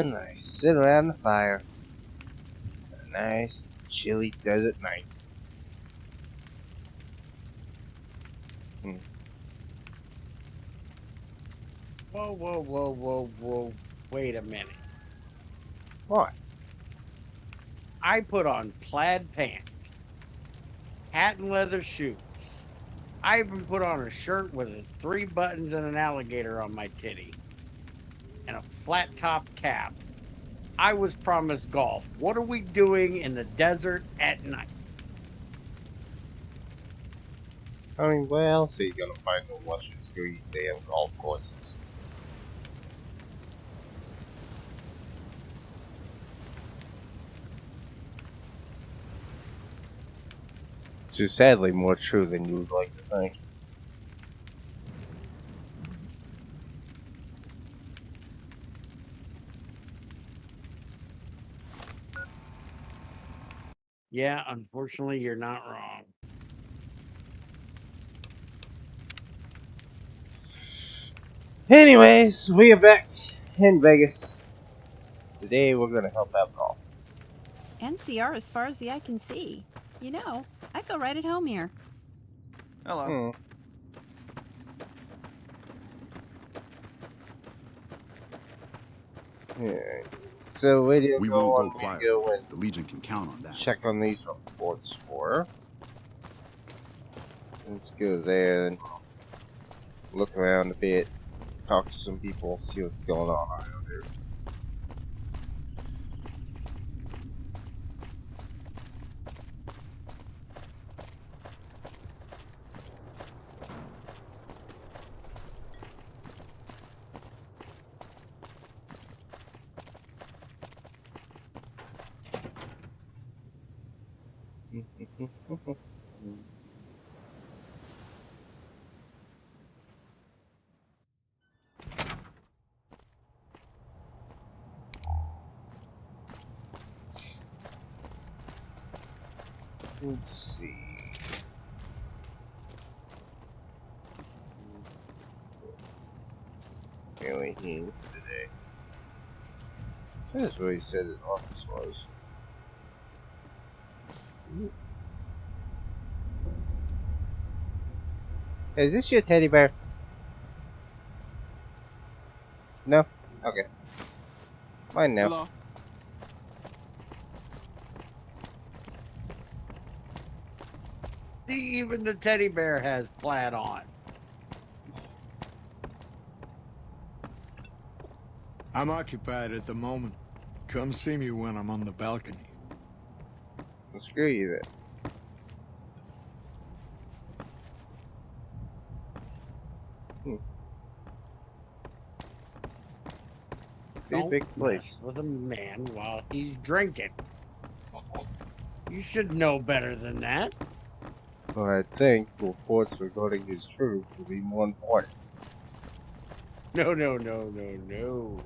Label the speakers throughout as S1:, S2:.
S1: and I sit around the fire. A nice, chilly desert night.
S2: Whoa, whoa, whoa, whoa, whoa. Wait a minute.
S1: What?
S2: I put on plaid pants, hat and leather shoes. I even put on a shirt with 3 buttons and an alligator on my titty and a flat top cap. I was promised golf. What are we doing in the desert at night?
S1: I mean, where else are you gonna find the luscious green damn golf courses? Which is sadly more true than you would like to think.
S2: Yeah, unfortunately, you're not wrong.
S1: Anyways, we are back in Vegas. Today we're gonna help out golf.
S3: NCR as far as the eye can see. You know, I feel right at home here.
S4: Hello.
S1: Yeah. So where do you
S4: We
S1: go
S4: won't
S1: on
S4: go quiet.
S1: go and
S4: The Legion can count on that.
S1: check on these reports for? Let's go there and look around a bit, talk to some people, see what's going on around here. Let's see. Really here today. That's what he said his office was. Is this your teddy bear? No? Okay. Mine now.
S4: Hello.
S2: See, even the teddy bear has plaid on.
S5: I'm occupied at the moment. Come see me when I'm on the balcony.
S1: Well, screw you then.
S2: Don't
S1: Big place.
S2: mess with a man while he's drinking. You should know better than that.
S1: Well, I think reports regarding his truth will be more important.
S2: No, no, no, no, no.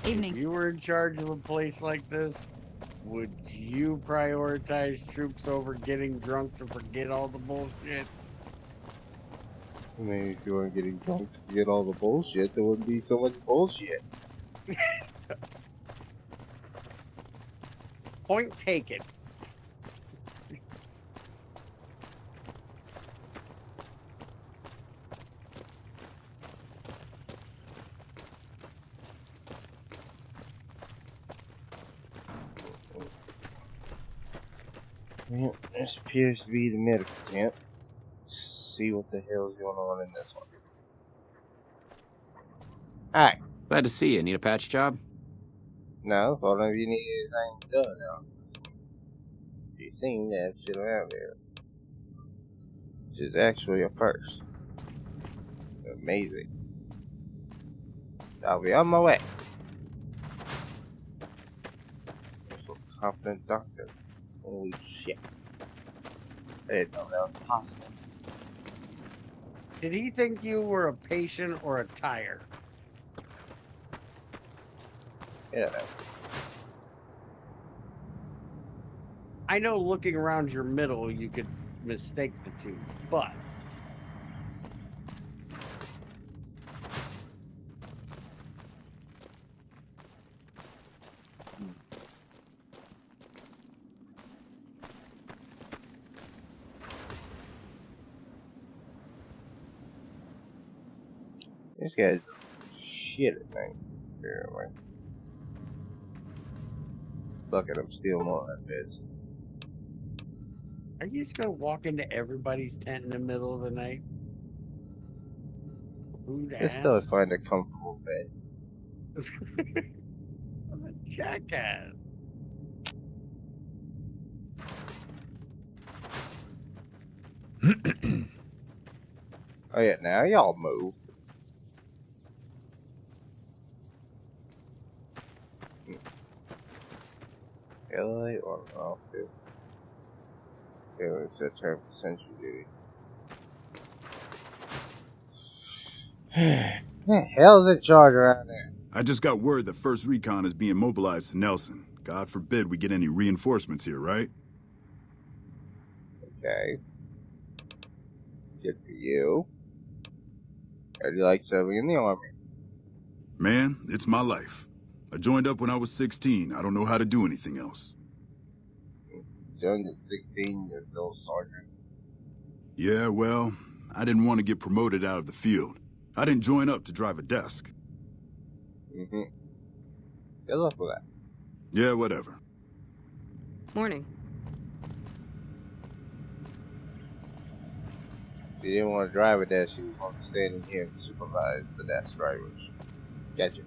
S3: Evening.
S2: If you were in charge of a place like this, would you prioritize troops over getting drunk to forget all the bullshit?
S1: I mean, if you weren't getting drunk to forget all the bullshit, there wouldn't be so much bullshit.
S2: Point taken.
S1: Well, this appears to be the medical tent. Let's see what the hell's going on in this one. Hi.
S6: Glad to see you. Need a patch job?
S1: No, thought of you need anything done now. You seem to have shit around here. Which is actually a first. Amazing. I'll be on my way. So confident doctor. Holy shit. I didn't know that was possible.
S2: Did he think you were a patient or a tire?
S1: Yeah.
S2: I know looking around your middle, you could mistake the two, but
S1: This guy's shit at night. Apparently. Bucket up, steal more of that bitch.
S2: Are you just gonna walk into everybody's tent in the middle of the night? Rude
S1: Just till I
S2: ass.
S1: find a comfortable bed.
S2: I'm a jackass.
S1: Oh yeah, now y'all move. LA or off it. Okay, it's that term for century duty. What the hell's in charge around there?
S4: I just got word that First Recon is being mobilized to Nelson. God forbid we get any reinforcements here, right?
S1: Okay. Good for you. How do you like serving in the army?
S4: Man, it's my life. I joined up when I was 16. I don't know how to do anything else.
S1: Joined at 16, you're still a sergeant.
S4: Yeah, well, I didn't want to get promoted out of the field. I didn't join up to drive a desk.
S1: Mm-hmm. Good luck with that.
S4: Yeah, whatever.
S7: Morning.
S1: If you didn't want to drive a desk, you want to stand in here and supervise the desk drivers. Gotcha.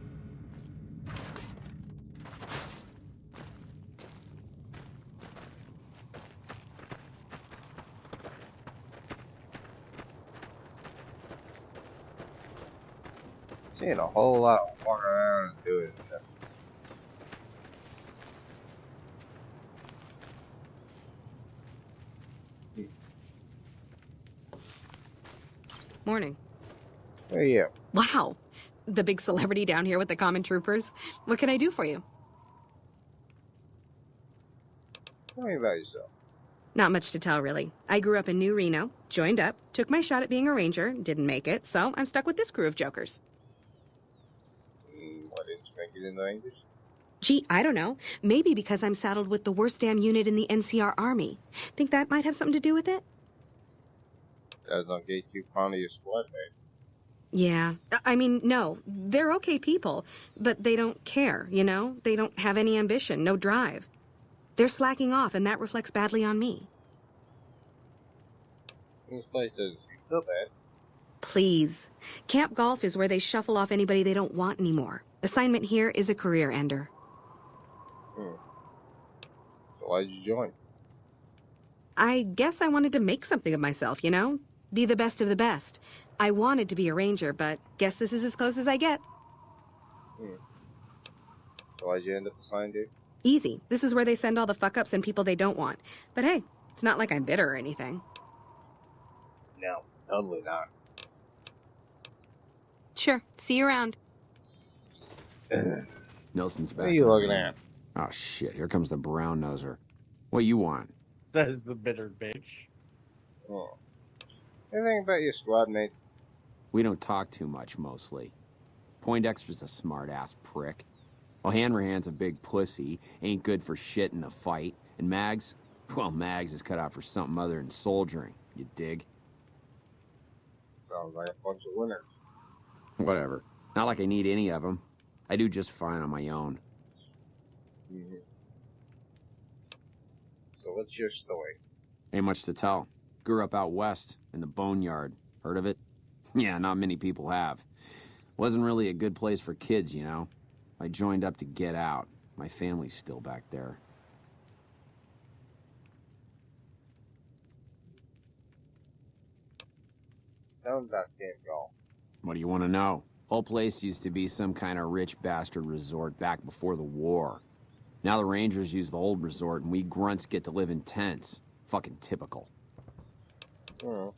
S1: Seeing a whole lot of walking around and doing stuff.
S7: Morning.
S1: Oh yeah.
S7: Wow. The big celebrity down here with the common troopers. What can I do for you?
S1: Tell me about yourself.
S7: Not much to tell, really. I grew up in New Reno, joined up, took my shot at being a ranger, didn't make it, so I'm stuck with this crew of jokers.
S1: Why didn't you make it in the Rangers?
S7: Gee, I don't know. Maybe because I'm saddled with the worst damn unit in the NCR Army. Think that might have something to do with it?
S1: Does not get you fond of your squad mates.
S7: Yeah. I mean, no. They're okay people, but they don't care, you know? They don't have any ambition, no drive. They're slacking off, and that reflects badly on me.
S1: This place doesn't seem so bad.
S7: Please. Camp Golf is where they shuffle off anybody they don't want anymore. Assignment here is a career ender.
S1: So why'd you join?
S7: I guess I wanted to make something of myself, you know? Be the best of the best. I wanted to be a ranger, but guess this is as close as I get.
S1: So why'd you end up assigned here?
S7: Easy. This is where they send all the fuck-ups and people they don't want. But hey, it's not like I'm bitter or anything.
S1: No, totally not.
S7: Sure. See you around.
S6: Nelson's back.
S1: What are you looking at?
S6: Oh, shit. Here comes the brown noser. What you want?
S2: Says the bitter bitch.
S1: Oh. Anything about your squad mates?
S6: We don't talk too much, mostly. Poindexter's a smart-ass prick. Well, Hanrahan's a big pussy, ain't good for shit in a fight. And Mags? Well, Mags is cut out for something other than soldiering, you dig?
S1: Sounds like a bunch of winners.
S6: Whatever. Not like I need any of them. I do just fine on my own.
S1: Mm-hmm. So what's your story?
S6: Ain't much to tell. Grew up out west, in the Boneyard. Heard of it? Yeah, not many people have. Wasn't really a good place for kids, you know? I joined up to get out. My family's still back there.
S1: Tell me about Camp Golf.
S6: What do you want to know? Whole place used to be some kind of rich bastard resort back before the war. Now the Rangers use the old resort and we grunts get to live in tents. Fucking typical.
S1: So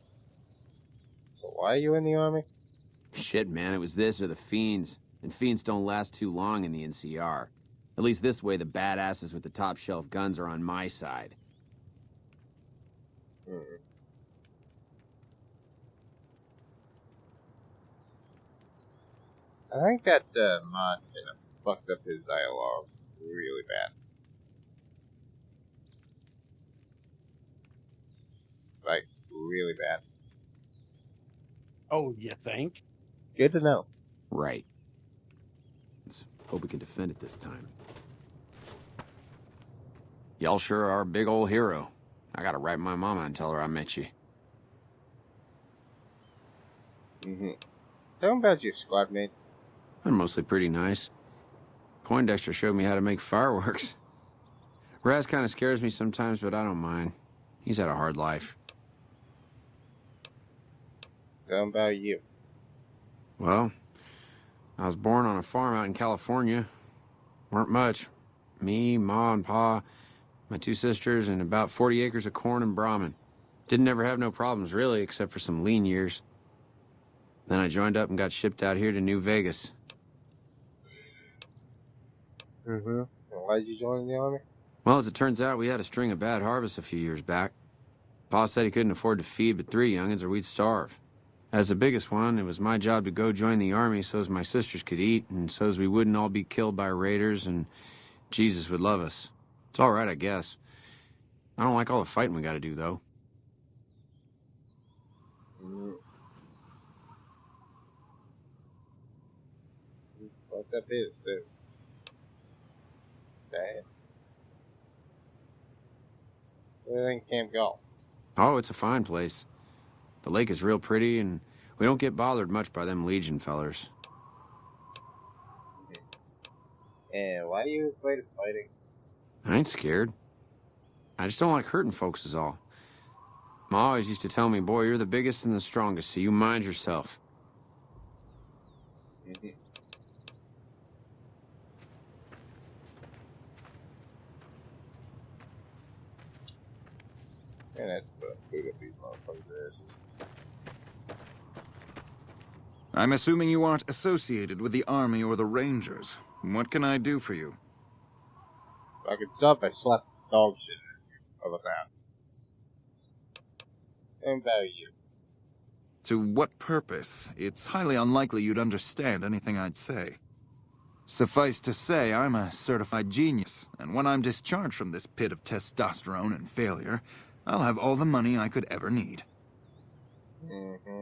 S1: why are you in the army?
S6: Shit, man, it was this or the Fiends. And Fiends don't last too long in the NCR. At least this way the badasses with the top shelf guns are on my side.
S1: I think that mod kind of fucked up his dialogue really bad. Like, really bad.
S2: Oh, you think?
S1: Good to know.
S6: Right. Let's hope we can defend it this time. Y'all sure are a big old hero. I gotta write my mama and tell her I met you.
S1: Mm-hmm. Tell me about your squad mates.
S6: They're mostly pretty nice. Poindexter showed me how to make fireworks. Raz kind of scares me sometimes, but I don't mind. He's had a hard life.
S1: Tell me about you.
S6: Well, I was born on a farm out in California. Weren't much. Me, Ma, and Pa, my 2 sisters, and about 40 acres of corn and Brahmin. Didn't ever have no problems, really, except for some lean years. Then I joined up and got shipped out here to New Vegas.
S1: Mm-hmm. And why'd you join the army?
S6: Well, as it turns out, we had a string of bad harvests a few years back. Pa said he couldn't afford to feed but 3 young'uns or we'd starve. As the biggest one, it was my job to go join the army so's my sisters could eat and so's we wouldn't all be killed by raiders and Jesus would love us. It's all right, I guess. I don't like all the fighting we gotta do, though.
S1: Mm. What that is, too. Damn. Where in Camp Golf?
S6: Oh, it's a fine place. The lake is real pretty, and we don't get bothered much by them Legion fellers.
S1: And why are you afraid of fighting?
S6: I ain't scared. I just don't like hurting folks is all. Ma always used to tell me, boy, you're the biggest and the strongest, so you mind yourself.
S1: Mm-hmm. And that's what food of these motherfuckers asses.
S8: I'm assuming you aren't associated with the Army or the Rangers. What can I do for you?
S1: If I could stop, I slap dog shit out of that. And about you.
S8: To what purpose? It's highly unlikely you'd understand anything I'd say. Suffice to say, I'm a certified genius, and when I'm discharged from this pit of testosterone and failure, I'll have all the money I could ever need.
S1: Mm-hmm.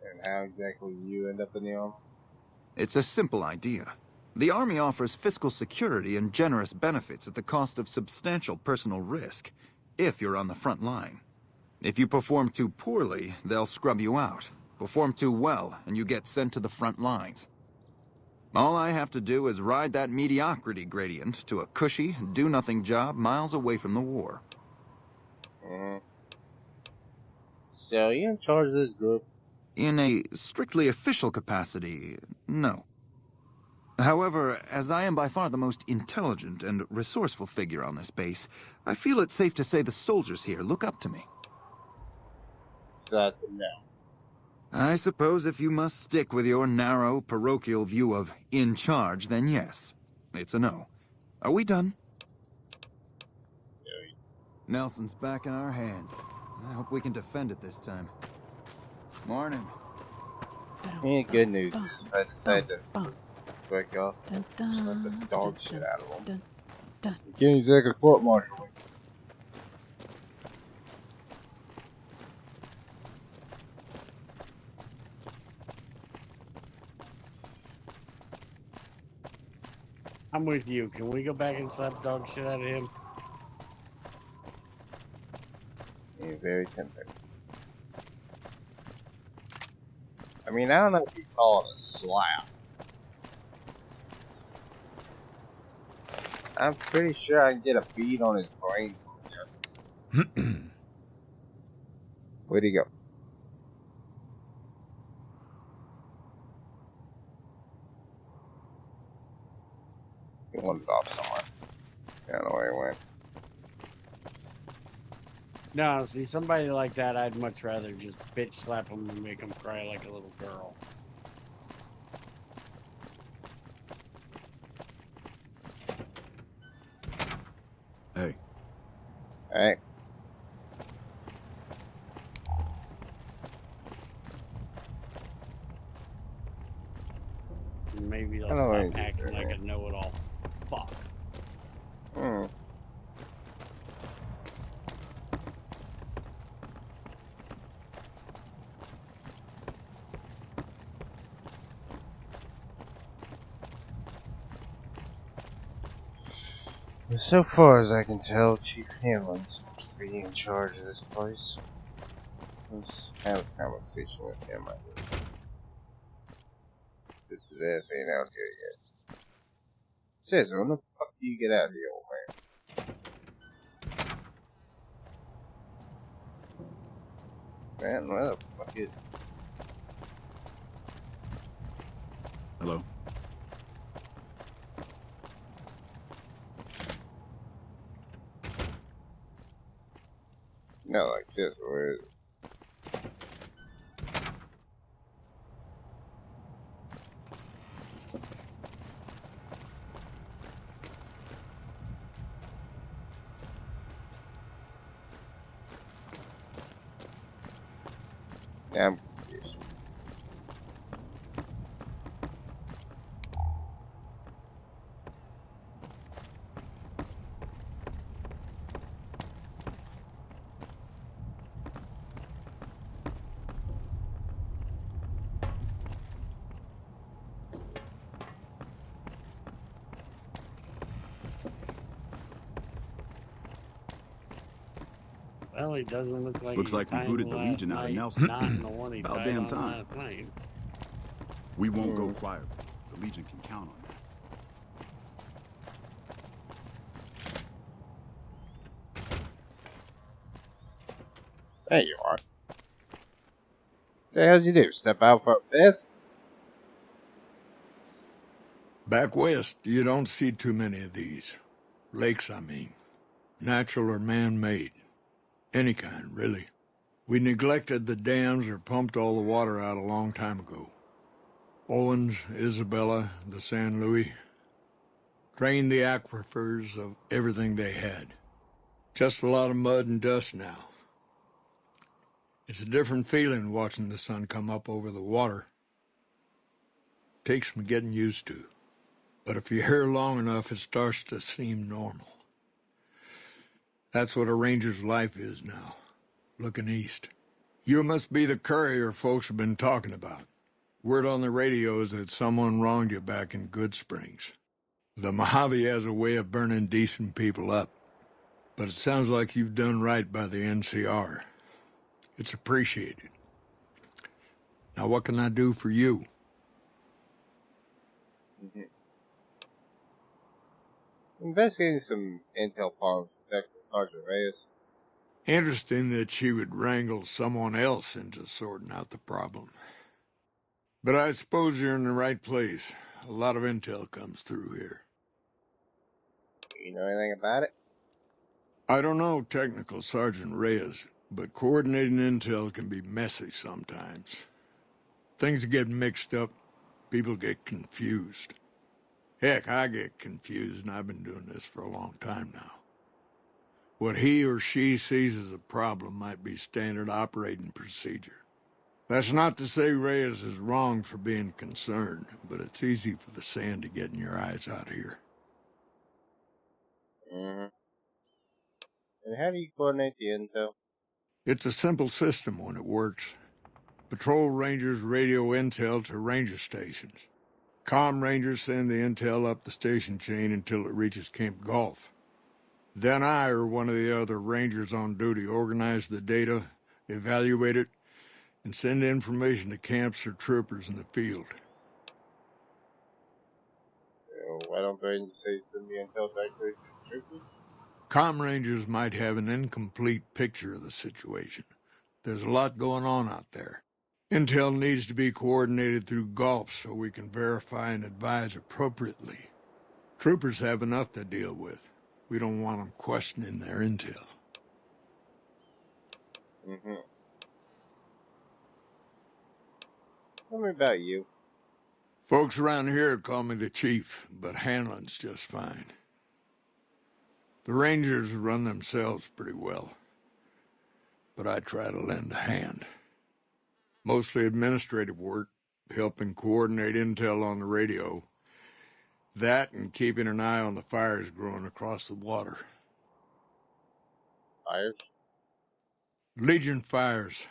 S1: And how exactly you end up in the army?
S8: It's a simple idea. The Army offers fiscal security and generous benefits at the cost of substantial personal risk, if you're on the front line. If you perform too poorly, they'll scrub you out. Perform too well, and you get sent to the front lines. All I have to do is ride that mediocrity gradient to a cushy, do-nothing job miles away from the war.
S1: Mm-hmm. So, you in charge of this group?
S8: In a strictly official capacity, no. However, as I am by far the most intelligent and resourceful figure on this base, I feel it's safe to say the soldiers here look up to me.
S1: So that's a no.
S8: I suppose if you must stick with your narrow, parochial view of in charge, then yes, it's a no. Are we done?
S9: Nelson's back in our hands. I hope we can defend it this time. Morning.
S1: Any good news is I decided to wake up and slap the dog shit out of them. Can't exactly court-martial me.
S2: I'm with you. Can we go back and slap dog shit out of him?
S1: You're very tempting. I mean, I don't know if you call it a slap. I'm pretty sure I can get a bead on his brain from here. Where'd he go? He wandered off somewhere. I don't know where he went.
S2: No, see, somebody like that, I'd much rather just bitch slap him and make him cry like a little girl.
S4: Hey.
S1: Hey.
S2: Maybe they'll
S1: I don't know
S2: stop acting like a know-it-all. Fuck.
S1: Hmm. So far as I can tell, Chief Hanlon seems to be in charge of this place. Let's have a conversation with him, I guess. This ass ain't out here yet. Says, when the fuck do you get out of here, old man? Man, where the fuck is...
S4: Hello?
S1: Not like this, where is it? Yeah, I'm confused.
S2: Well, he doesn't look like
S4: Looks
S2: he
S4: like we
S2: died
S4: booted the
S2: last
S4: Legion out of
S2: night,
S4: Nelson.
S2: Not in the one he
S4: About
S2: died
S4: damn
S2: on
S4: time.
S2: last night.
S4: We won't go quiet. The Legion can count on that.
S1: There you are. The hell did you do? Step out for this?
S5: Back west, you don't see too many of these. Lakes, I mean. Natural or man-made. Any kind, really. We neglected the dams or pumped all the water out a long time ago. Owens, Isabella, the San Luis. Drained the aquifers of everything they had. Just a lot of mud and dust now. It's a different feeling watching the sun come up over the water. Takes some getting used to. But if you're here long enough, it starts to seem normal. That's what a ranger's life is now, looking east. You must be the courier folks have been talking about. Word on the radio is that someone wronged you back in Good Springs. The Mojave has a way of burning decent people up. But it sounds like you've done right by the NCR. It's appreciated. Now what can I do for you?
S1: Investigating some intel files from Sergeant Reyes.
S5: Interesting that she would wrangle someone else into sorting out the problem. But I suppose you're in the right place. A lot of intel comes through here.
S1: You know anything about it?
S5: I don't know technical Sergeant Reyes, but coordinating intel can be messy sometimes. Things get mixed up, people get confused. Heck, I get confused, and I've been doing this for a long time now. What he or she sees as a problem might be standard operating procedure. That's not to say Reyes is wrong for being concerned, but it's easy for the sand to get in your eyes out here.
S1: Mm-hmm. And how do you coordinate the intel?
S5: It's a simple system when it works. Patrol rangers radio intel to ranger stations. Comm rangers send the intel up the station chain until it reaches Camp Gulf. Then I or one of the other rangers on duty organize the data, evaluate it, and send information to camps or troopers in the field.
S1: Why don't the Rangers say send the intel directly to the troopers?
S5: Comm rangers might have an incomplete picture of the situation. There's a lot going on out there. Intel needs to be coordinated through Gulf so we can verify and advise appropriately. Troopers have enough to deal with. We don't want them questioning their intel.
S1: Mm-hmm. Tell me about you.
S5: Folks around here call me the chief, but Hanlon's just fine. The Rangers run themselves pretty well, but I try to lend a hand. Mostly administrative work, helping coordinate intel on the radio. That and keeping an eye on the fires growing across the water.
S1: Fires?
S5: Legion fires.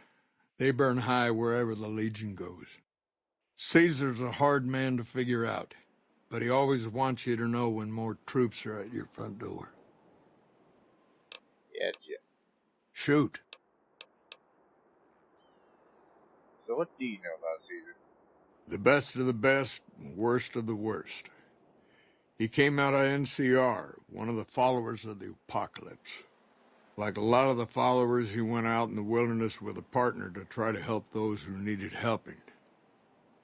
S5: They burn high wherever the Legion goes. Caesar's a hard man to figure out. but he always wants you to know when more troops are at your front door.
S1: Gotcha.
S5: Shoot.
S1: So what do you know about Caesar?
S5: The best of the best, worst of the worst. He came out of NCR, one of the followers of the apocalypse. Like a lot of the followers, he went out in the wilderness with a partner to try to help those who needed helping.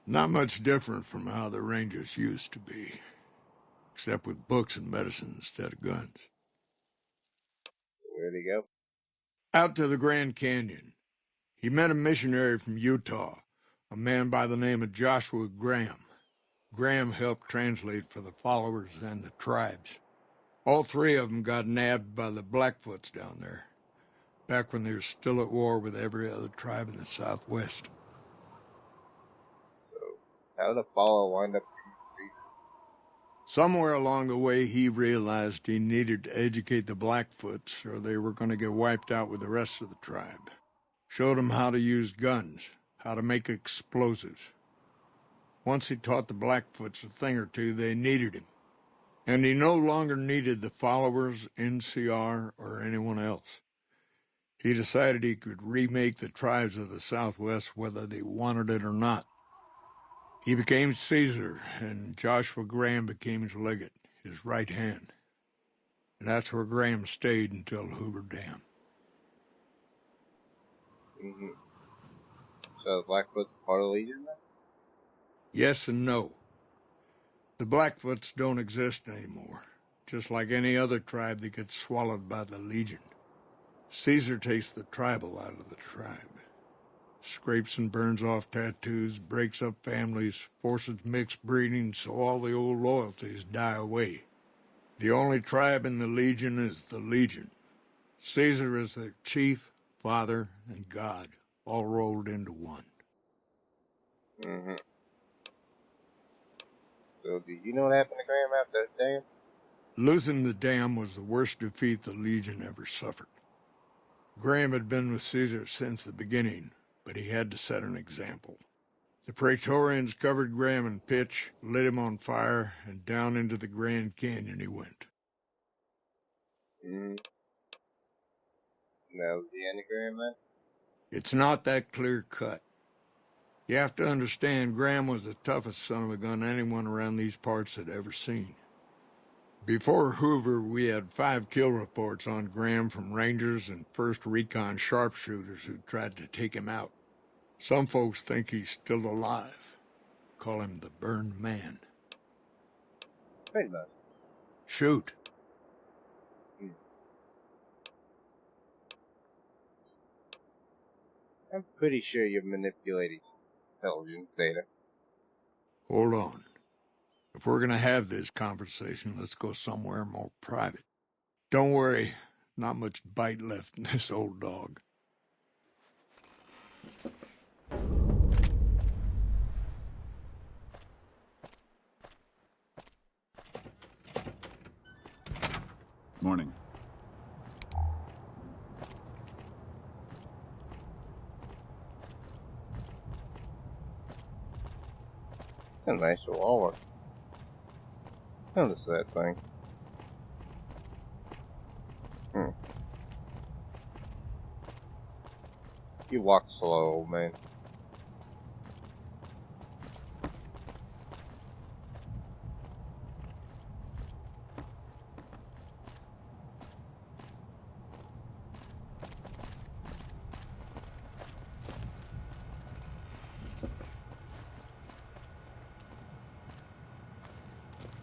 S5: Not much different from how the Rangers used to be, except with books and medicine instead of guns.
S1: Where'd he go?
S5: Out to the Grand Canyon. He met a missionary from Utah, a man by the name of Joshua Graham. Graham helped translate for the followers and the tribes. All three of them got nabbed by the Blackfoots down there, back when they were still at war with every other tribe in the Southwest.
S1: So, how did the follower wind up being Caesar?
S5: Somewhere along the way, he realized he needed to educate the Blackfoots or they were going to get wiped out with the rest of the tribe. Showed them how to use guns, how to make explosives. Once he taught the Blackfoots a thing or two, they needed him. And he no longer needed the followers, NCR, or anyone else. He decided he could remake the tribes of the Southwest whether they wanted it or not. He became Caesar, and Joshua Graham became his legate, his right hand. And that's where Graham stayed until Hoover Dam.
S1: Mm-hmm. So the Blackfoot's part of the Legion then?
S5: Yes and no. The Blackfoots don't exist anymore, just like any other tribe that gets swallowed by the Legion. Caesar takes the tribal out of the tribe. Scrapes and burns off tattoos, breaks up families, forces mixed breeding so all the old loyalties die away. The only tribe in the Legion is the Legion. Caesar is their chief, father, and god, all rolled into one.
S1: Mm-hmm. So, do you know what happened to Graham after that dam?
S5: Losing the dam was the worst defeat the Legion ever suffered. Graham had been with Caesar since the beginning, but he had to set an example. The Praetorians covered Graham in pitch, lit him on fire, and down into the Grand Canyon he went.
S1: Mm-hmm. That was the end of Graham then?
S5: It's not that clear-cut. You have to understand, Graham was the toughest son of a gun anyone around these parts had ever seen. Before Hoover, we had 5 kill reports on Graham from Rangers and 1st Recon sharpshooters who tried to take him out. Some folks think he's still alive. Call him the Burned Man.
S1: Wait a minute.
S5: Shoot.
S1: I'm pretty sure you're manipulating intelligence data.
S5: Hold on. If we're gonna have this conversation, let's go somewhere more private. Don't worry, not much bite left in this old dog.
S4: Morning.
S1: A nice revolver. Notice that thing. You walk slow, old man.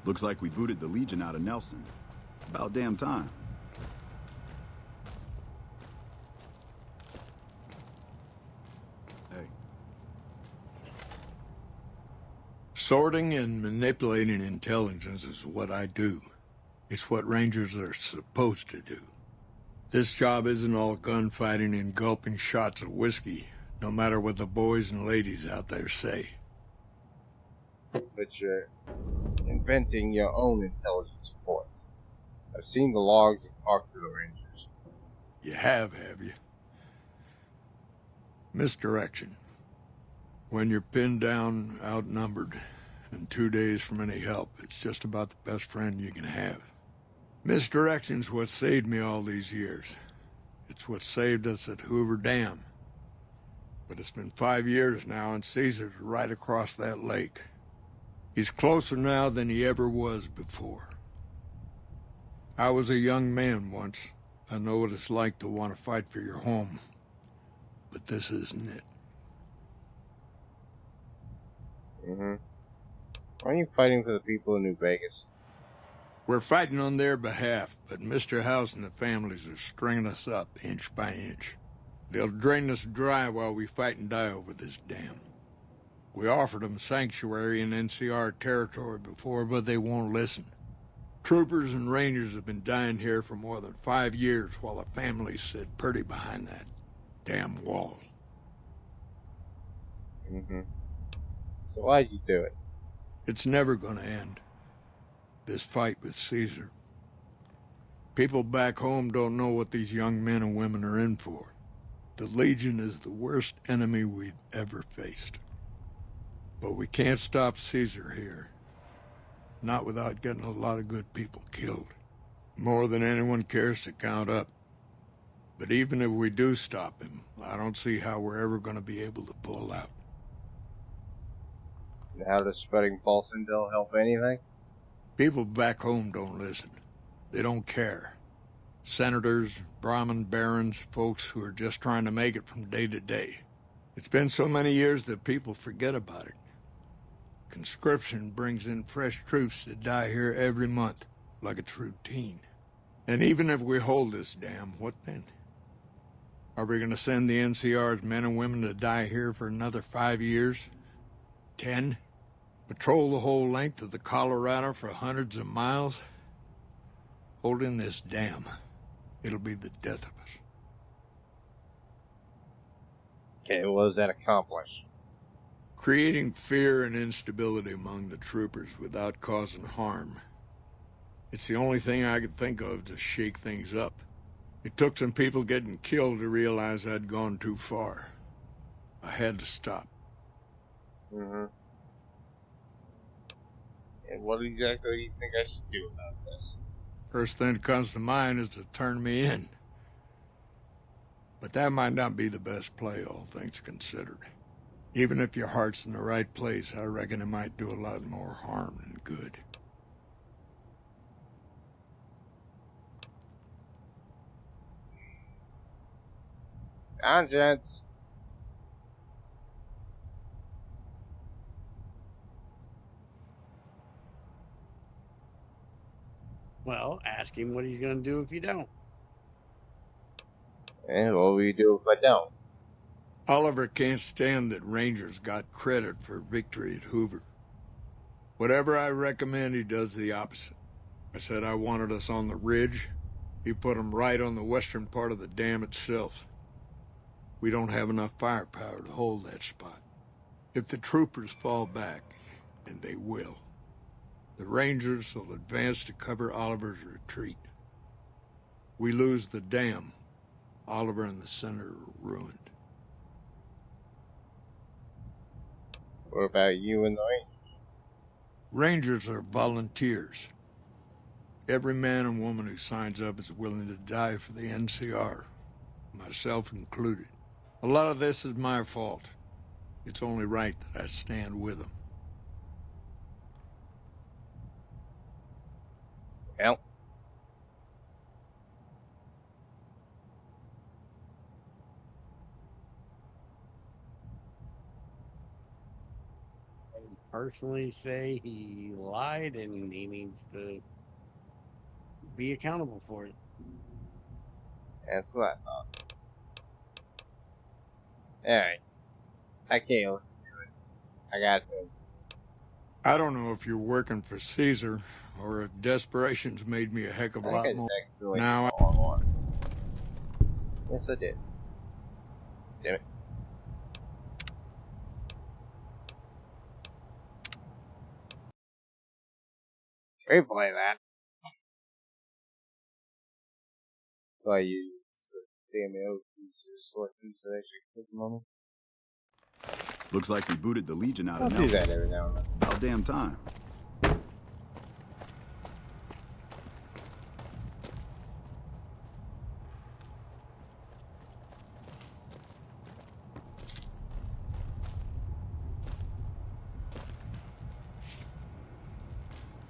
S4: Looks like we booted the Legion out of Nelson. About damn time. Hey.
S5: Sorting and manipulating intelligence is what I do. It's what Rangers are supposed to do. This job isn't all gunfighting and gulping shots of whiskey, no matter what the boys and ladies out there say.
S1: But you're inventing your own intelligence reports. I've seen the logs and talked to the Rangers.
S5: You have you? Misdirection. When you're pinned down, outnumbered, and 2 days from any help. It's just about the best friend you can have. Misdirection's what saved me all these years. It's what saved us at Hoover Dam. But it's been 5 years now, and Caesar's right across that lake. He's closer now than he ever was before. I was a young man once. I know what it's like to want to fight for your home. But this isn't it.
S1: Why are you fighting for the people in New Vegas?
S5: We're fighting on their behalf, but Mr. House and the families are stringing us up inch by inch. They'll drain us dry while we fight and die over this dam. We offered them sanctuary in NCR territory before, but they won't listen. Troopers and rangers have been dying here for more than 5 years while the families sit pretty behind that damn wall.
S1: So why'd you do it?
S5: It's never gonna end. This fight with Caesar. People back home don't know what these young men and women are in for. The Legion is the worst enemy we've ever faced. But we can't stop Caesar here. Not without getting a lot of good people killed. More than anyone cares to count up. But even if we do stop him, I don't see how we're ever going to be able to pull out.
S1: And how does spreading false intel help anything?
S5: People back home don't listen. They don't care. Senators, Brahmin barons, folks who are just trying to make it from day to day. It's been so many years that people forget about it. Conscription brings in fresh troops that die here every month, like it's routine. And even if we hold this dam, what then? Are we going to send the NCR's men and women to die here for another 5 years? 10? Patrol the whole length of the Colorado for hundreds of miles? Holding this dam, it'll be the death of us.
S1: Okay, what does that accomplish?
S5: Creating fear and instability among the troopers without causing harm. It's the only thing I could think of to shake things up. It took some people getting killed to realize I'd gone too far. I had to stop.
S1: And what exactly do you think I should do about this?
S5: First thing that comes to mind is to turn me in. But that might not be the best play, all things considered. Even if your heart's in the right place, I reckon it might do a lot more harm than good.
S1: Conscience.
S2: Well, ask him what he's going to do if you don't.
S1: And what will you do if I don't?
S5: Oliver can't stand that Rangers got credit for victory at Hoover. Whatever I recommend, he does the opposite. I said I wanted us on the ridge. He put them right on the western part of the dam itself. We don't have enough firepower to hold that spot. If the troopers fall back, and they will, the Rangers will advance to cover Oliver's retreat. We lose the dam. Oliver and the center are ruined.
S1: What about you and the
S5: Rangers are volunteers. Every man and woman who signs up is willing to die for the NCR, myself included. A lot of this is my fault. It's only right that I stand with them.
S1: Well,
S2: Personally say he lied and he needs to be accountable for it.
S1: that's what I thought. Alright. I can't listen to it. I got to.
S5: I don't know if you're working for Caesar, or if desperation's made me a heck of a lot more. Now
S1: Yes, I did. Damn it. Replay that. So I use the damn keys to select these that actually click on them.
S4: Looks like we booted the Legion out
S1: I'll
S4: of
S1: do
S4: Nelson.
S1: that every now and then.
S4: About damn time.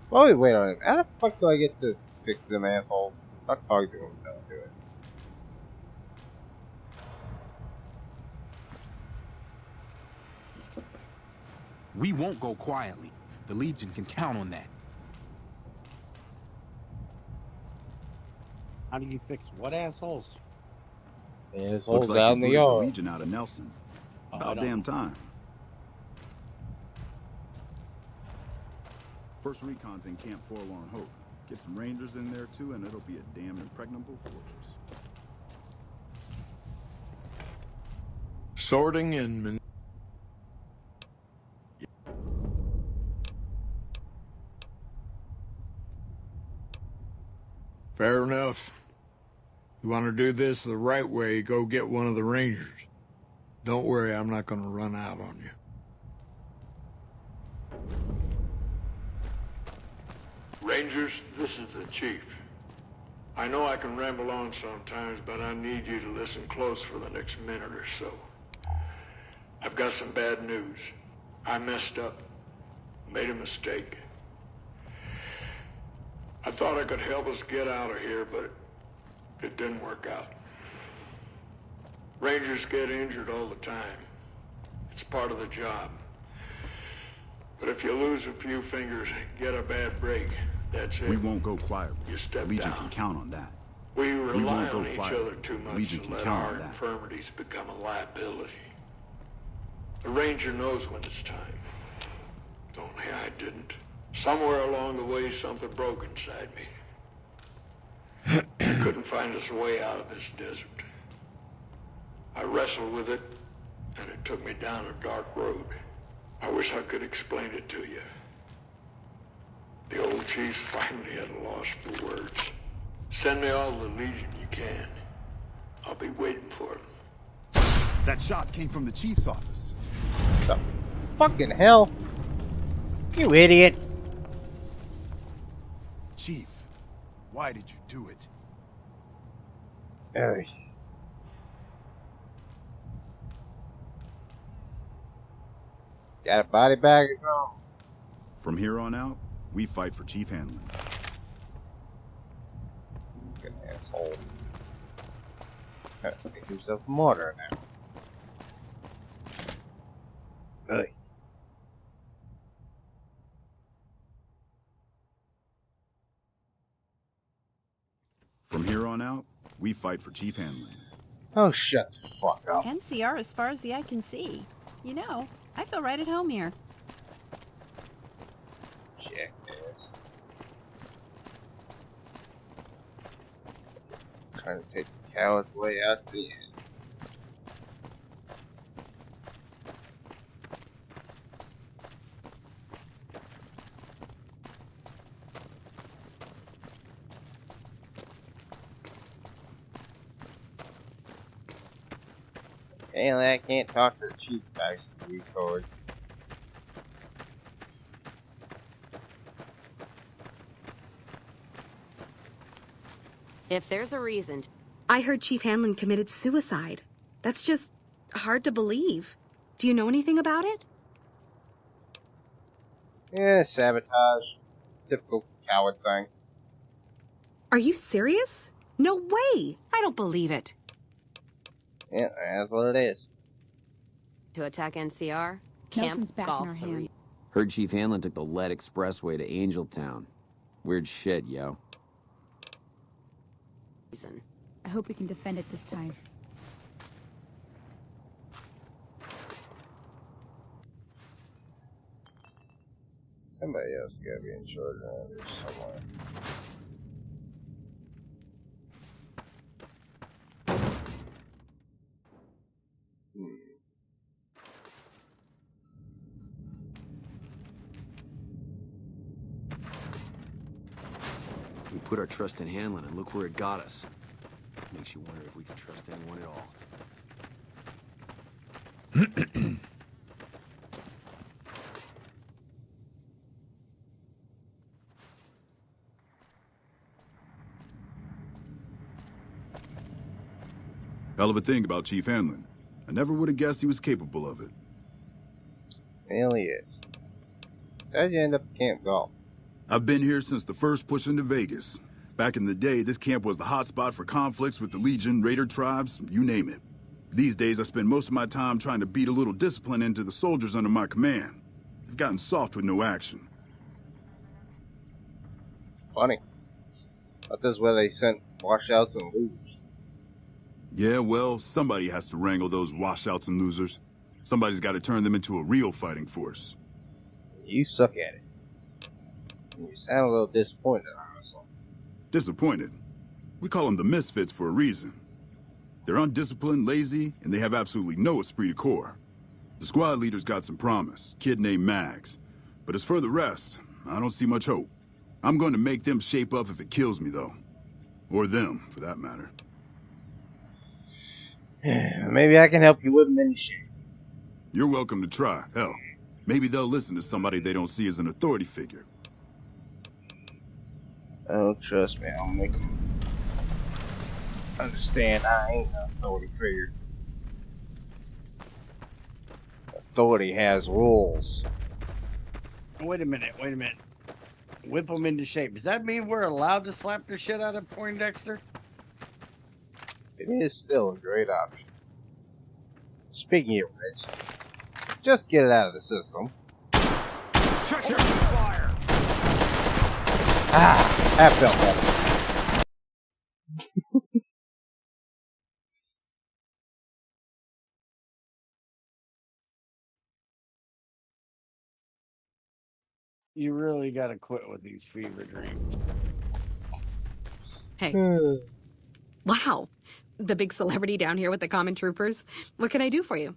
S1: While we wait on him, how the fuck do I get to fix them assholes? I'll talk to them. Don't do it.
S10: We won't go quietly. The Legion can count on that.
S2: How do you fix what assholes?
S1: Assholes
S4: Looks like
S1: out
S4: we
S1: in the
S4: booted the
S1: yard.
S4: Legion out of Nelson.
S2: Oh, I
S4: About
S2: don't
S4: damn
S2: know.
S4: time. First recon's in Camp Forlorn Hope. Get some Rangers in there too, and it'll be a damn impregnable fortress.
S5: Sorting and fair enough. You want to do this the right way, go get one of the Rangers. Don't worry, I'm not going to run out on you.
S11: Rangers, this is the Chief. I know I can ramble on sometimes, but I need you to listen close for the next minute or so. I've got some bad news. I messed up. Made a mistake. I thought I could help us get out of here, but it didn't work out. Rangers get injured all the time. It's part of the job. But if you lose a few fingers, get a bad break, that's it.
S4: We won't go quietly.
S11: You step
S4: Legion
S11: down.
S4: can count on that.
S11: We rely
S4: won't go
S11: on each
S4: quietly.
S11: other too much
S4: Legion
S11: to
S4: can
S11: let
S4: count
S11: our
S4: on that.
S11: infirmities become a liability. The Ranger knows when it's time. Only I didn't. Somewhere along the way, something broke inside me. I couldn't find us a way out of this desert. I wrestled with it, and it took me down a dark road. I wish I could explain it to you. The old chief finally at a loss for words. Send me all the Legion you can. I'll be waiting for them.
S4: That shot came from the Chief's office.
S1: The fucking hell? You idiot!
S4: Chief, why did you do it?
S1: Ugh. Got a body bag or something?
S4: From here on out, we fight for Chief Hanlon.
S1: Fucking asshole. Make himself a martyr now. Ugh.
S4: From here on out, we fight for Chief Hanlon.
S1: Oh, shut the fuck up.
S3: NCR as far as the eye can see. You know, I feel right at home here.
S1: Jackass. Trying to take the coward's way out the end. Apparently I can't talk to the chief guys records.
S12: If there's a reason
S7: I heard Chief Hanlon committed suicide. That's just hard to believe. Do you know anything about it?
S1: Yeah, sabotage. Typical coward thing.
S7: Are you serious? No way! I don't believe it.
S1: Yeah, that's what it is.
S12: to attack NCR,
S3: Nelson's
S12: Camp
S3: back in our
S12: Golf's the
S3: hand.
S6: Heard Chief Hanlon took the lead expressway to Angeltown. Weird shit, yo.
S12: reason.
S3: I hope we can defend it this time.
S1: Somebody else gotta be in charge around here somewhere.
S13: We put our trust in Hanlon, and look where it got us. Makes you wonder if we can trust anyone at all.
S4: Hell of a thing about Chief Hanlon. I never would have guessed he was capable of it.
S1: Hell he is. How'd you end up at Camp Golf?
S4: I've been here since the first push into Vegas. Back in the day, this camp was the hotspot for conflicts with the Legion, Raider tribes, you name it. These days, I spend most of my time trying to beat a little discipline into the soldiers under my command. They've gotten soft with no action.
S1: Funny. Thought this is where they sent washouts and losers.
S4: Yeah, well, somebody has to wrangle those washouts and losers. Somebody's got to turn them into a real fighting force.
S1: You suck at it. You sound a little disappointed, honestly.
S4: Disappointed? We call them the Misfits for a reason. They're undisciplined, lazy, and they have absolutely no esprit de corps. The squad leader's got some promise, kid named Mags. But as for the rest, I don't see much hope. I'm going to make them shape up if it kills me, though. Or them, for that matter.
S1: Maybe I can help you whip them into shape.
S4: You're welcome to try. Hell, maybe they'll listen to somebody they don't see as an authority figure.
S1: Oh, trust me, I'll make them understand I ain't an authority figure. Authority has rules.
S2: Wait a minute. Whip them into shape. Does that mean we're allowed to slap the shit out of Poindexter?
S1: It is still a great option. Speaking of which, just get it out of the system.
S10: Check your fire!
S1: Ah, that felt better.
S2: You really gotta quit with these fever dreams.
S7: Hey. Wow. The big celebrity down here with the common troopers. What can I do for you?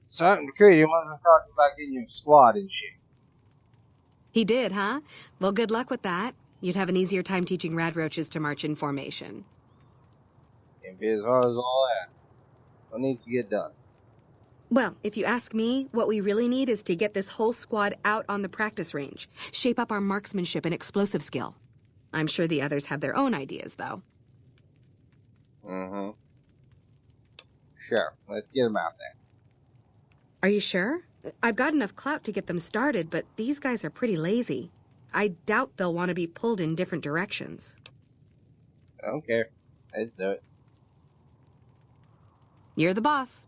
S1: Sergeant McCready wanted to talk about getting your squad and shit.
S7: He did, huh? Well, good luck with that. You'd have an easier time teaching rad roaches to march in formation.
S1: Can't be as hard as all that. What needs to get done?
S7: Well, if you ask me, what we really need is to get this whole squad out on the practice range. Shape up our marksmanship and explosive skill. I'm sure the others have their own ideas, though.
S1: Mm-hmm. Sure, let's get them out there.
S7: Are you sure? I've got enough clout to get them started, but these guys are pretty lazy. I doubt they'll want to be pulled in different directions.
S1: I don't care. Let's do it.
S7: You're the boss.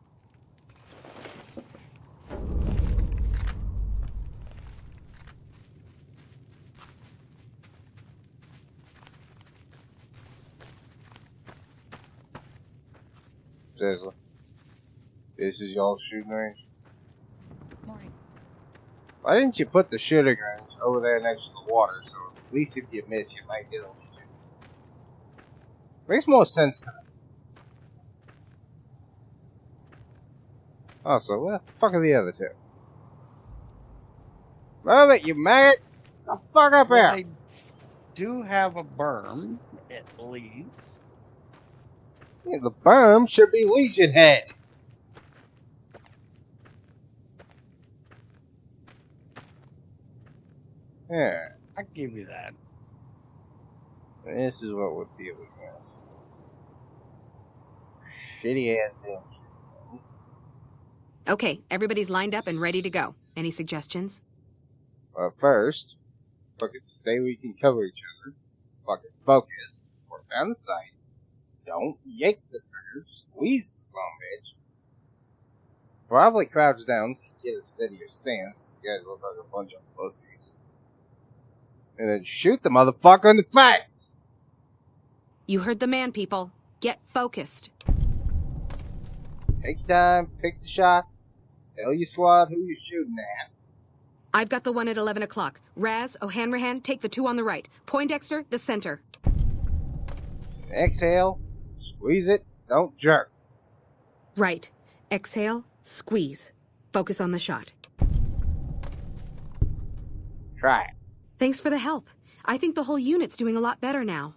S1: Seriously. This is y'all's shooting range?
S3: Morning.
S1: Why didn't you put the shooting range over there next to the water, so at least if you miss, you might get a Legion? Makes more sense to me. Also, where the fuck are the other two? Move it, you maggots! The fuck up here!
S2: They do have a berm, at least.
S1: Yeah, the berm should be Legion head. Yeah.
S2: I give you that.
S1: This is what would be a weakness. Shitty ass thing.
S7: Okay, everybody's lined up and ready to go. Any suggestions?
S1: First, fucking stay where you can cover each other. Fucking focus. Work down the sights. Don't yank the trigger. Squeeze the son of a bitch. Probably crouch down so you get a steadier stance. You guys look like a bunch of pussies. And then shoot the motherfucker in the face!
S7: You heard the man, people. Get focused.
S1: Take time, pick the shots. Tell your squad who you're shooting at.
S7: I've got the one at 11 o'clock. Raz, O'Hanrahan, take the two on the right. Poindexter, the center.
S1: Exhale, squeeze it, don't jerk.
S7: Right. Exhale, squeeze. Focus on the shot.
S1: Try it.
S7: Thanks for the help. I think the whole unit's doing a lot better now.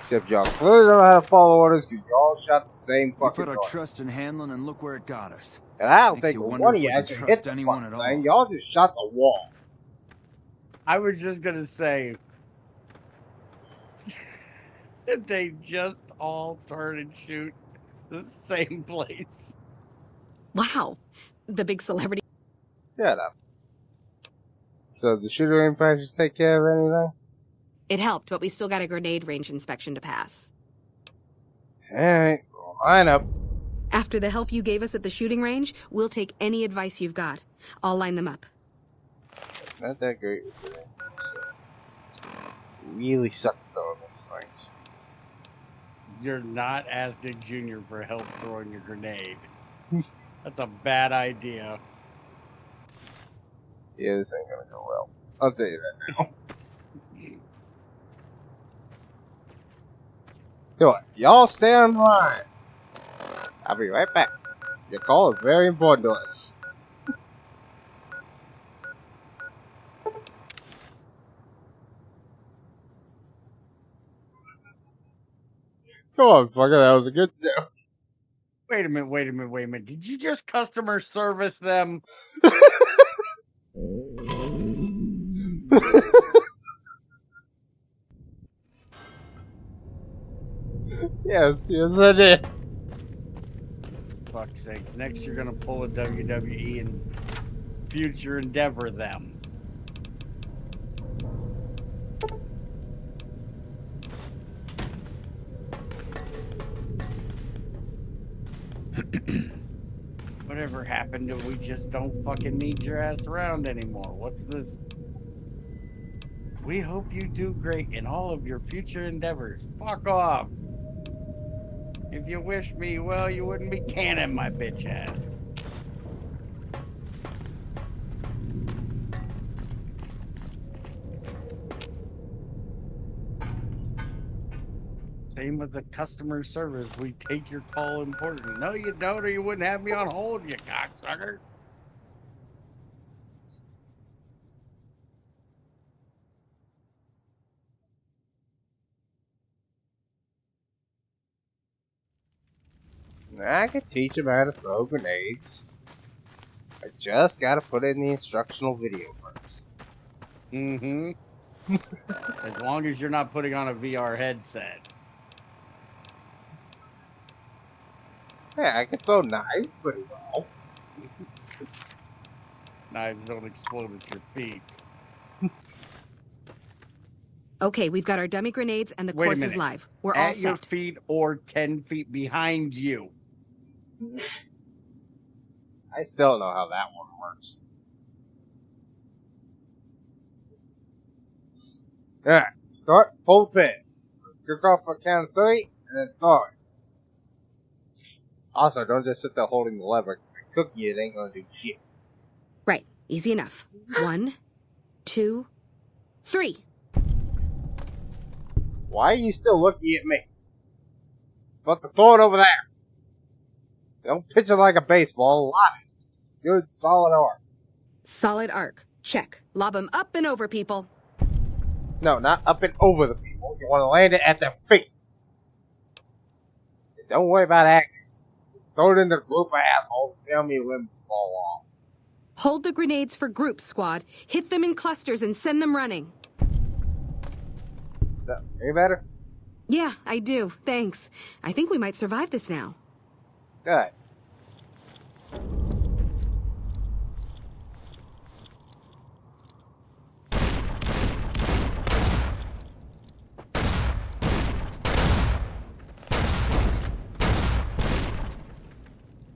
S1: Except y'all clearly don't know how to follow orders because y'all shot the same
S8: We
S1: fucking
S8: put our
S1: target.
S8: trust in Hanlon and look where it got us.
S1: And I don't
S8: Makes
S1: think
S8: you
S1: one
S8: wonder
S1: of
S8: if
S1: you
S8: we can
S1: actually
S8: trust
S1: hit the
S8: anyone
S1: fucking
S8: at all.
S1: thing. Y'all just shot the wall.
S2: I was just gonna say that they just all turn and shoot the same place.
S7: Wow. The big celebrity.
S1: Shut up. So the shooter range patches take care of anything?
S7: It helped, but we still got a grenade range inspection to pass.
S1: Alright, line up.
S7: After the help you gave us at the shooting range, we'll take any advice you've got. I'll line them up.
S1: Not that great with grenades. Really suck though those things.
S2: You're not asking Junior for help throwing a grenade. That's a bad idea.
S1: Yeah, this ain't gonna go well. I'll tell you that now. Come on, y'all stay on line. I'll be right back. Your call is very important to us. Come on, fucker, that was a good joke.
S2: Wait a minute. Did you just customer service them?
S1: Yes, I did.
S2: Fuck's sakes. Next you're gonna pull a WWE and Future Endeavor them. Whatever happened to we just don't fucking need your ass around anymore? What's this? We hope you do great in all of your future endeavors. Fuck off. If you wish me well, you wouldn't be canning my bitch ass. Same with the customer service. We take your call important. No, you don't, or you wouldn't have me on hold, you cocksucker.
S1: I could teach him how to throw grenades. I just gotta put in the instructional video first.
S2: Mm-hmm. As long as you're not putting on a VR headset.
S1: Yeah, I can throw knives pretty well.
S2: Knives don't explode at your feet.
S7: Okay, we've got our dummy grenades and the
S2: Wait a
S7: course is
S2: minute.
S7: live. We're all
S2: At your
S7: set.
S2: feet or 10 feet behind you.
S1: I still don't know how that one works. Alright, start, pull the pin. Kick off for a count of 3, and then throw it. Also, don't just sit there holding the lever. The cookie, it ain't gonna do shit.
S7: Right, easy enough. 1, 2, 3.
S1: Why are you still looking at me? But to throw it over there. Don't pitch it like a baseball. Lob it. Good, solid arc.
S7: Solid arc. Check. Lob them up and over, people.
S1: No, not up and over the people. You want to land it at their feet. And don't worry about angles. Just throw it in the group of assholes and tell me limbs fall off.
S7: Hold the grenades for groups, squad. Hit them in clusters and send them running.
S1: Any better?
S7: Yeah, I do. Thanks. I think we might survive this now.
S1: Good.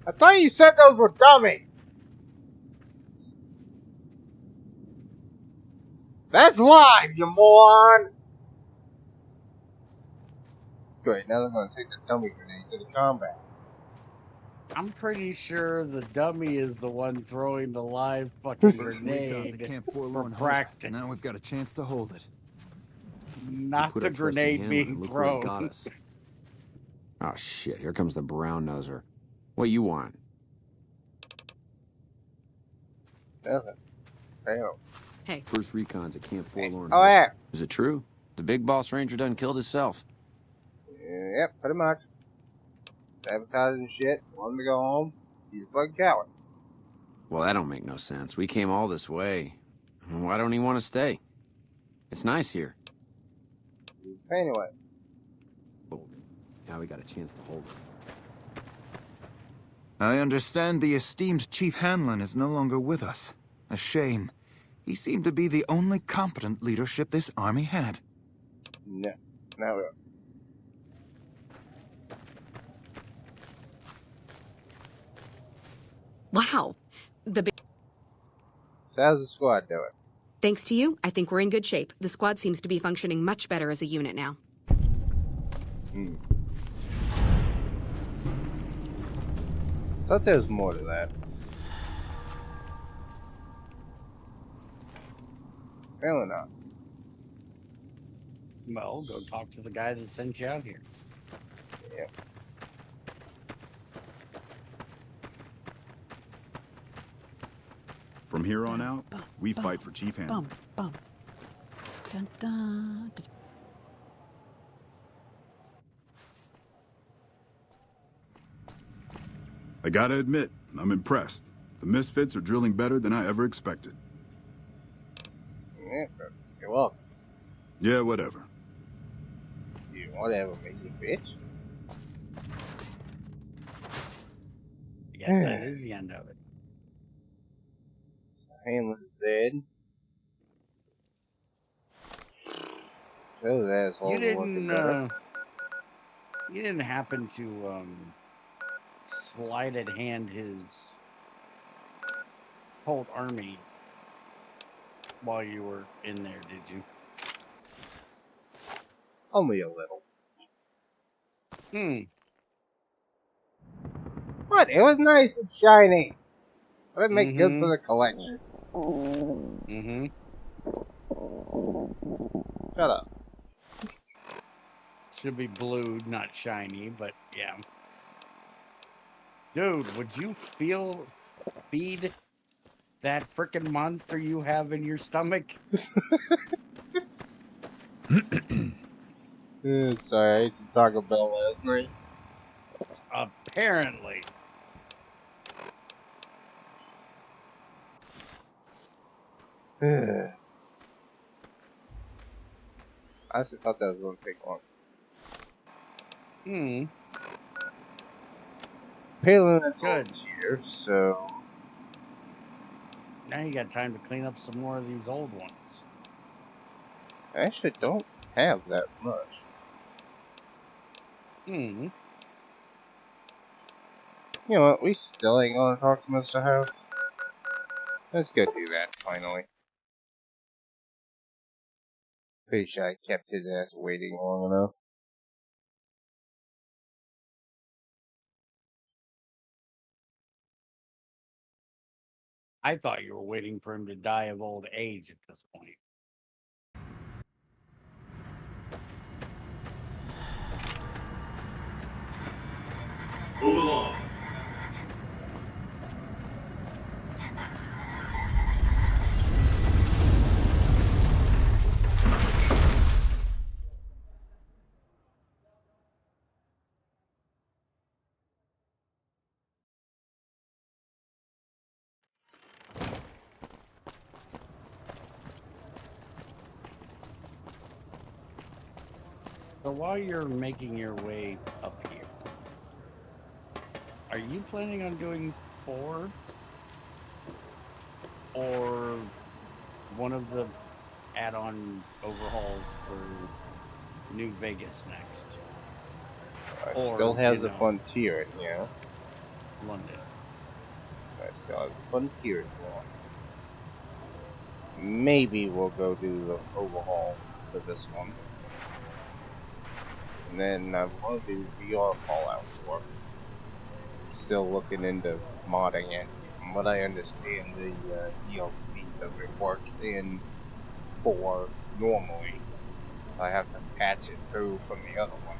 S1: I thought you said those were dummies. That's live, you moron! Great, now they're going to take the dummy grenades into combat.
S2: I'm pretty sure the dummy is the one throwing the live fucking
S8: Recon's
S2: grenade
S8: at Camp
S2: for
S8: Forlorn Hope.
S2: practice.
S8: Now we've got a chance to hold it.
S2: Not
S6: Put
S2: the
S6: our trust in
S2: grenade
S6: Hanlon
S2: being
S6: and look where it got
S2: thrown.
S6: us. Oh shit, here comes the brown noser. What you want?
S1: Nothing. Damn.
S7: Hey.
S6: First recon's at Camp Forlorn.
S1: Oh, yeah.
S13: Is it true? The big boss ranger done killed himself.
S1: Yep, pretty much. Sabotaging shit, want him to go home. He's a fucking coward.
S13: Well, that don't make no sense. We came all this way. Why don't he want to stay? It's nice here.
S1: Anyway.
S6: Now we got a chance to hold it.
S8: I understand the esteemed Chief Hanlon is no longer with us. A shame. He seemed to be the only competent leadership this army had.
S1: No. Now we are.
S7: Wow. The big...
S1: So how's the squad doing?
S7: Thanks to you, I think we're in good shape. The squad seems to be functioning much better as a unit now.
S1: Thought there was more to that. Apparently not.
S2: Well, go talk to the guy that sent you out here.
S1: Yeah.
S4: From here on out, we fight for Chief Hanlon.
S3: Bum. Dun, dun, dun.
S4: I gotta admit, I'm impressed. The Misfits are drilling better than I ever expected.
S1: Yeah, you're welcome.
S4: Yeah, whatever.
S1: You whatever, me, you bitch.
S2: I guess that is the end of it.
S1: Hanlon's dead. Those assholes
S2: You didn't happen to sleight-of hand his whole army while you were in there, did you?
S1: Only a little. What? It was nice and shiny. Would it make good for the collection? Shut up.
S2: Should be blue, not shiny, but yeah. Dude, would you feed that frickin' monster you have in your stomach?
S1: Sorry, I ate some Taco Bell last night.
S2: Apparently.
S1: I honestly thought that was going to take long. Palin
S2: Good.
S1: Here, so
S2: Now you got time to clean up some more of these old ones.
S1: I actually don't have that much. You know what? We still ain't gonna talk to Mr. House. Let's go do that finally. Pretty sure I kept his ass waiting long enough.
S2: I thought you were waiting for him to die of old age at this point.
S14: Move along.
S2: So while you're making your way up here, are you planning on doing 4 or one of the add-on overhauls for New Vegas next?
S1: I still have the Frontier, yeah.
S2: London.
S1: I still have the Frontier in London. Maybe we'll go do the overhaul for this one. And then I want to do VR Fallout 4. Still looking into modding it. From what I understand, the DLC doesn't work in 4 normally. I have to patch it through from the other one.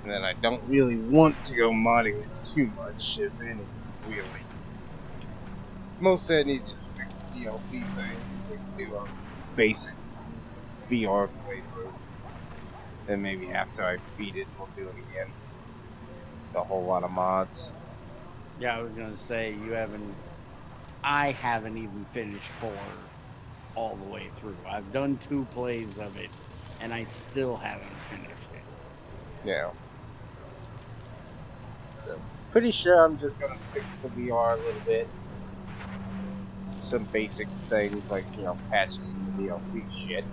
S1: And then I don't really want to go modding it too much, if any, really. Mostly I need to fix the DLC thing. We can do a basic VR playthrough. Then maybe after I beat it, we'll do it again. A whole lot of mods.
S2: Yeah, I was gonna say I haven't even finished 4 all the way through. I've done 2 plays of it, and I still haven't finished it.
S1: Yeah. So, pretty sure I'm just gonna fix the VR a little bit. Some basic things like, you know, patching the DLC shit.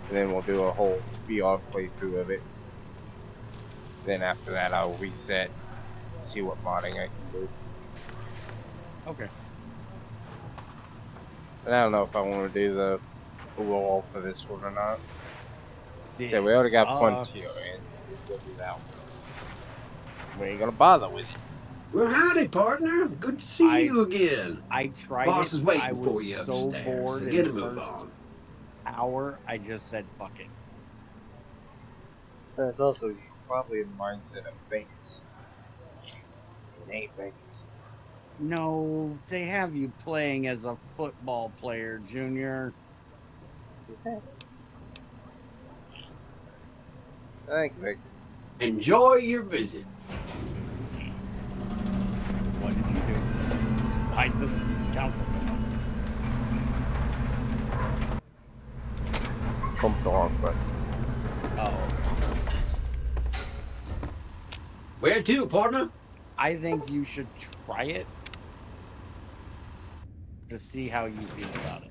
S1: And then we'll do a whole VR playthrough of it. Then after that I'll reset, see what modding I can do.
S2: Okay.
S1: And I don't know if I want to do the overall for this one or not. So we already got Frontier and we'll do that one. We ain't gonna bother with it.
S15: Well, howdy, partner. Good to see you again.
S2: I tried
S15: Boss
S2: it.
S15: is waiting
S2: I was
S15: for you
S2: so
S15: upstairs.
S2: bored
S15: So
S2: in
S15: get
S2: the
S15: a move
S2: first
S15: on.
S2: hour, I just said fuck it.
S1: That's also probably the mindset of Vegas. It ain't Vegas.
S2: No, they have you playing as a football player, Junior.
S1: Thank you.
S15: Enjoy your visit.
S2: What did you do? Why the council?
S1: Come on, but.
S2: Oh.
S15: Where to, partner?
S2: I think you should try it to see how you feel about it.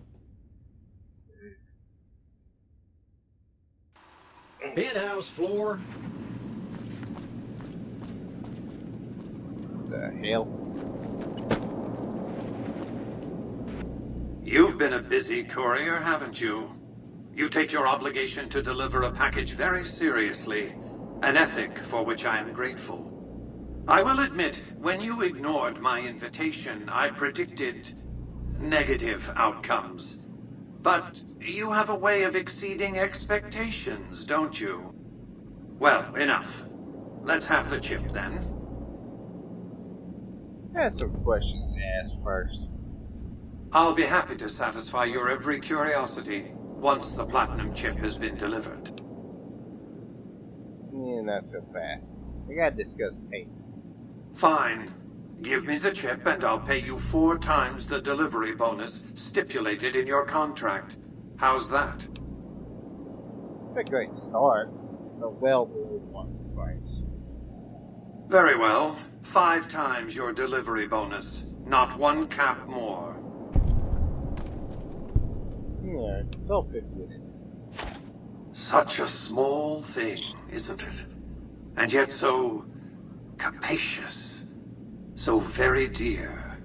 S15: Penthouse floor.
S1: The hell?
S16: You've been a busy courier, haven't you? You take your obligation to deliver a package very seriously, an ethic for which I am grateful. I will admit, when you ignored my invitation, I predicted negative outcomes. But you have a way of exceeding expectations, don't you? Well, enough. Let's have the chip, then.
S1: I had some questions to ask first.
S16: I'll be happy to satisfy your every curiosity once the platinum chip has been delivered.
S1: Yeah, not so fast. We gotta discuss payment.
S16: Fine. Give me the chip and I'll pay you 4 times the delivery bonus stipulated in your contract. How's that?
S1: It's a great start, but well below market price.
S16: Very well. 5 times your delivery bonus. Not 1 cap more.
S1: Yeah, 12.50 it is.
S16: Such a small thing, isn't it? And yet so capacious. So very dear.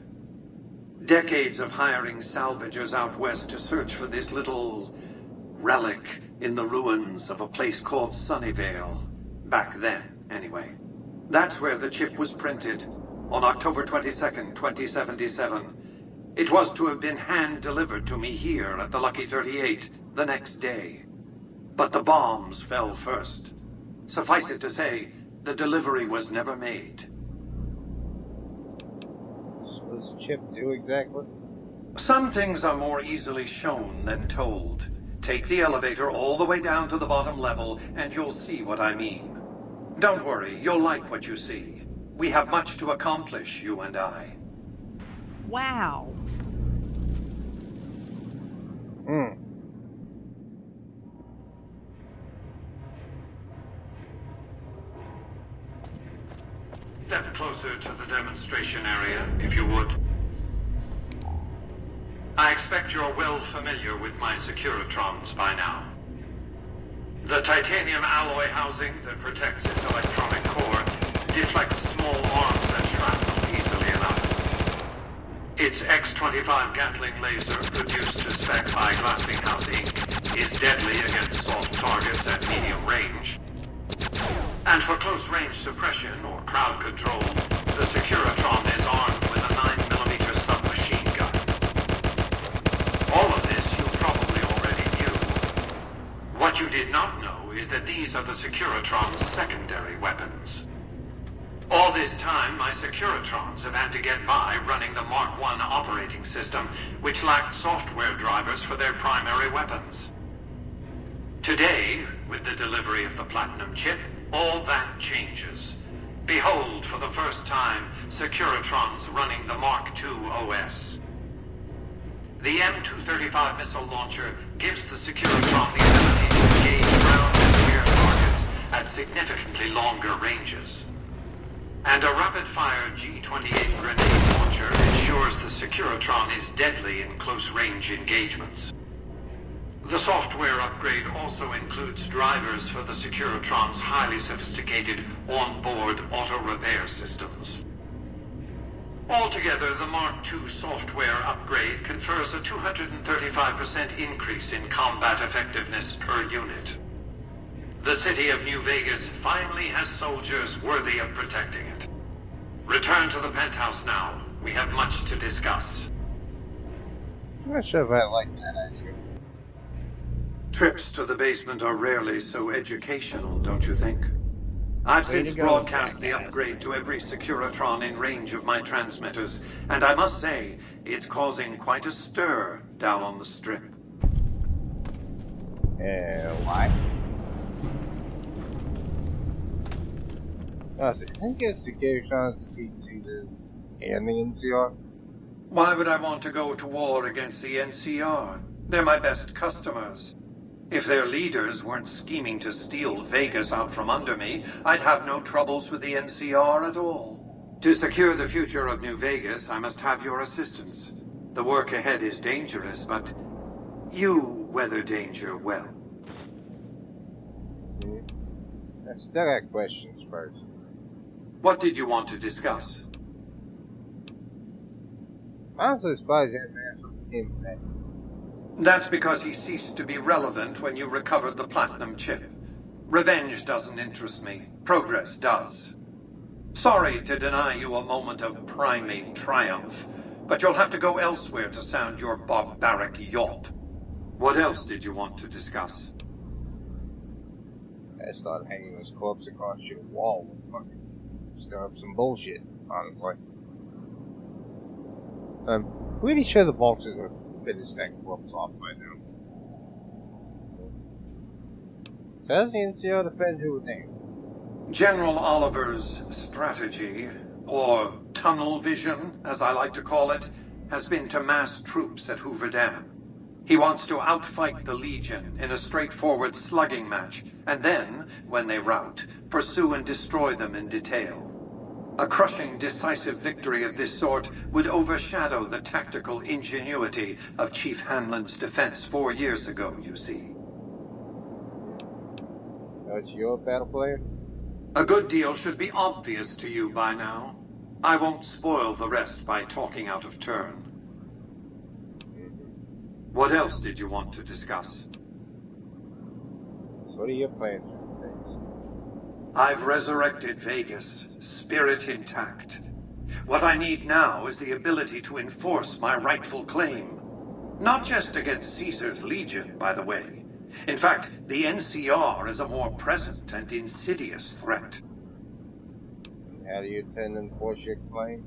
S16: Decades of hiring salvagers out west to search for this little relic in the ruins of a place called Sunnyvale. Back then, anyway. That's where the chip was printed, on October 22nd, 2077. It was to have been hand-delivered to me here at the Lucky 38 the next day. But the bombs fell first. Suffice it to say, the delivery was never made.
S1: So what does the chip do exactly?
S16: Some things are more easily shown than told. Take the elevator all the way down to the bottom level, and you'll see what I mean. Don't worry, you'll like what you see. We have much to accomplish, you and I.
S3: Wow.
S16: Step closer to the demonstration area, if you would. I expect you're well familiar with my Securitrons by now. The titanium alloy housing that protects its electronic core deflects small arms and shrapnel easily enough. Its X-25 Gatling laser, produced to spec by Glassinghouse Inc., is deadly against soft targets at medium range. And for close-range suppression or crowd control, the Securitron is armed with a 9mm submachine gun. All of this you probably already knew. What you did not know is that these are the Securitron's secondary weapons. All this time, my Securitrons have had to get by running the Mark I operating system, which lacked software drivers for their primary weapons. Today, with the delivery of the Platinum chip, all that changes. Behold, for the first time, Securitrons running the Mark II OS. The M235 missile launcher gives the Securitron the ability to engage ground and air targets at significantly longer ranges. And a rapid-fire G-28 grenade launcher ensures the Securitron is deadly in close-range engagements. The software upgrade also includes drivers for the Securitron's highly sophisticated on-board auto-repair systems. Altogether, the Mark II software upgrade confers a 235% increase in combat effectiveness per unit. The city of New Vegas finally has soldiers worthy of protecting it. Return to the penthouse now. We have much to discuss.
S1: I'm not sure if I like that idea.
S15: Trips to the basement are rarely so educational, don't you think? I've
S2: Way
S15: since
S2: to go,
S15: broadcast the
S2: jackass.
S15: upgrade to every Securitron in range of my transmitters, and I must say, it's causing quite a stir down on the Strip.
S1: Why? I think it's Securitrons defeat Caesar and the NCR.
S15: Why would I want to go to war against the NCR? They're my best customers. If their leaders weren't scheming to steal Vegas out from under me, I'd have no troubles with the NCR at all. To secure the future of New Vegas, I must have your assistance. The work ahead is dangerous, but you weather danger well.
S1: I still got questions first.
S15: What did you want to discuss?
S1: Honestly, surprised you haven't answered him that.
S15: That's because he ceased to be relevant when you recovered the Platinum chip. Revenge doesn't interest me. Progress does. Sorry to deny you a moment of primate triumph, but you'll have to go elsewhere to sound your barbaric yawp. What else did you want to discuss?
S1: I started hanging his corpse across your wall and fucking stir up some bullshit, honestly. I'm pretty sure the boxes would finish that corpse off by now. So how's the NCR defend who would name?
S15: General Oliver's strategy, or tunnel vision, as I like to call it, has been to mass troops at Hoover Dam. He wants to outfight the Legion in a straightforward slugging match, and then, when they rout, pursue and destroy them in detail. A crushing, decisive victory of this sort would overshadow the tactical ingenuity of Chief Hanlon's defense 4 years ago, you see.
S1: That's your battle plan?
S15: A good deal should be obvious to you by now. I won't spoil the rest by talking out of turn. What else did you want to discuss?
S1: So what are your plans for things?
S15: I've resurrected Vegas, spirit intact. What I need now is the ability to enforce my rightful claim. Not just against Caesar's Legion, by the way. In fact, the NCR is a more present and insidious threat.
S1: How do you intend to enforce your claim?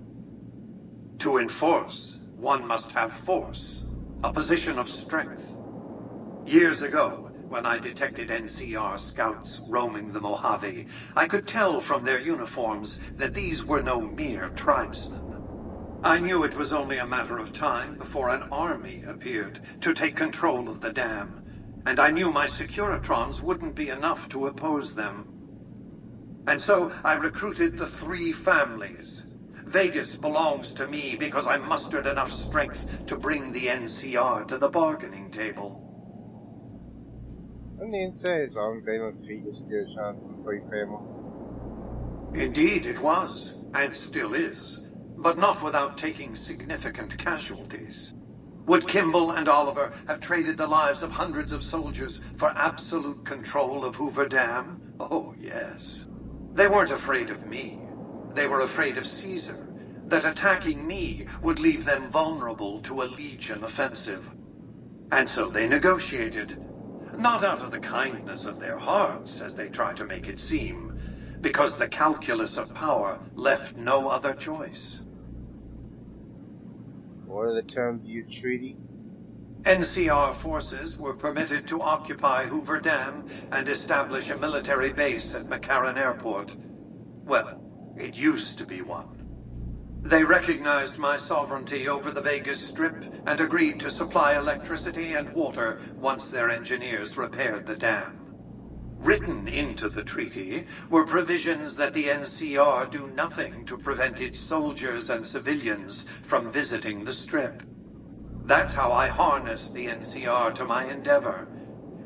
S15: To enforce, one must have force, a position of strength. Years ago, when I detected NCR scouts roaming the Mojave, I could tell from their uniforms that these were no mere tribesmen. I knew it was only a matter of time before an army appeared to take control of the dam, and I knew my Securitrons wouldn't be enough to oppose them. And so I recruited the 3 families. Vegas belongs to me because I mustered enough strength to bring the NCR to the bargaining table.
S1: And the NCR is on Valent Vegas Securitrons from 3 families.
S15: Indeed it was, and still is, but not without taking significant casualties. Would Kimball and Oliver have traded the lives of hundreds of soldiers for absolute control of Hoover Dam? Oh, yes. They weren't afraid of me. They were afraid of Caesar, that attacking me would leave them vulnerable to a Legion offensive. And so they negotiated. Not out of the kindness of their hearts, as they try to make it seem, because the calculus of power left no other choice.
S1: What are the terms of your treaty?
S15: NCR forces were permitted to occupy Hoover Dam and establish a military base at McCarran Airport. Well, it used to be one. They recognized my sovereignty over the Vegas Strip and agreed to supply electricity and water once their engineers repaired the dam. Written into the treaty were provisions that the NCR do nothing to prevent its soldiers and civilians from visiting the Strip. That's how I harness the NCR to my endeavor.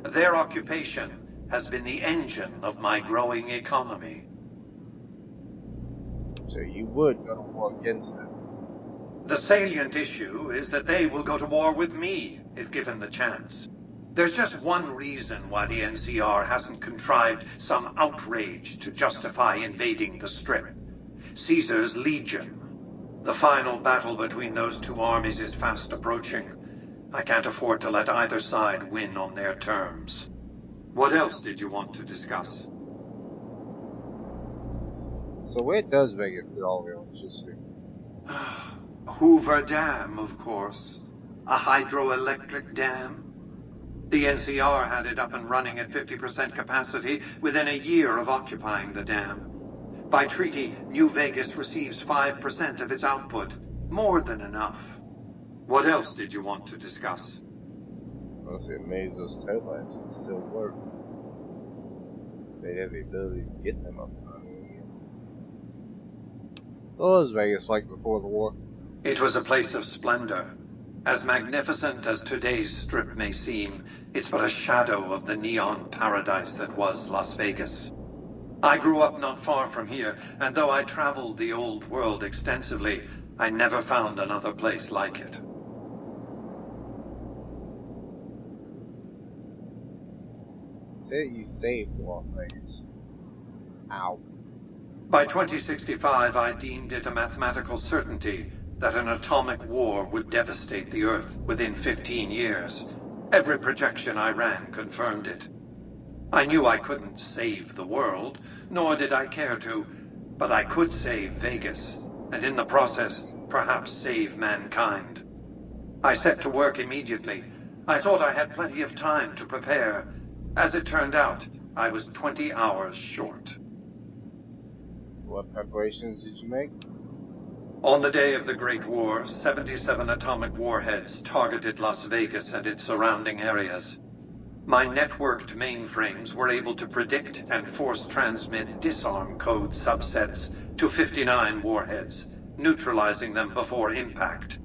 S15: Their occupation has been the engine of my growing economy.
S1: So you would go to war against them?
S15: The salient issue is that they will go to war with me if given the chance. There's just one reason why the NCR hasn't contrived some outrage to justify invading the Strip. Caesar's Legion. The final battle between those two armies is fast approaching. I can't afford to let either side win on their terms. What else did you want to discuss?
S1: So where does Vegas get all the electricity?
S15: Hoover Dam, of course. A hydroelectric dam. The NCR had it up and running at 50% capacity within a year of occupying the dam. By treaty, New Vegas receives 5% of its output. More than enough. What else did you want to discuss?
S1: Well, if it made those turbines would still work. They have the ability to get them up and running again. What was Vegas like before the war?
S15: It was a place of splendor. As magnificent as today's Strip may seem, it's but a shadow of the neon paradise that was Las Vegas. I grew up not far from here, and though I traveled the old world extensively, I never found another place like it.
S1: Say you saved Las Vegas. How?
S15: By 2065, I deemed it a mathematical certainty that an atomic war would devastate the Earth within 15 years. Every projection I ran confirmed it. I knew I couldn't save the world, nor did I care to, but I could save Vegas, and in the process, perhaps save mankind. I set to work immediately. I thought I had plenty of time to prepare. As it turned out, I was 20 hours short.
S1: What preparations did you make?
S15: On the day of the Great War, 77 atomic warheads targeted Las Vegas and its surrounding areas. My networked mainframes were able to predict and force transmit disarm code subsets to 59 warheads, neutralizing them before impact.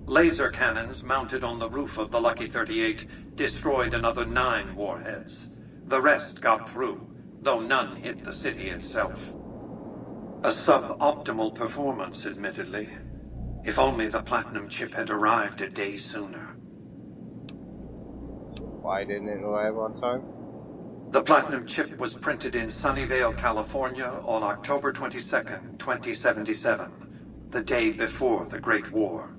S15: Laser cannons mounted on the roof of the Lucky 38 destroyed another 9 warheads. The rest got through, though none hit the city itself. A suboptimal performance, admittedly. If only the platinum chip had arrived a day sooner.
S1: Why didn't it arrive on time?
S15: The platinum chip was printed in Sunnyvale, California on October 22nd, 2077, the day before the Great War.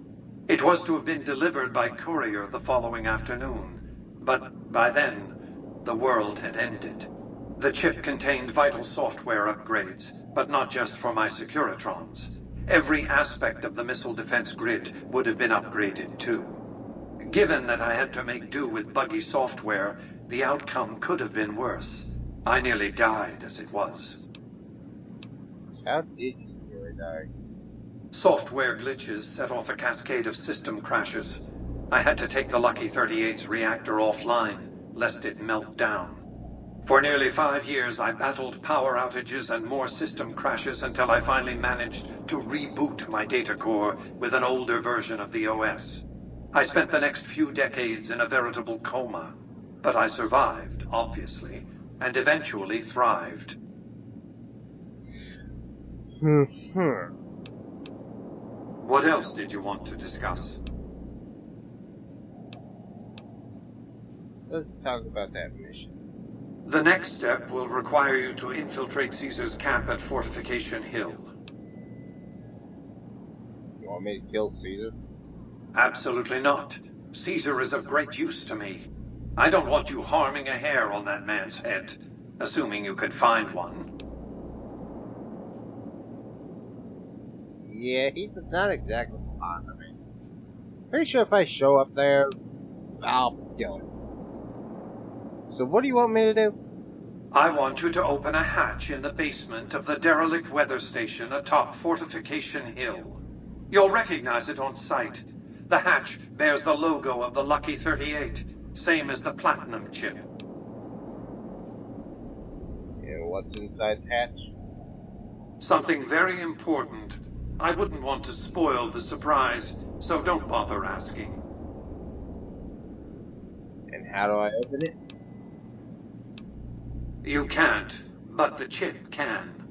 S15: It was to have been delivered by courier the following afternoon, but by then, the world had ended. The chip contained vital software upgrades, but not just for my Securitrons. Every aspect of the missile defense grid would have been upgraded too. Given that I had to make do with buggy software, the outcome could have been worse. I nearly died as it was.
S1: How did you nearly die?
S15: Software glitches set off a cascade of system crashes. I had to take the Lucky 38's reactor offline, lest it melt down. For nearly 5 years, I battled power outages and more system crashes until I finally managed to reboot my data core with an older version of the OS. I spent the next few decades in a veritable coma, but I survived, obviously, and eventually thrived. What else did you want to discuss?
S1: Let's talk about that mission.
S15: The next step will require you to infiltrate Caesar's camp at Fortification Hill.
S1: You want me to kill Caesar?
S15: Absolutely not. Caesar is of great use to me. I don't want you harming a hair on that man's head, assuming you could find one.
S1: Yeah, he's not exactly fond of me. Pretty sure if I show up there, I'll kill him. So what do you want me to do?
S15: I want you to open a hatch in the basement of the derelict weather station atop Fortification Hill. You'll recognize it on sight. The hatch bears the logo of the Lucky 38, same as the Platinum chip.
S1: And what's inside the hatch?
S15: Something very important. I wouldn't want to spoil the surprise, so don't bother asking.
S1: And how do I open it?
S15: You can't, but the chip can.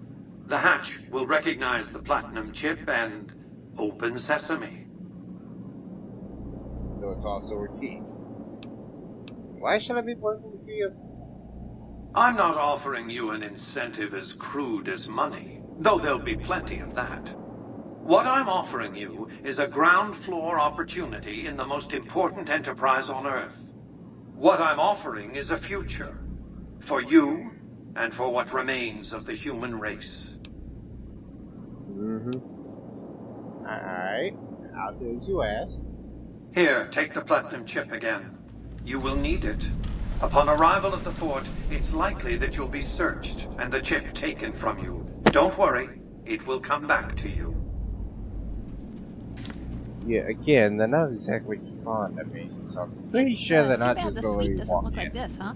S15: The hatch will recognize the Platinum chip and open sesame.
S1: So it's also a key. Why should I be working for you?
S15: I'm not offering you an incentive as crude as money, though there'll be plenty of that. What I'm offering you is a ground floor opportunity in the most important enterprise on Earth. What I'm offering is a future. For you, and for what remains of the human race.
S1: Alright. I'll do as you ask.
S15: Here, take the Platinum chip again. You will need it. Upon arrival at the fort, it's likely that you'll be searched and the chip taken from you. Don't worry, it will come back to you.
S1: Yeah, again, they're not exactly fond of me, so I'm pretty sure they're not just going to
S3: doesn't
S1: walk
S3: look
S1: in.
S3: like this, huh?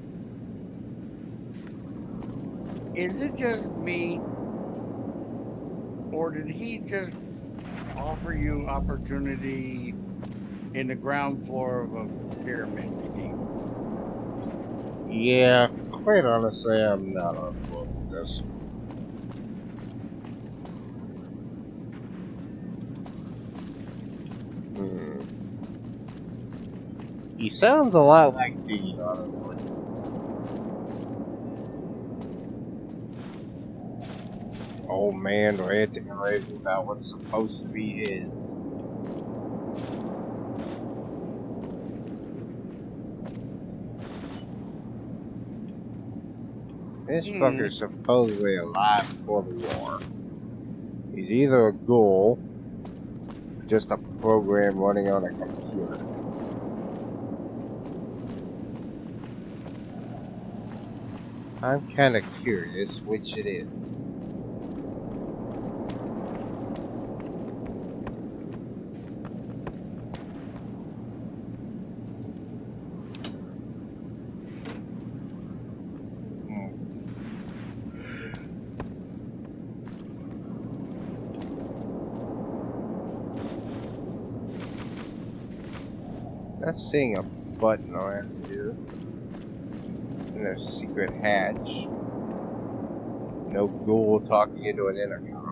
S2: Is it just me? Or did he just offer you opportunity in the ground floor of a pyramid scheme?
S1: Yeah, quite honestly, I'm not on board with this. He sounds a lot like Dean, honestly. Old man ranting and raving about what's supposed to be his. This fucker's supposedly alive before the war. He's either a ghoul, or just a program running on a computer. I'm kinda curious which it is. Not seeing a button around here. And a secret hatch. No ghoul talking into an intercom.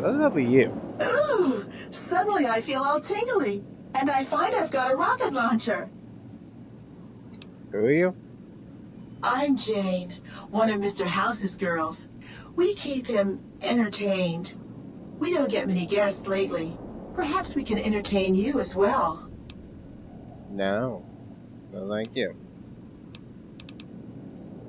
S1: That'll be you.
S17: Ooh, suddenly I feel all tingly, and I find I've got a rocket launcher.
S1: Who are you?
S17: I'm Jane, one of Mr. House's girls. We keep him entertained. We don't get many guests lately. Perhaps we can entertain you as well.
S1: No. No, thank you.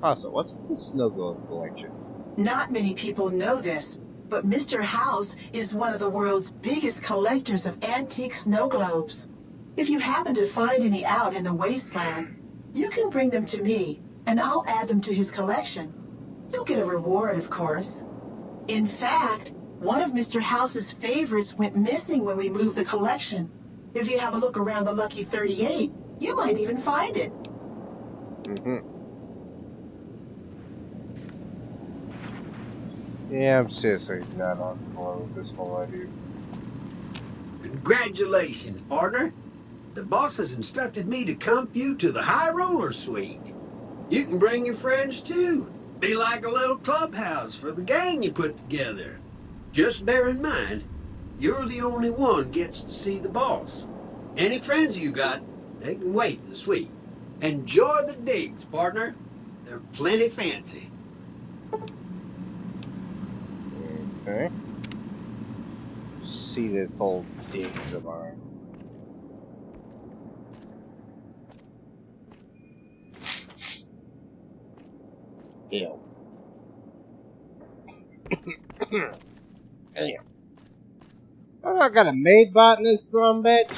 S1: Also, what's the snow globe collection?
S17: Not many people know this, but Mr. House is one of the world's biggest collectors of antique snow globes. If you happen to find any out in the wasteland, you can bring them to me, and I'll add them to his collection. You'll get a reward, of course. In fact, one of Mr. House's favorites went missing when we moved the collection. If you have a look around the Lucky 38, you might even find it.
S1: Yeah, I'm seriously not on board with this whole idea.
S18: Congratulations, partner. The boss has instructed me to comp you to the High Roller Suite. You can bring your friends too. Be like a little clubhouse for the gang you put together. Just bear in mind, you're the only one gets to see the boss. Any friends you got, they can wait in the suite. Enjoy the digs, partner. They're plenty fancy.
S1: Okay. See this whole thing tomorrow. Ew. Damn. I got a maid bot in this son bitch.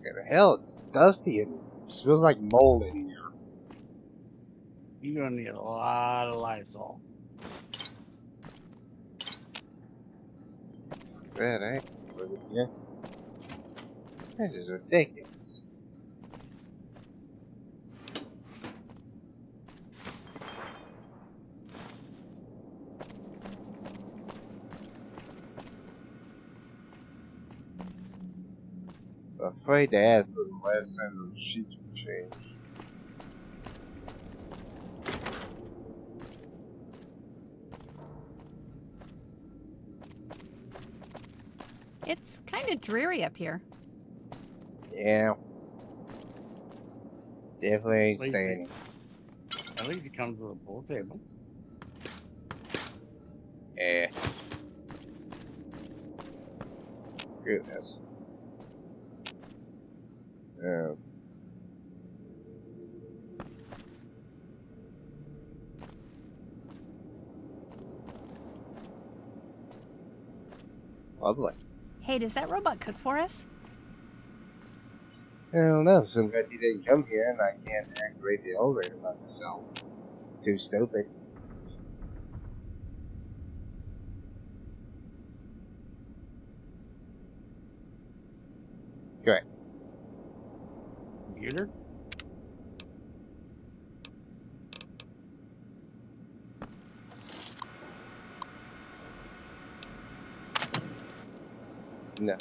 S1: What the hell? It's dusty and smells like mold in here.
S2: You're gonna need a lot of Lysol.
S1: That ain't yeah. This is ridiculous. I'm afraid to ask for the last time the sheets were changed.
S3: It's kind of dreary up here.
S1: Yeah. Definitely ain't staying.
S2: At least it comes with a pool table.
S1: Yeah. Goodness. Lovely.
S3: Hey, does that robot cook for us?
S1: I don't know. Some guy he didn't come here and I can't activate the elevator by myself. Too stupid. Great.
S2: Computer?
S1: No.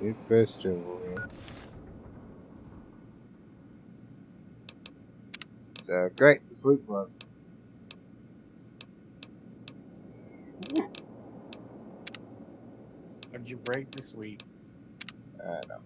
S1: Good question, William. So, great. Sweet one.
S2: What'd you break this week?
S1: I know.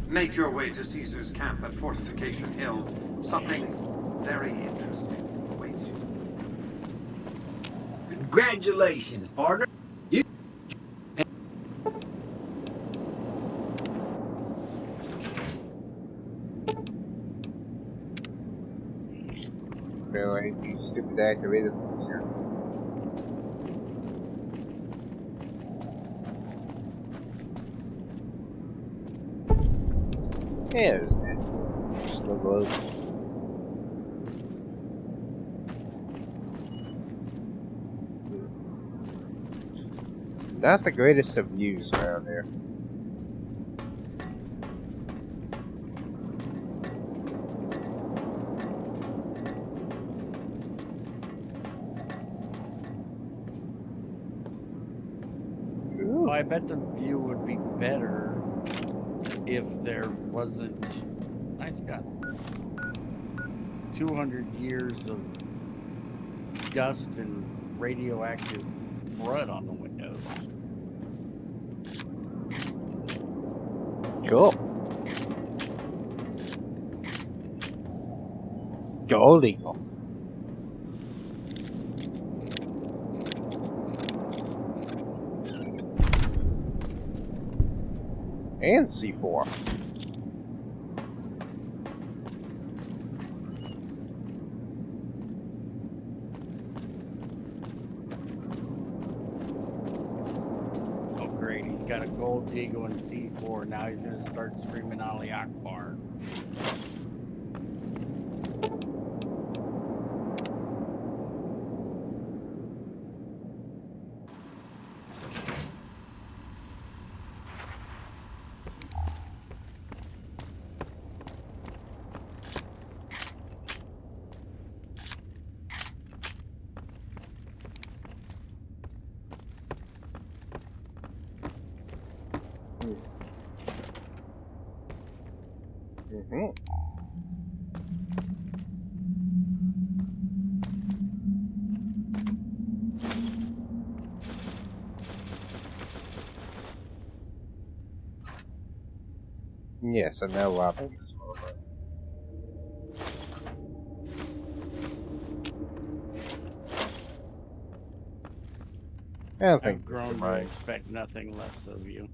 S15: Make your way to Caesar's camp at Fortification Hill. Something very interesting awaits you.
S18: Congratulations, partner. You
S1: Feel anything stupid activated here. Yeah, there's that. Just no globe. Not the greatest of views around here.
S2: Well, I bet the view would be better if there wasn't, nice gun, 200 years of dust and radioactive crud on the windows.
S1: Cool. Gold Eagle. And C4.
S2: Oh great, he's got a gold Deagle and C4. Now he's gonna start screaming Ali Akbar.
S1: Yes, I know why I'm this motherfucker. I don't think
S2: I've grown to expect nothing less of you.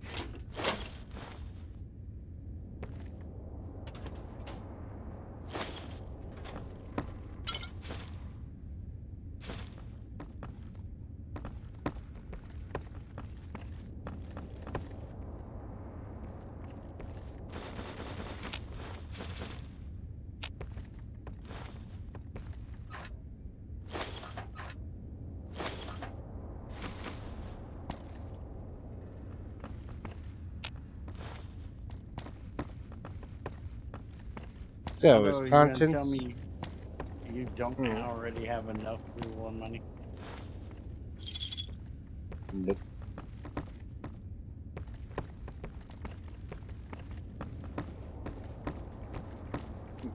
S1: So,
S2: Although
S1: his
S2: you're gonna
S1: conscience.
S2: tell me you don't already have enough Google money?
S1: Nope.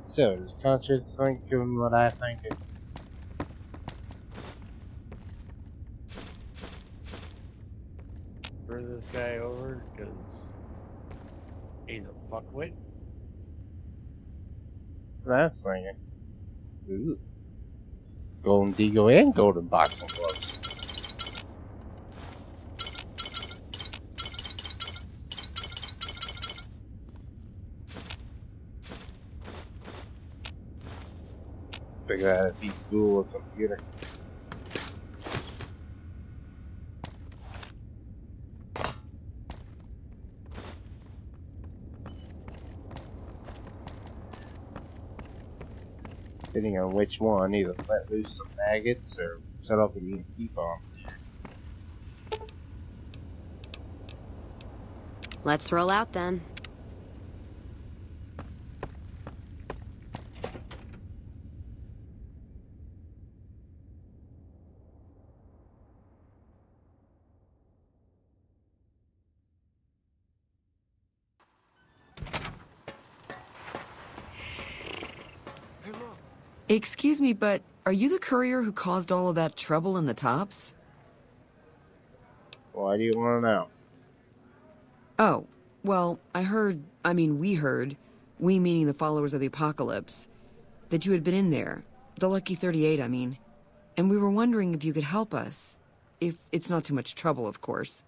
S1: So, does conscience think of what I think of?
S2: Screw this guy over because he's a fuckwit.
S1: What I was thinking. Ooh. Golden Deagle and Golden Boxing Gloves. Figure out if he can Google a computer. Depending on which one, either let loose some maggots or set off an EMP bomb.
S12: Let's roll out then.
S19: Excuse me, but are you the courier who caused all of that trouble in the tops?
S1: Why do you want to know?
S19: Oh, well, we heard, we meaning the followers of the apocalypse, that you had been in there, the Lucky 38, I mean, and we were wondering if you could help us, if it's not too much trouble, of course.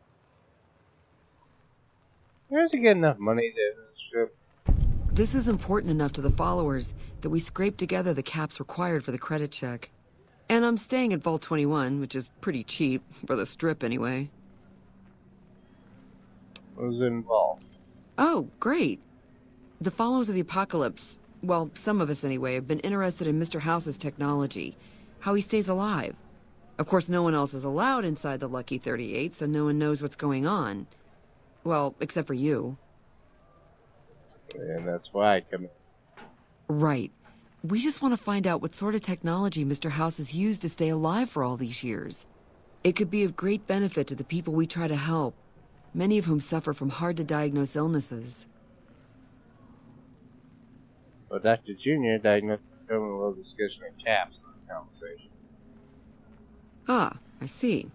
S1: Where's he get enough money to strip?
S19: This is important enough to the followers that we scraped together the caps required for the credit check. And I'm staying at Vault 21, which is pretty cheap, for the strip anyway.
S1: What was involved?
S19: Oh, great. The followers of the apocalypse, well, some of us anyway, have been interested in Mr. House's technology, how he stays alive. Of course, no one else is allowed inside the Lucky 38, so no one knows what's going on. Well, except for you.
S1: And that's why I come in.
S19: Right. We just want to find out what sort of technology Mr. House has used to stay alive for all these years. It could be of great benefit to the people we try to help, many of whom suffer from hard-to-diagnose illnesses.
S1: Well, Dr. Jr. diagnosed the terminal discussion of caps in this conversation.
S19: Ah, I see.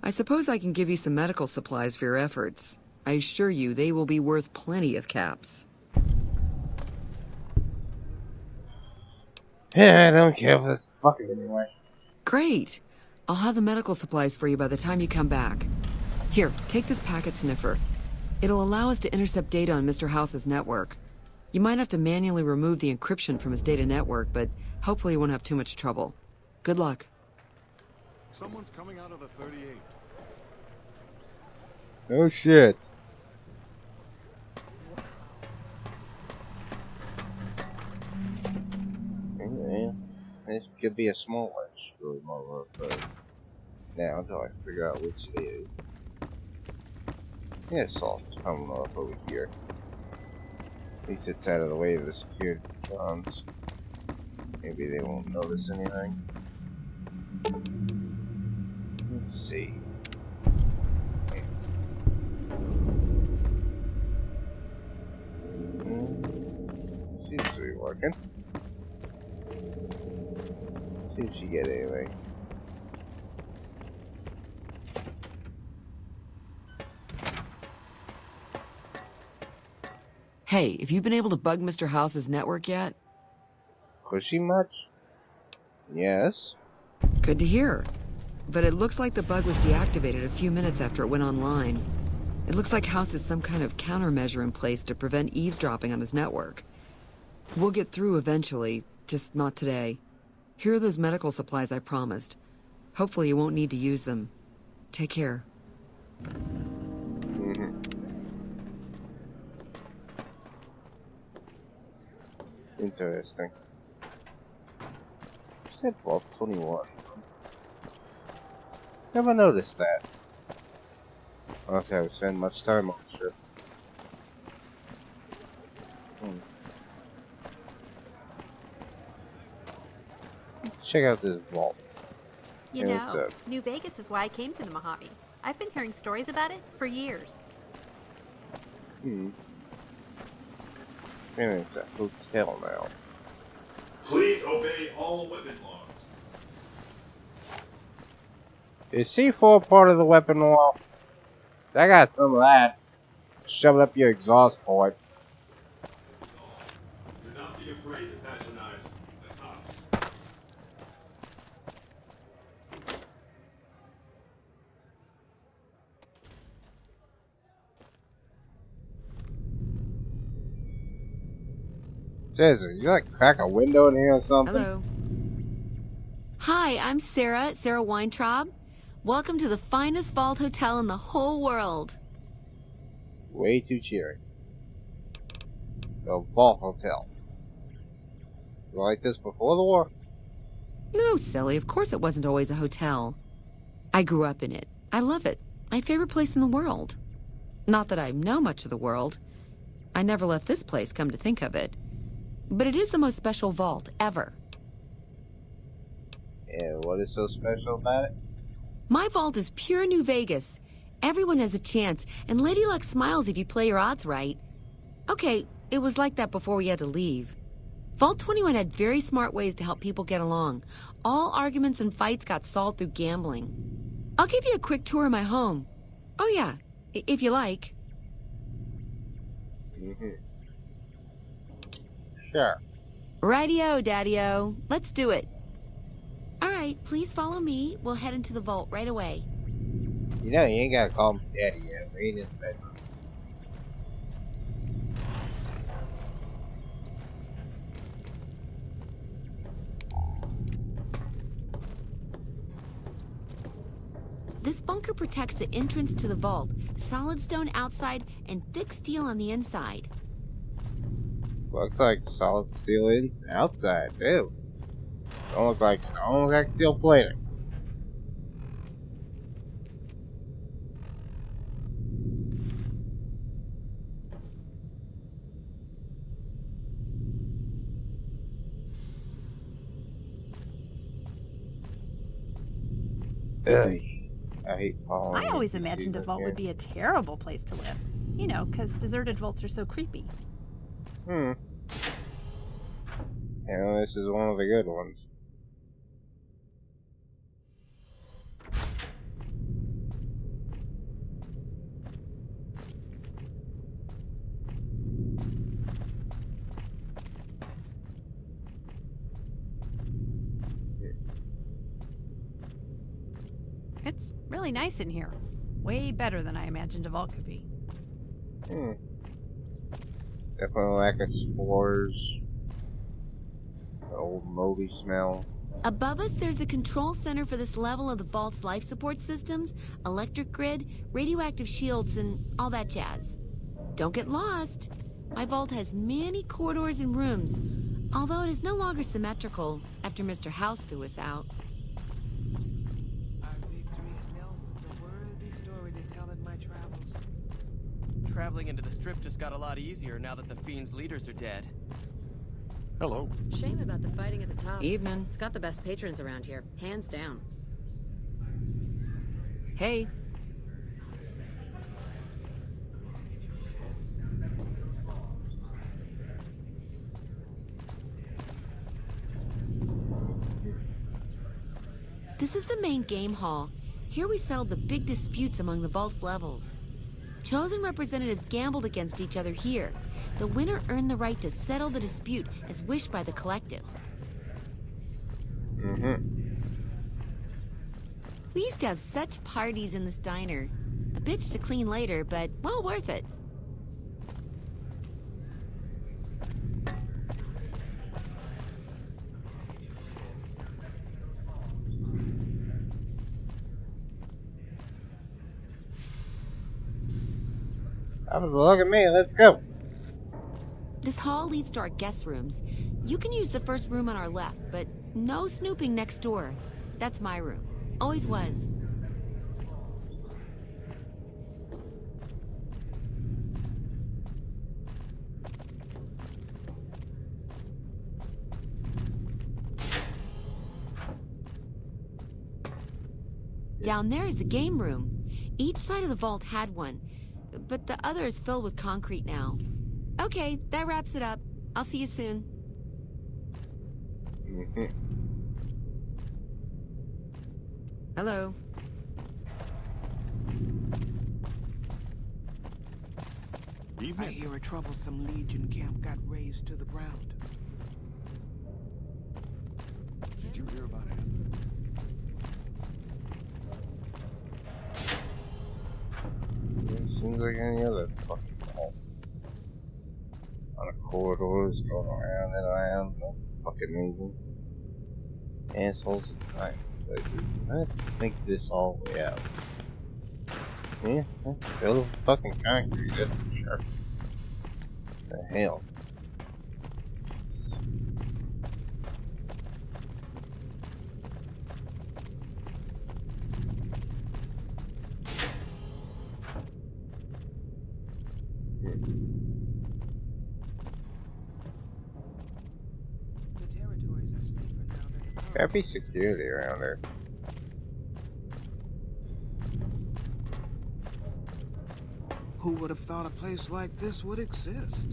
S19: I suppose I can give you some medical supplies for your efforts. I assure you they will be worth plenty of caps.
S1: Yeah, I don't care if it's fucking anyway.
S19: Great. I'll have the medical supplies for you by the time you come back. Here, take this packet sniffer. It'll allow us to intercept data on Mr. House's network. You might have to manually remove the encryption from his data network, but hopefully you won't have too much trouble. Good luck.
S14: Someone's coming out of the 38.
S1: Oh shit. Anyway, this could be a small ledge really more, but now until I figure out which it is. Yeah, salt's coming off over here. At least it's out of the way of the security drones. Maybe they won't notice anything. Let's see. Seems to be working. See if she get anything.
S19: Hey, have you been able to bug Mr. House's network yet?
S1: Pushy much? Yes.
S19: Good to hear. But it looks like the bug was deactivated a few minutes after it went online. It looks like House has some kind of countermeasure in place to prevent eavesdropping on his network. We'll get through eventually, just not today. Here are those medical supplies I promised. Hopefully you won't need to use them. Take care.
S1: Interesting. You said Vault 21. Never noticed that. I don't have to spend much time on it, sure. Check out this vault.
S3: You know, New Vegas is why I came to the Mojave. I've been hearing stories about it for years.
S1: And it's a hotel now.
S14: Please obey all weapon laws.
S1: Is C4 part of the weapon law? I got some of that. Shove it up your exhaust port.
S14: Do not be afraid to patronize the tops.
S1: Jason, you like crack a window in here or something?
S19: Hello.
S12: Hi, I'm Sarah Weintraub. Welcome to the finest vault hotel in the whole world.
S1: Way too cheery. The Vault Hotel. You like this before the war?
S19: No, silly. Of course it wasn't always a hotel. I grew up in it. I love it. My favorite place in the world. Not that I know much of the world. I never left this place, come to think of it. But it is the most special vault ever.
S1: And what is so special about it?
S12: My vault is pure New Vegas. Everyone has a chance, and Lady Luck smiles if you play your odds right. Okay, it was like that before we had to leave. Vault 21 had very smart ways to help people get along. All arguments and fights got solved through gambling. I'll give you a quick tour of my home. Oh yeah, if you like.
S1: Sure.
S12: Rightio, Daddy-o. Let's do it. All right, please follow me. We'll head into the vault right away.
S1: You know, you ain't gotta call me daddy yet. We're in his bedroom.
S12: This bunker protects the entrance to the vault. Solid stone outside and thick steel on the inside.
S1: Looks like solid steel in outside, too. Don't look like stone, look like steel plating. I hate following.
S3: I always imagined a vault would be a terrible place to live. You know, because deserted vaults are so creepy.
S1: You know, this is one of the good ones.
S3: It's really nice in here. Way better than I imagined a vault could be.
S1: Definitely like explorers. The old Moby smell.
S12: Above us, there's a control center for this level of the vault's life support systems, electric grid, radioactive shields, and all that jazz. Don't get lost. My vault has many corridors and rooms, although it is no longer symmetrical after Mr. House threw us out.
S20: Traveling into the Strip just got a lot easier now that the Fiend's leaders are dead.
S14: Hello.
S12: Shame about the fighting at the top.
S19: Evening.
S12: It's got the best patrons around here, hands down.
S19: Hey.
S12: This is the main game hall. Here we settled the big disputes among the vault's levels. Chosen representatives gambled against each other here. the winner earned the right to settle the dispute as wished by the collective. We used to have such parties in this diner. A bitch to clean later, but well worth it.
S1: Look at me, let's go.
S12: This hall leads to our guest rooms. You can use the first room on our left, but no snooping next door. That's my room. Always was. Down there is the game room. Each side of the vault had one, but the other is filled with concrete now. Okay, that wraps it up. I'll see you soon. Hello.
S10: I hear a troublesome Legion camp got razed to the ground. Did you hear about it?
S1: Seems like any other fucking home. On a corridors going around and around. Fucking reason. Assholes in time places. I think this all the way out. Yeah, build a fucking concrete, that's for sure. The hell. Gotta be security around there.
S10: Who would have thought a place like this would exist?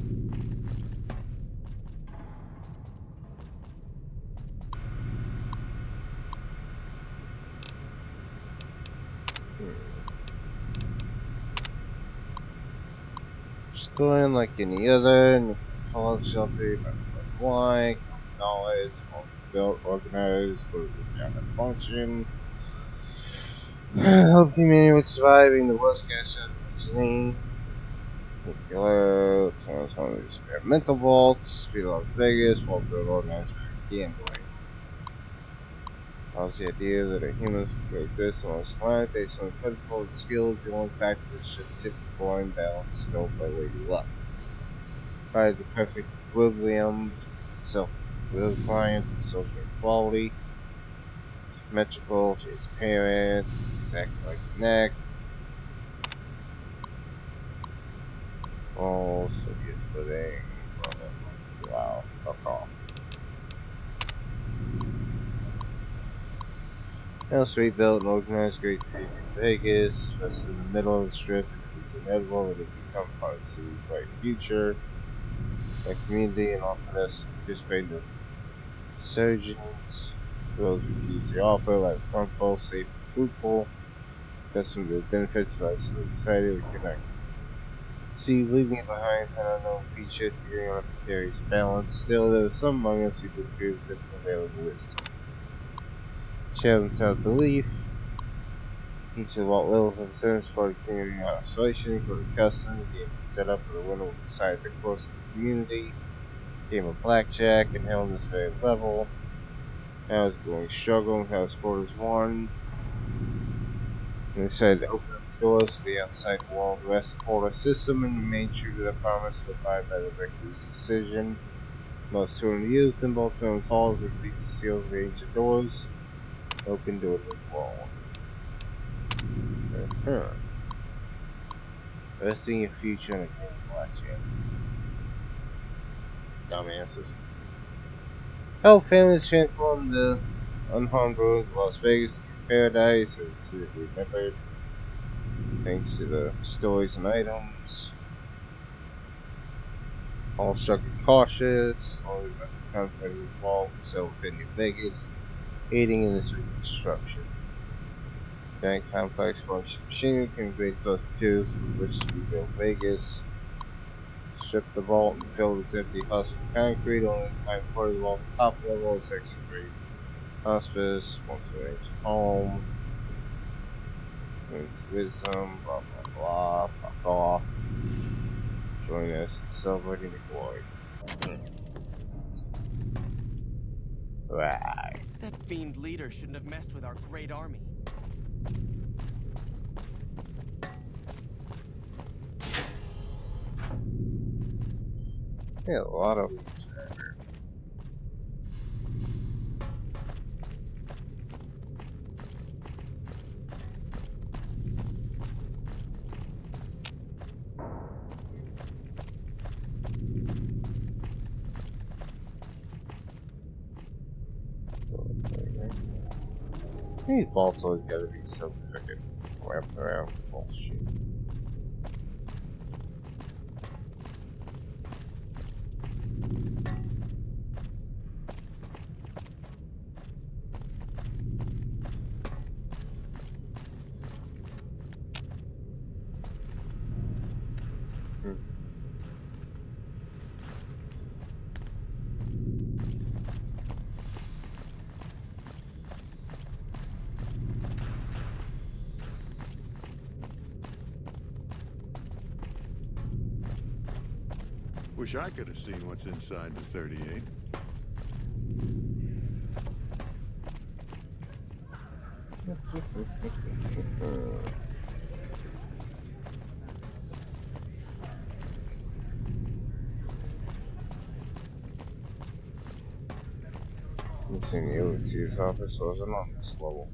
S1: Still in like any other, and call something like knowledge, built, organized, put it down and function. Help the community with surviving the worst case scenario. Killer, one of the experimental vaults, be Las Vegas, while build organized gambling. How's the idea that a human exists on this planet based on the principle of the skills, the only factor that should typical imbalance scope by Lady Luck. Find the perfect equilibrium, self-reliance, and social equality. Symmetrical, transparent, exactly like the next. Oh, Soviet footing. Wow, fuck off. Now rebuilt and organized great city in Vegas, rest in the middle of the strip, it is inevitable that it will become part of the city's bright future. The community and offered us to participate in the surgeons. Those refuse the offer, like harmful, safe, and fruitful. Custom to the benefits of us in society, we could not see leaving it behind an unknown feature, figuring on a precarious balance. Still, there are some among us who disagree with different available wisdom. Share without belief. Each of what little concerns for the community in isolation, for the custom, the game is set up for the winner will decide the course of the community. Game of blackjack and held this very level. Now it's going struggle, how supporters won. And they decided to open up the doors to the outside world, the rest support our system and remain true to their promise to abide by the victor's decision. Most 200 years, then both films halls release the seals of the ancient doors. Open door to the wall. Investing your future in a game of blackjack. Dumbasses. Help families transform the unharmed ruins of Las Vegas into paradise and the city remembered. Thanks to the stories and items. All struck cautious, only about the conflict involved itself in New Vegas, aiding in this reconstruction. Giant complex function machinery can create such materials with which to rebuild Vegas. Strip the vault and fill its empty husk with concrete. Only time for the vault's top level is section 3. Hospice, 128 home. Wisdom, blah blah blah, fuck off. Join us, celebrating the glory. Right.
S20: That fiend leader shouldn't have messed with our great army.
S1: Yeah, a lot of these vaults always gotta be so freaking wrapped around bullshit.
S14: Wish I could have seen what's inside the 38.
S1: Missing the OC's office wasn't on this level.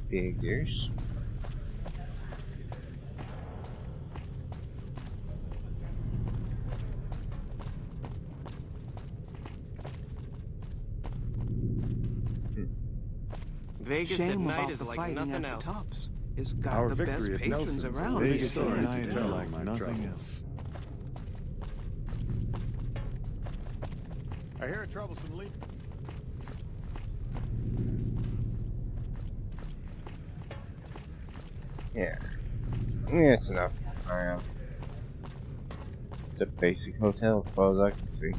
S1: Figures.
S20: Vegas at night is like nothing else.
S21: It's got
S14: Our
S21: the best
S14: victory at
S21: patrons
S14: Nelson's
S21: around.
S14: big
S21: Vegas
S14: story
S21: at
S14: to tell like nothing else. I hear a troublesome leak.
S1: Yeah. It's enough. It's a basic hotel as far as I can see.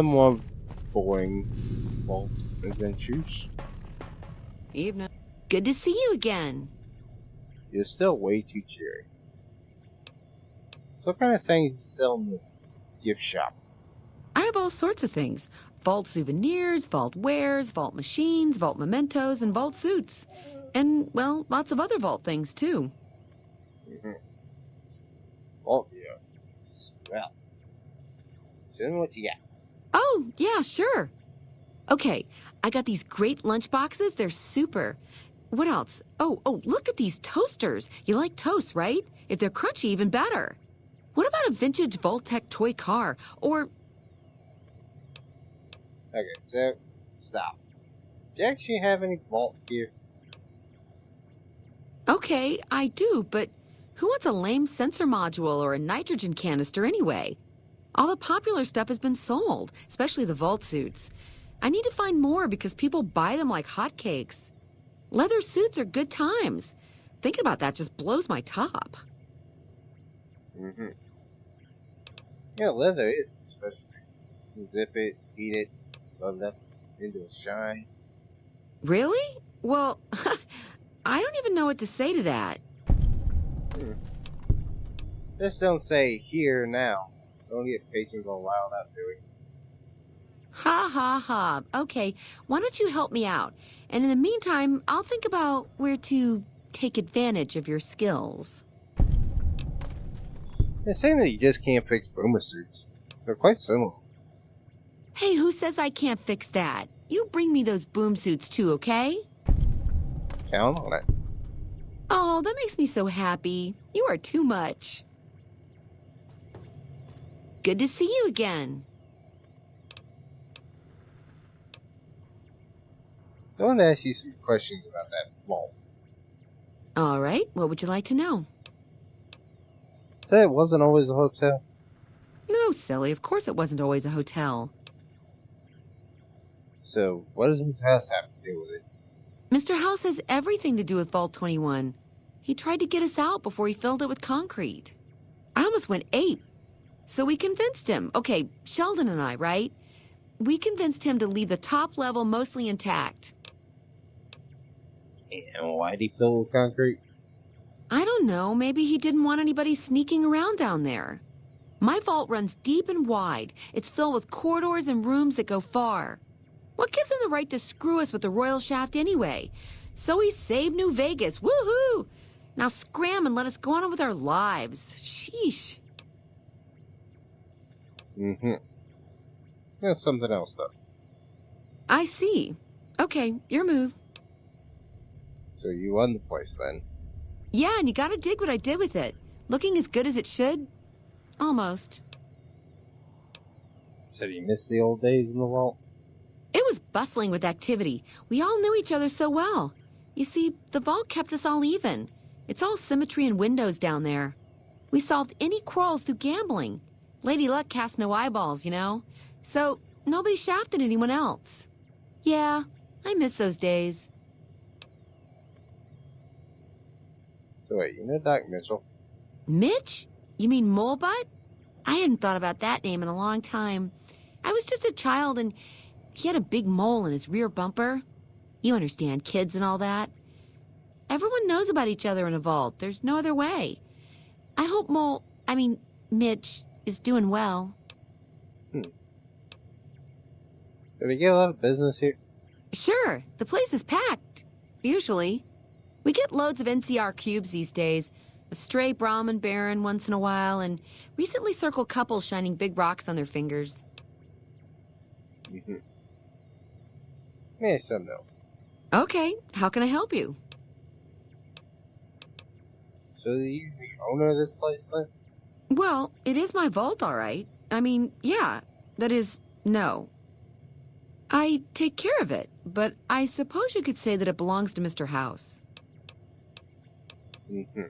S1: More boring vault adventures.
S12: Evening. Good to see you again.
S1: You're still way too cheery. So what kind of things do you sell in this gift shop?
S12: I have all sorts of things. Vault souvenirs, vault wares, vault machines, vault mementos, and vault suits. And, well, lots of other vault things, too.
S1: Vault gear. Swell. Show me what you got.
S12: Oh, yeah, sure. Okay, I got these great lunch boxes. They're super. What else? Oh, look at these toasters. You like toast, right? If they're crunchy, even better. What about a vintage Vault-Tec toy car? Or...
S1: Okay, so, stop. Do you actually have any vault gear?
S12: Okay, I do, but who wants a lame sensor module or a nitrogen canister anyway? All the popular stuff has been sold, especially the vault suits. I need to find more because people buy them like hotcakes. Leather suits are good times. Thinking about that just blows my top.
S1: Yeah, leather is especially. You zip it, eat it, rub it up into a shine.
S12: Really? Well, I don't even know what to say to that.
S1: Just don't say here now. Don't get patrons all wild out doing.
S12: Ha ha ha. Okay, why don't you help me out? And in the meantime, I'll think about where to take advantage of your skills.
S1: It's saying that you just can't fix boomer suits. They're quite similar.
S12: Hey, who says I can't fix that? You bring me those boom suits too, okay?
S1: Count on it.
S12: Oh, that makes me so happy. You are too much. Good to see you again.
S1: I want to ask you some questions about that vault.
S12: All right, what would you like to know?
S1: Say it wasn't always a hotel.
S19: No, silly. Of course it wasn't always a hotel.
S1: So, what does Mr. House have to do with it?
S19: Mr. House has everything to do with Vault 21. He tried to get us out before he filled it with concrete. I almost went ape. So we convinced him. Okay, Sheldon and I, right? We convinced him to leave the top level mostly intact.
S1: And why'd he fill it with concrete?
S19: I don't know. Maybe he didn't want anybody sneaking around down there. My vault runs deep and wide. It's filled with corridors and rooms that go far. What gives him the right to screw us with the royal shaft anyway? So he saved New Vegas. Woohoo! Now scram and let us go on with our lives. Sheesh.
S1: Mm-hmm. There's something else, though.
S19: I see. Okay, your move.
S1: So you won the place, then?
S19: Yeah, and you gotta dig what I did with it. Looking as good as it should? Almost.
S1: So you missed the old days in the vault?
S19: It was bustling with activity. We all knew each other so well. You see, the vault kept us all even. It's all symmetry and windows down there. We solved any quarrels through gambling. Lady Luck cast no eyeballs, you know? So, nobody shafted anyone else. Yeah, I miss those days.
S1: So wait, you know Doc Mitchell?
S19: Mitch? You mean Molebutt? I hadn't thought about that name in a long time. I was just a child and he had a big mole in his rear bumper. You understand, kids and all that. Everyone knows about each other in a vault. There's no other way. I hope Mitch is doing well.
S1: Do we get a lot of business here?
S19: Sure. The place is packed. Usually. We get loads of NCR cubes these days. A stray Brahmin Baron once in a while, and recently circled couples shining big rocks on their fingers.
S1: Mm-hmm. Yeah, something else.
S19: Okay, how can I help you?
S1: So you're the owner of this place, then?
S19: Well, it is my vault, all right. Yeah. That is, no. I take care of it, but I suppose you could say that it belongs to Mr. House.
S1: Mm-hmm.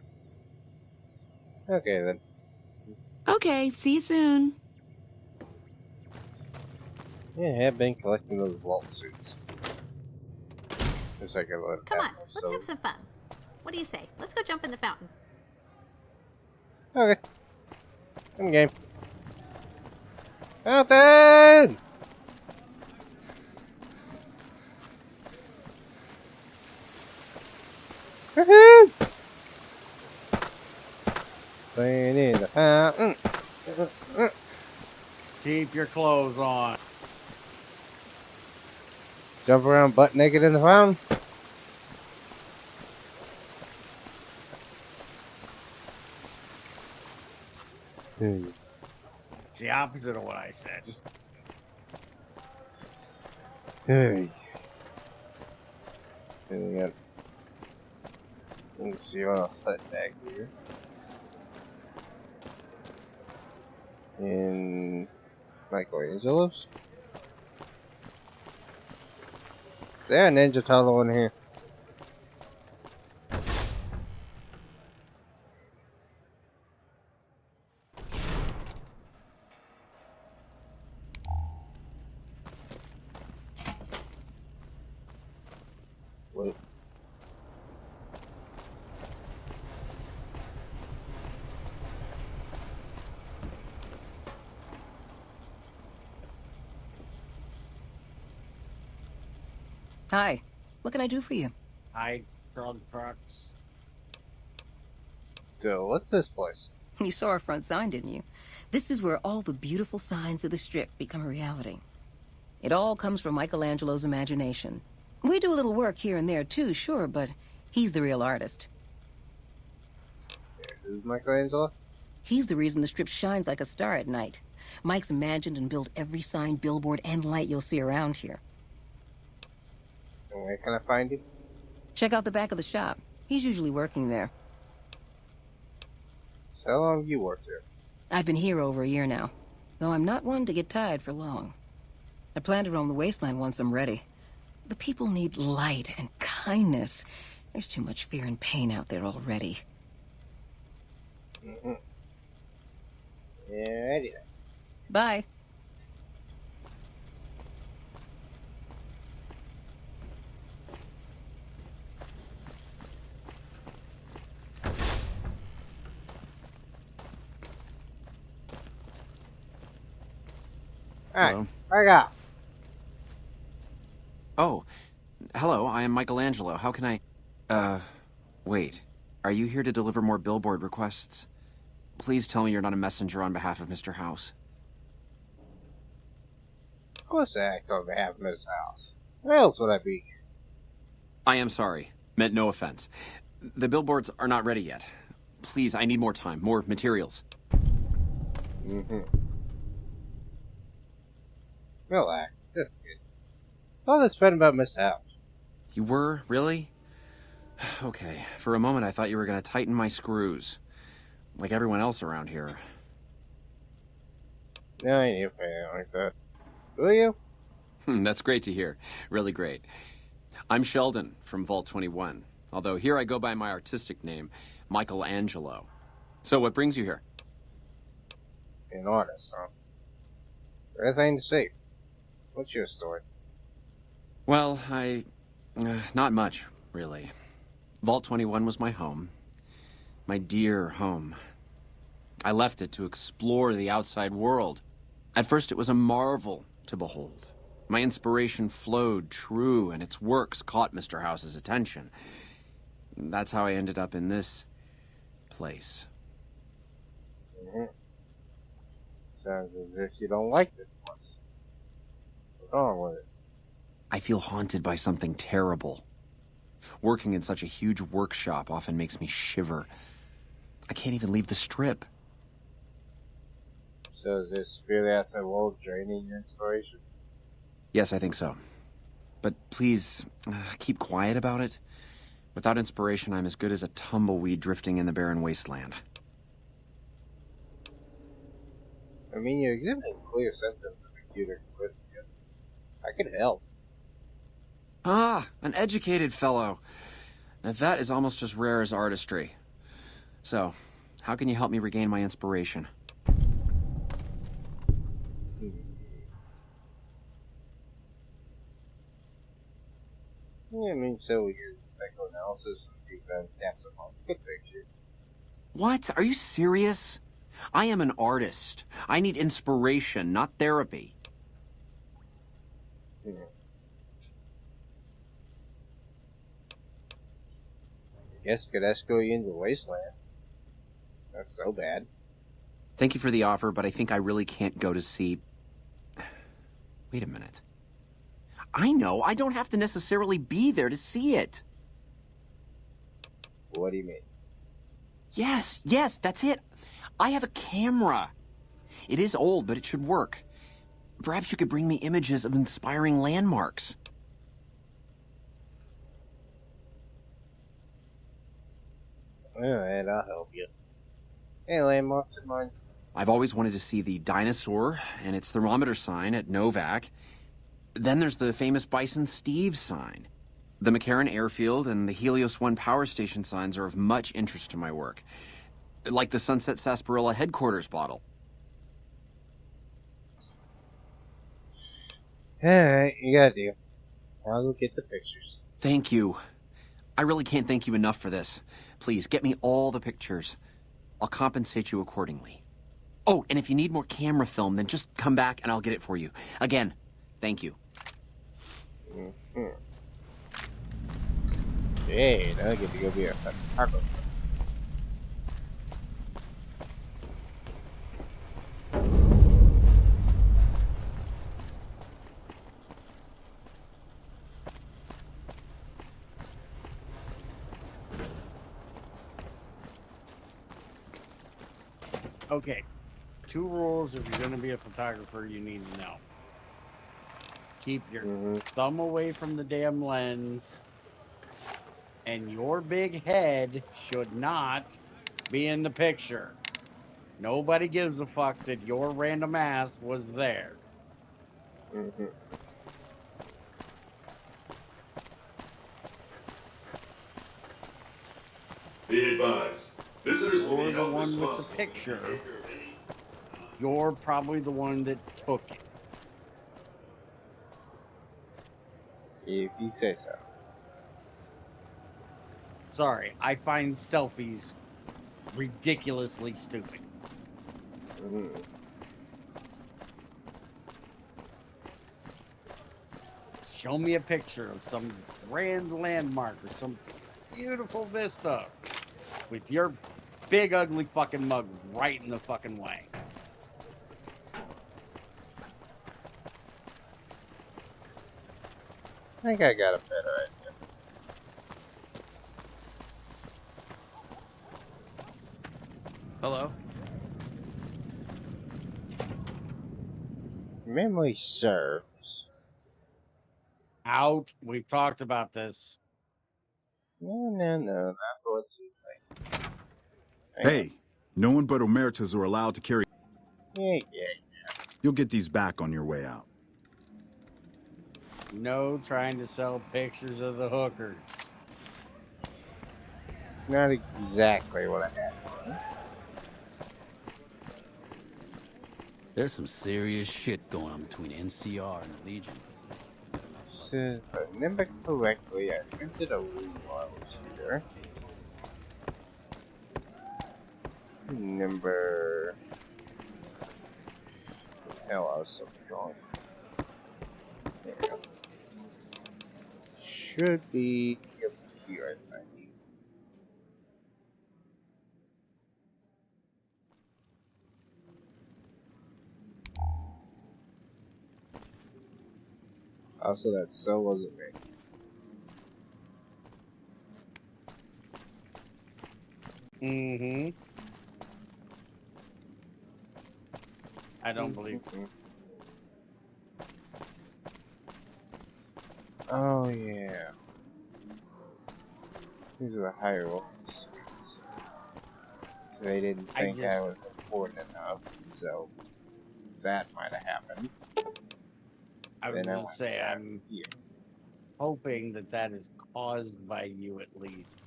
S1: Okay, then.
S19: Okay, see you soon.
S1: Yeah, I have been collecting those vault suits. Just like
S3: Come on, let's have some fun. What do you say? Let's go jump in the fountain.
S1: Okay. I'm game. Fountain! Woohoo! Playing in the fountain.
S2: Keep your clothes on.
S1: Jump around butt naked in the fountain.
S2: It's the opposite of what I said.
S1: Hey. We got. Let's see what I'll put back here. In Michelangelo's. Is there a Ninja Turtle in here? Wait.
S21: Hi. What can I do for you?
S2: Hi, drug trucks.
S1: So, what's this place?
S21: You saw our front sign, didn't you? This is where all the beautiful signs of the Strip become a reality. It all comes from Michelangelo's imagination. We do a little work here and there too, sure, but he's the real artist.
S1: Who's Michelangelo?
S21: He's the reason the Strip shines like a star at night. Mike's imagined and built every sign, billboard, and light you'll see around here.
S1: Where can I find him?
S21: Check out the back of the shop. He's usually working there.
S1: So how long have you worked here?
S21: I've been here over a year now, though I'm not one to get tired for long. I plan to roam the wasteland once I'm ready. The people need light and kindness. There's too much fear and pain out there already.
S1: Mm-hmm. Yeah,
S21: Bye.
S1: Alright, back up.
S6: Oh, hello, I am Michelangelo. How can I... wait. Are you here to deliver more billboard requests? Please tell me you're not a messenger on behalf of Mr. House.
S1: Of course I act on behalf of Mr. House. Where else would I be?
S6: I am sorry. Meant no offense. The billboards are not ready yet. Please, I need more time, more materials.
S1: Relax. That's good. All this fun about Mr. House.
S6: You were? Really? Okay. For a moment, I thought you were going to tighten my screws. Like everyone else around here.
S1: No, I ain't a fan like that. Will you?
S6: That's great to hear. Really great. I'm Sheldon from Vault 21. Although here I go by my artistic name, Michelangelo. So what brings you here?
S1: An artist, huh? Anything to say? What's your story?
S6: Well, not much, really. Vault 21 was my home. My dear home. I left it to explore the outside world. At first it was a marvel to behold. My inspiration flowed true, and its works caught Mr. House's attention. That's how I ended up in this place.
S1: Sounds as if you don't like this place. What's wrong with it?
S6: I feel haunted by something terrible. Working in such a huge workshop often makes me shiver. I can't even leave the strip.
S1: So is this spirit outside world draining your inspiration?
S6: Yes, I think so. But please, keep quiet about it. Without inspiration, I'm as good as a tumbleweed drifting in the barren wasteland.
S1: I mean, you're exhibiting clear symptoms of computer complicity. I can help.
S6: Ah, an educated fellow. Now that is almost as rare as artistry. So, how can you help me regain my inspiration?
S1: Yeah, I mean, so we use psychoanalysis and deep end taps upon good picture.
S6: What? Are you serious? I am an artist. I need inspiration, not therapy.
S1: I guess could escort you into the wasteland. That's so bad.
S6: Thank you for the offer, but I think I really can't go to see... Wait a minute. I know, I don't have to necessarily be there to see it.
S1: What do you mean?
S6: Yes, that's it. I have a camera. It is old, but it should work. Perhaps you could bring me images of inspiring landmarks.
S1: Alright, I'll help you. Any landmarks in mind?
S6: I've always wanted to see the dinosaur and its thermometer sign at Novak. Then there's the famous Bison Steve sign. The McCarran Airfield and the Helios 1 power station signs are of much interest to my work. Like the Sunset Sarsaparilla headquarters bottle.
S1: Alright, you got a deal. I'll go get the pictures.
S6: Thank you. I really can't thank you enough for this. Please, get me all the pictures. I'll compensate you accordingly. Oh, and if you need more camera film, then just come back and I'll get it for you. Again, thank you.
S1: Hey, now I get to go be a photographer.
S2: Okay, 2 rules if you're going to be a photographer you need to know. Keep your thumb away from the damn lens, and your big head should not be in the picture. Nobody gives a fuck that your random ass was there.
S14: Be advised, visitors will be
S2: You're the
S14: held
S2: one with
S14: responsible.
S2: the picture. You're probably the one that took it.
S1: If you say so.
S2: Sorry, I find selfies ridiculously stupid. Show me a picture of some grand landmark or some beautiful vista with your big ugly fucking mug right in the fucking way.
S1: I think I got a better idea.
S20: Hello?
S1: Memory serves.
S2: Out. We've talked about this.
S1: No, not what you think.
S4: Hey, no one but Omertas are allowed to carry.
S1: Yeah.
S4: You'll get these back on your way out.
S2: No trying to sell pictures of the hookers.
S1: Not exactly what I had.
S9: There's some serious shit going on between NCR and the Legion.
S1: So, if I remember correctly, I printed a room while I was here. Number... Hell, I was so drunk. There we go. Should be up here, I think. Also, that so wasn't me.
S2: I don't believe
S1: it. Oh, yeah. These are the higher officers. They didn't think I was important enough, so that might have happened.
S2: I was going to say, I'm hoping that that is caused by you at least,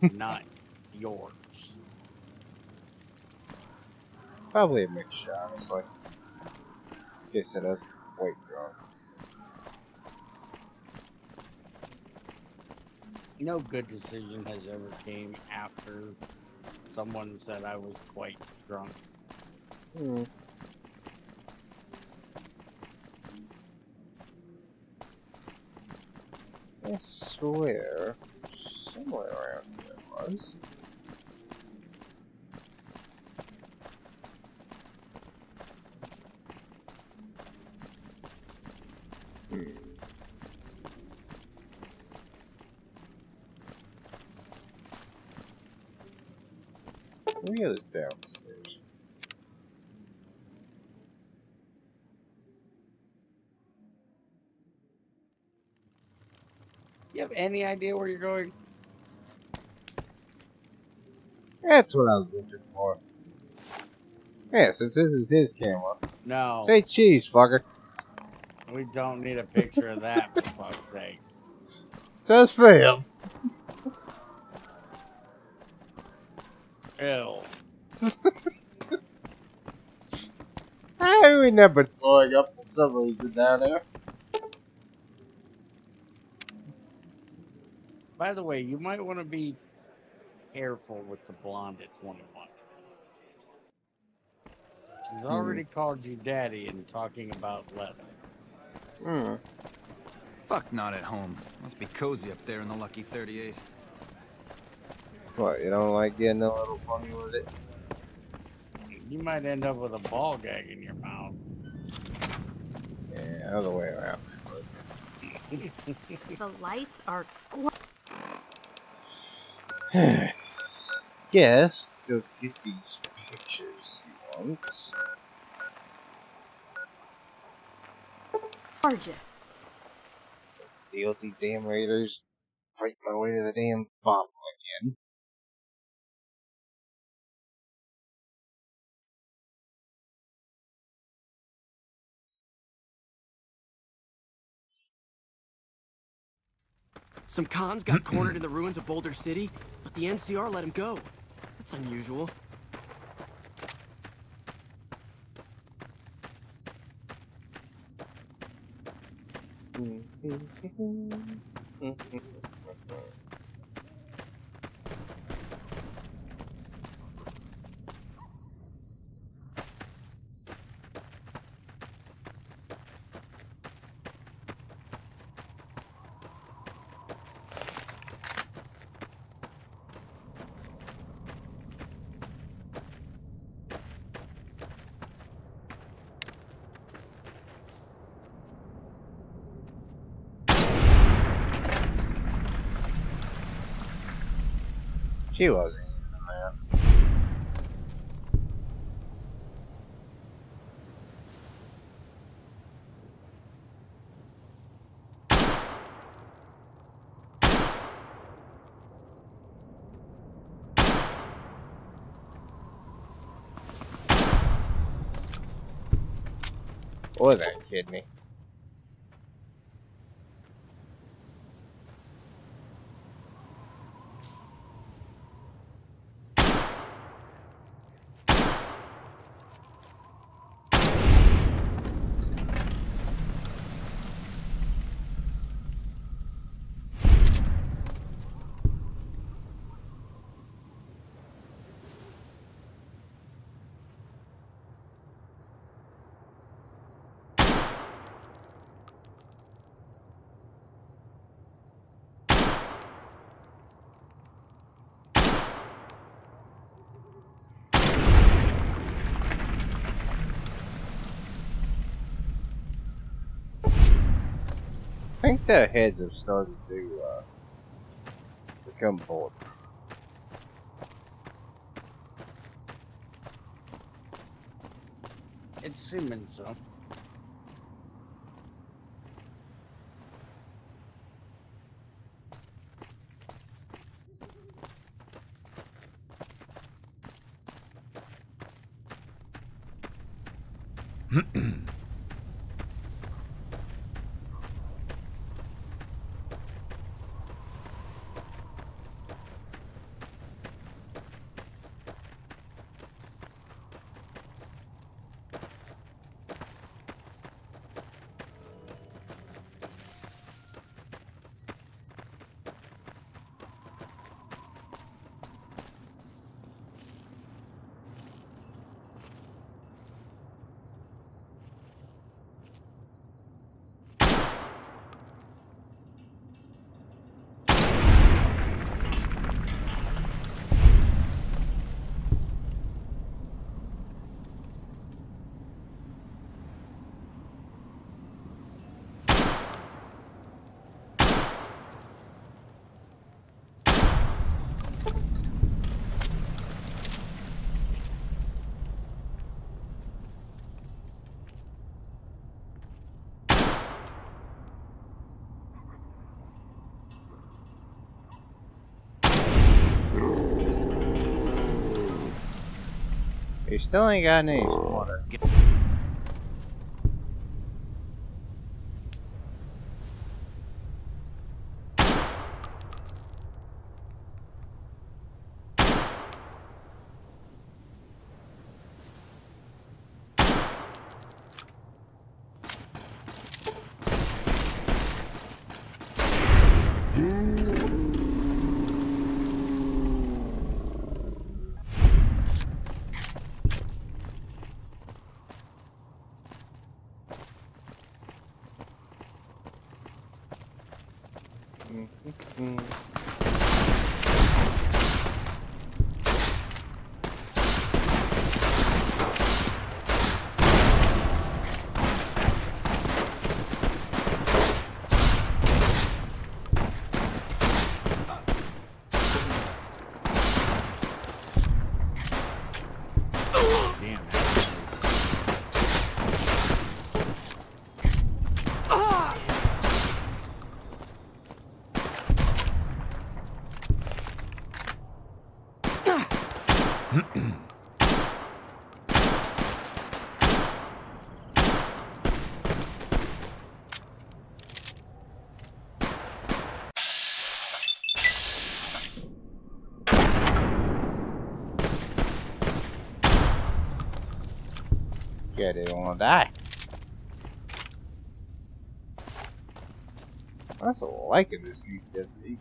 S2: not yours.
S1: Probably a mixture, honestly. Guess it is quite drunk.
S2: No good decision has ever came after someone said I was quite drunk.
S1: I swear, somewhere around here it was. Rio's downstairs.
S2: You have any idea where you're going?
S1: That's what I was looking for. Yeah, since this is his camera.
S2: No.
S1: Say cheese, fucker.
S2: We don't need a picture of that, for fuck's sakes.
S1: Just for him.
S2: Ew.
S1: I remember throwing up for some reason down there.
S2: By the way, you might want to be careful with the blonde at 21. She's already called you daddy and talking about leather.
S8: Fuck, not at home. Must be cozy up there in the Lucky 38.
S1: What, you don't like getting a little funny with it?
S2: You might end up with a ball gag in your mouth.
S1: Yeah, other way around.
S3: The lights are
S1: Yes, let's go get these pictures he wants.
S3: gorgeous.
S1: Deal with these damn raiders. Fight my way to the damn bottom again.
S20: Some cons got cornered in the ruins of Boulder City, but the NCR let him go. That's unusual.
S1: She wasn't using that. Wasn't kidding me. I think their heads have started to become bored.
S2: It's seeming so.
S1: You still ain't got any water. Yeah, they don't want to die. I also liking this new deputy.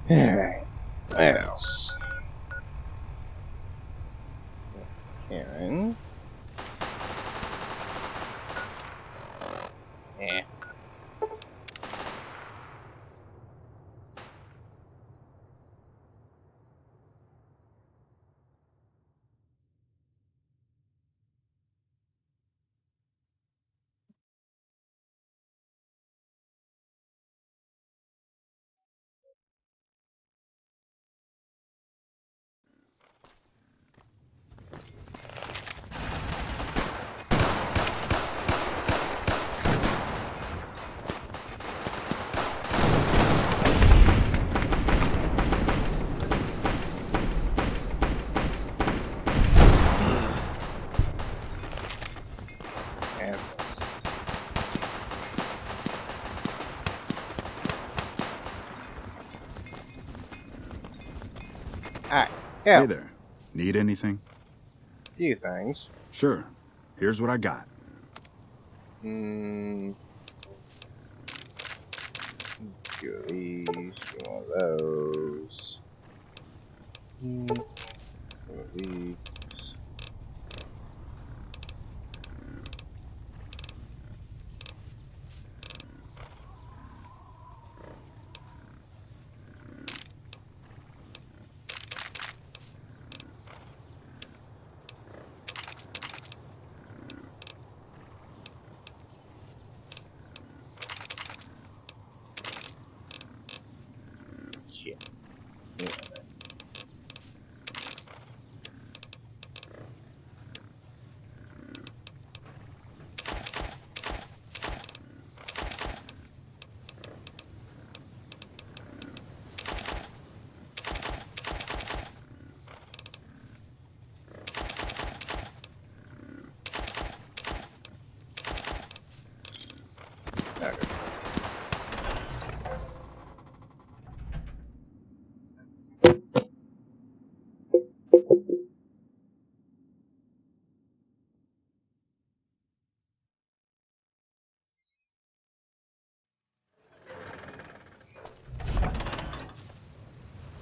S1: Alright, what else? Karen. Yeah. Alright, yeah.
S4: Hey there. Need anything?
S1: Few things.
S4: Sure. Here's what I got.
S1: Goodies, one of those. One of these.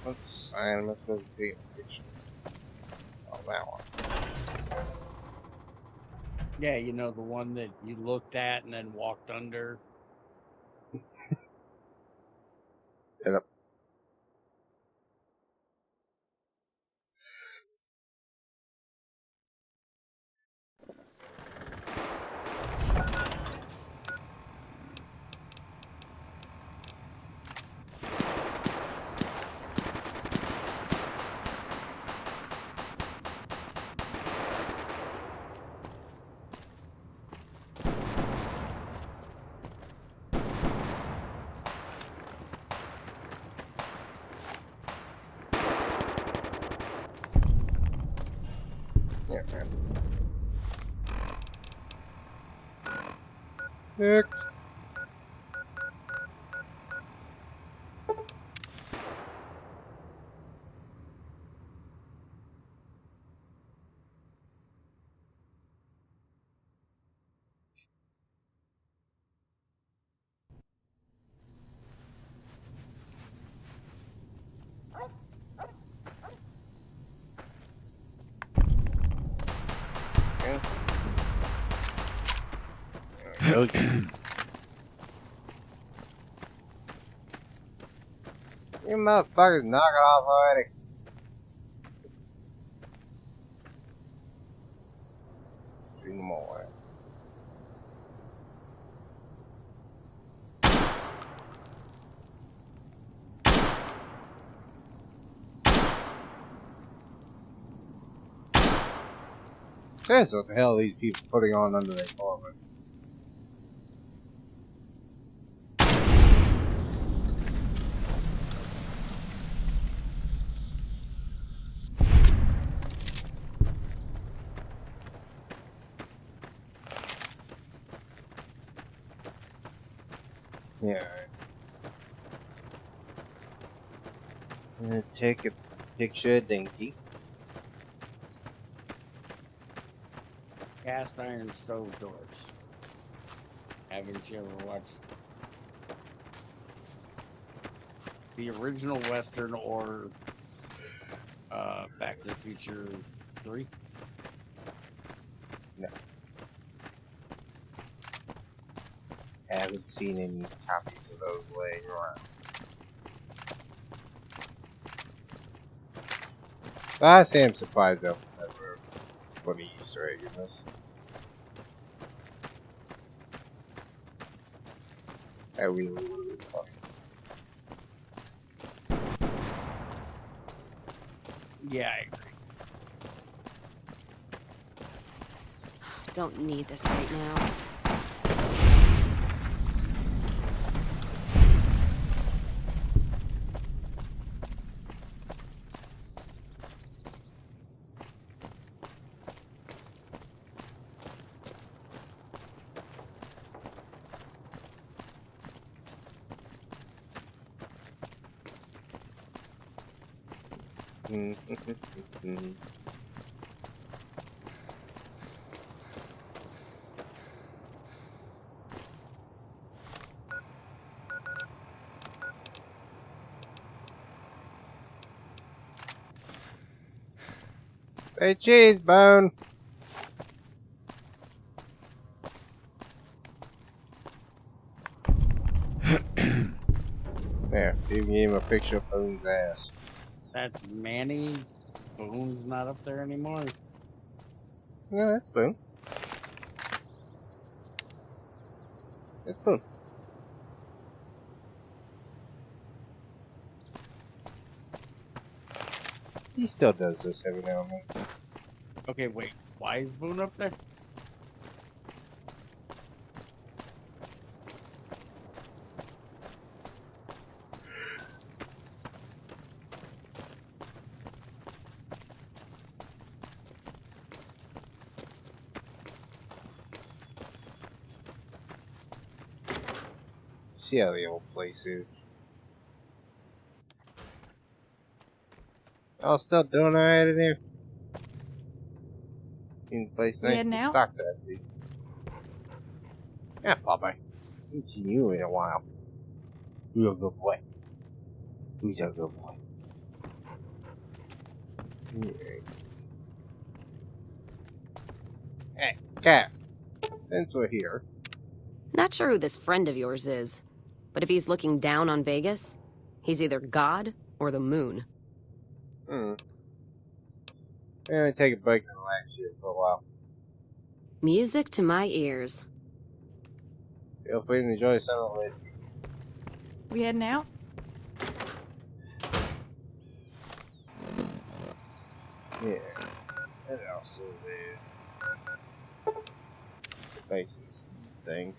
S1: Let's sign with the picture. Oh, that one.
S2: Yeah, you know, the one that you looked at and then walked under.
S1: Yep. Yeah, man. Next. Okay. You motherfuckers knock off already. Three more. That's what the hell are these people putting on under their clothing? Yeah. I'm gonna take a picture of Dinky.
S2: Cast iron stove doors. Haven't you ever watched the original Western or Back to the Future 3?
S1: No. Haven't seen any copies of those laying around. I say I'm surprised though. Never put an Easter egg in this. That really would have been funny.
S2: Yeah, I agree.
S5: Don't need this right now.
S1: Hey, cheese bone. There, you gave him a picture of Boone's ass.
S2: That's Manny. Boone's not up there anymore.
S1: No, that's Boone. That's Boone. He still does this every now and then.
S2: Okay, wait. Why is Boone up there?
S1: See how the old place is. Oh, still doing alright in here. Keeping the place nice and stocked, I see. Yeah, Popeye. Haven't seen you in a while. You're a good boy. Who's a good boy? Hey, Cass. Since we're here.
S5: Not sure who this friend of yours is, but if he's looking down on Vegas, he's either God or the moon.
S1: I'm gonna take a break and relax here for a while.
S5: Music to my ears.
S1: Feel free to enjoy some of this.
S22: We heading out?
S1: Yeah. What else is there? Faces thing.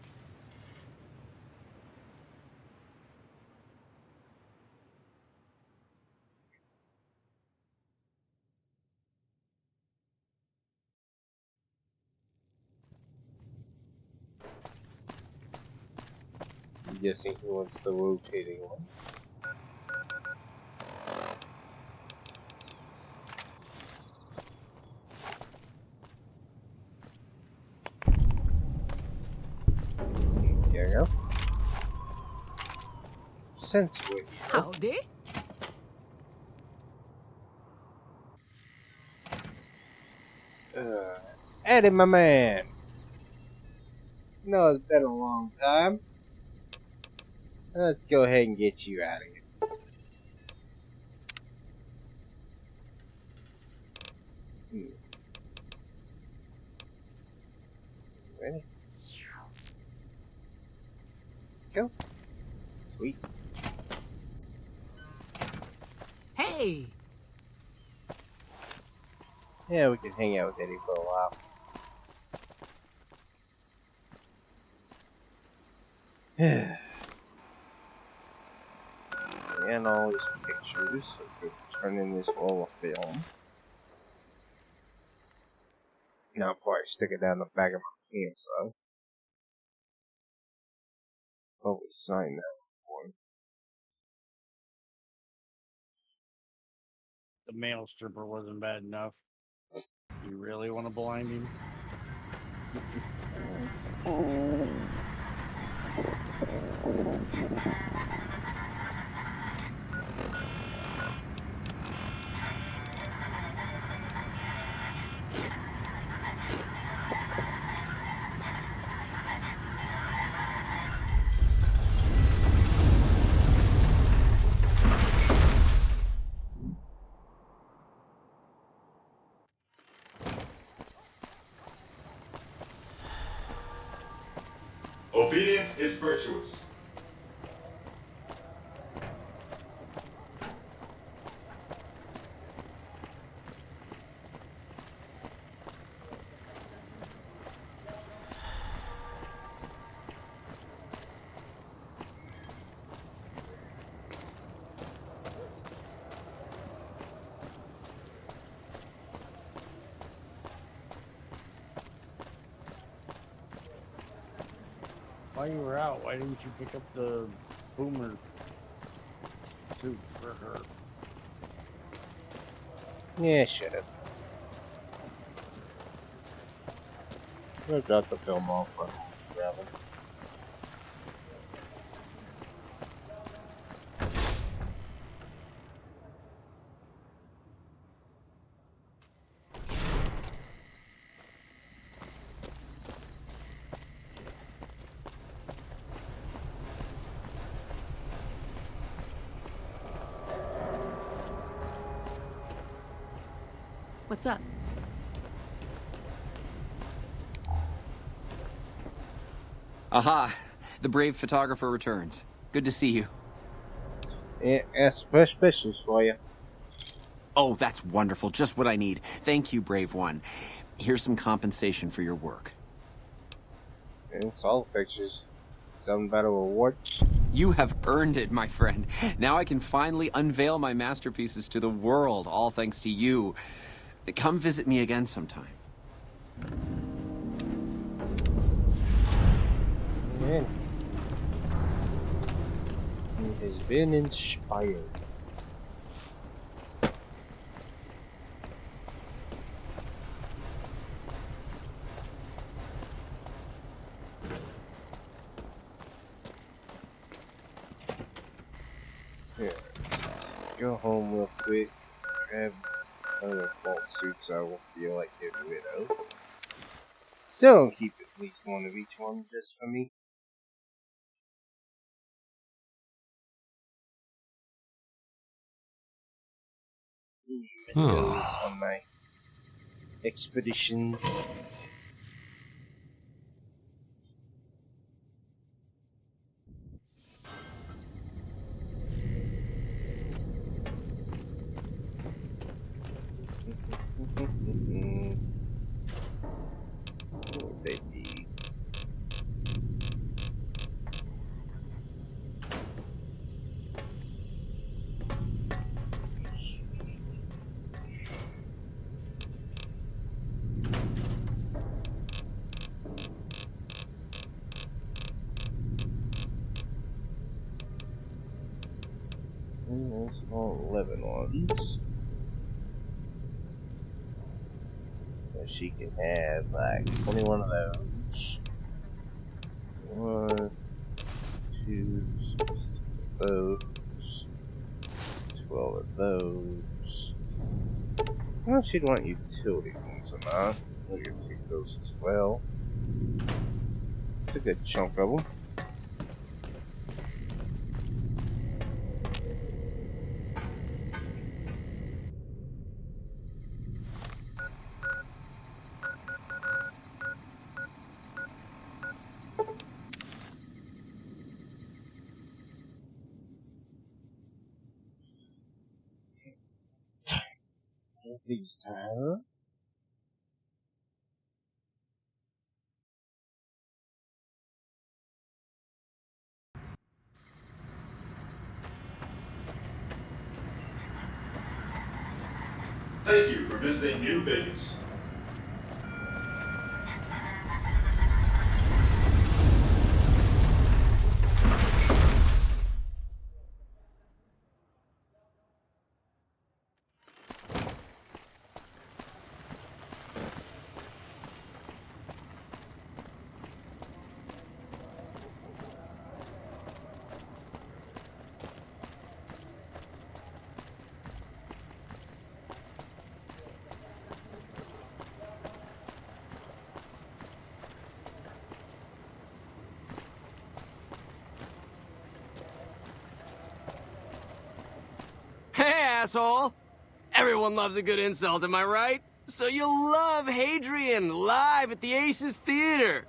S1: I'm guessing he wants the rotating one. There you go. Since we're here.
S22: Howdy.
S1: Eddie, my man. No, it's been a long time. Let's go ahead and get you out of here. go. Sweet.
S11: Hey!
S1: Yeah, we can hang out with Eddie for a while. And all these pictures. Let's go turn in this roll of film. Now I'll probably stick it down the back of my pants though. Probably sign that one.
S2: The male stripper wasn't bad enough. You really want to blind him?
S14: Obedience is virtuous.
S2: While you were out, why didn't you pick up the boomer suits for her?
S1: Yeah, should've. I got the film off for grabbing.
S5: What's up?
S6: Aha! The brave photographer returns. Good to see you.
S1: Yeah, that's fresh pictures for you.
S6: Oh, that's wonderful. Just what I need. Thank you, brave one. Here's some compensation for your work.
S1: It's all pictures. Something about a reward?
S6: You have earned it, my friend. Now I can finally unveil my masterpieces to the world, all thanks to you. Come visit me again sometime.
S1: Man. He has been inspired. Yeah. Go home real quick. Grab other vault suits I will feel like getting rid of. Still don't keep at least one of each one just for me. Videos on my expeditions. Oh, baby. That's all 11 ones. So she can have like 21 of those. 1, 2, 6 of those. 12 of those. Well, she'd want utility ones or not. We're gonna take those as well. It's a good chunk of them. this time.
S14: Thank you for visiting New Vegas.
S20: Hey, asshole! Everyone loves a good insult, am I right? So you'll love Hadrian live at the Aces Theater.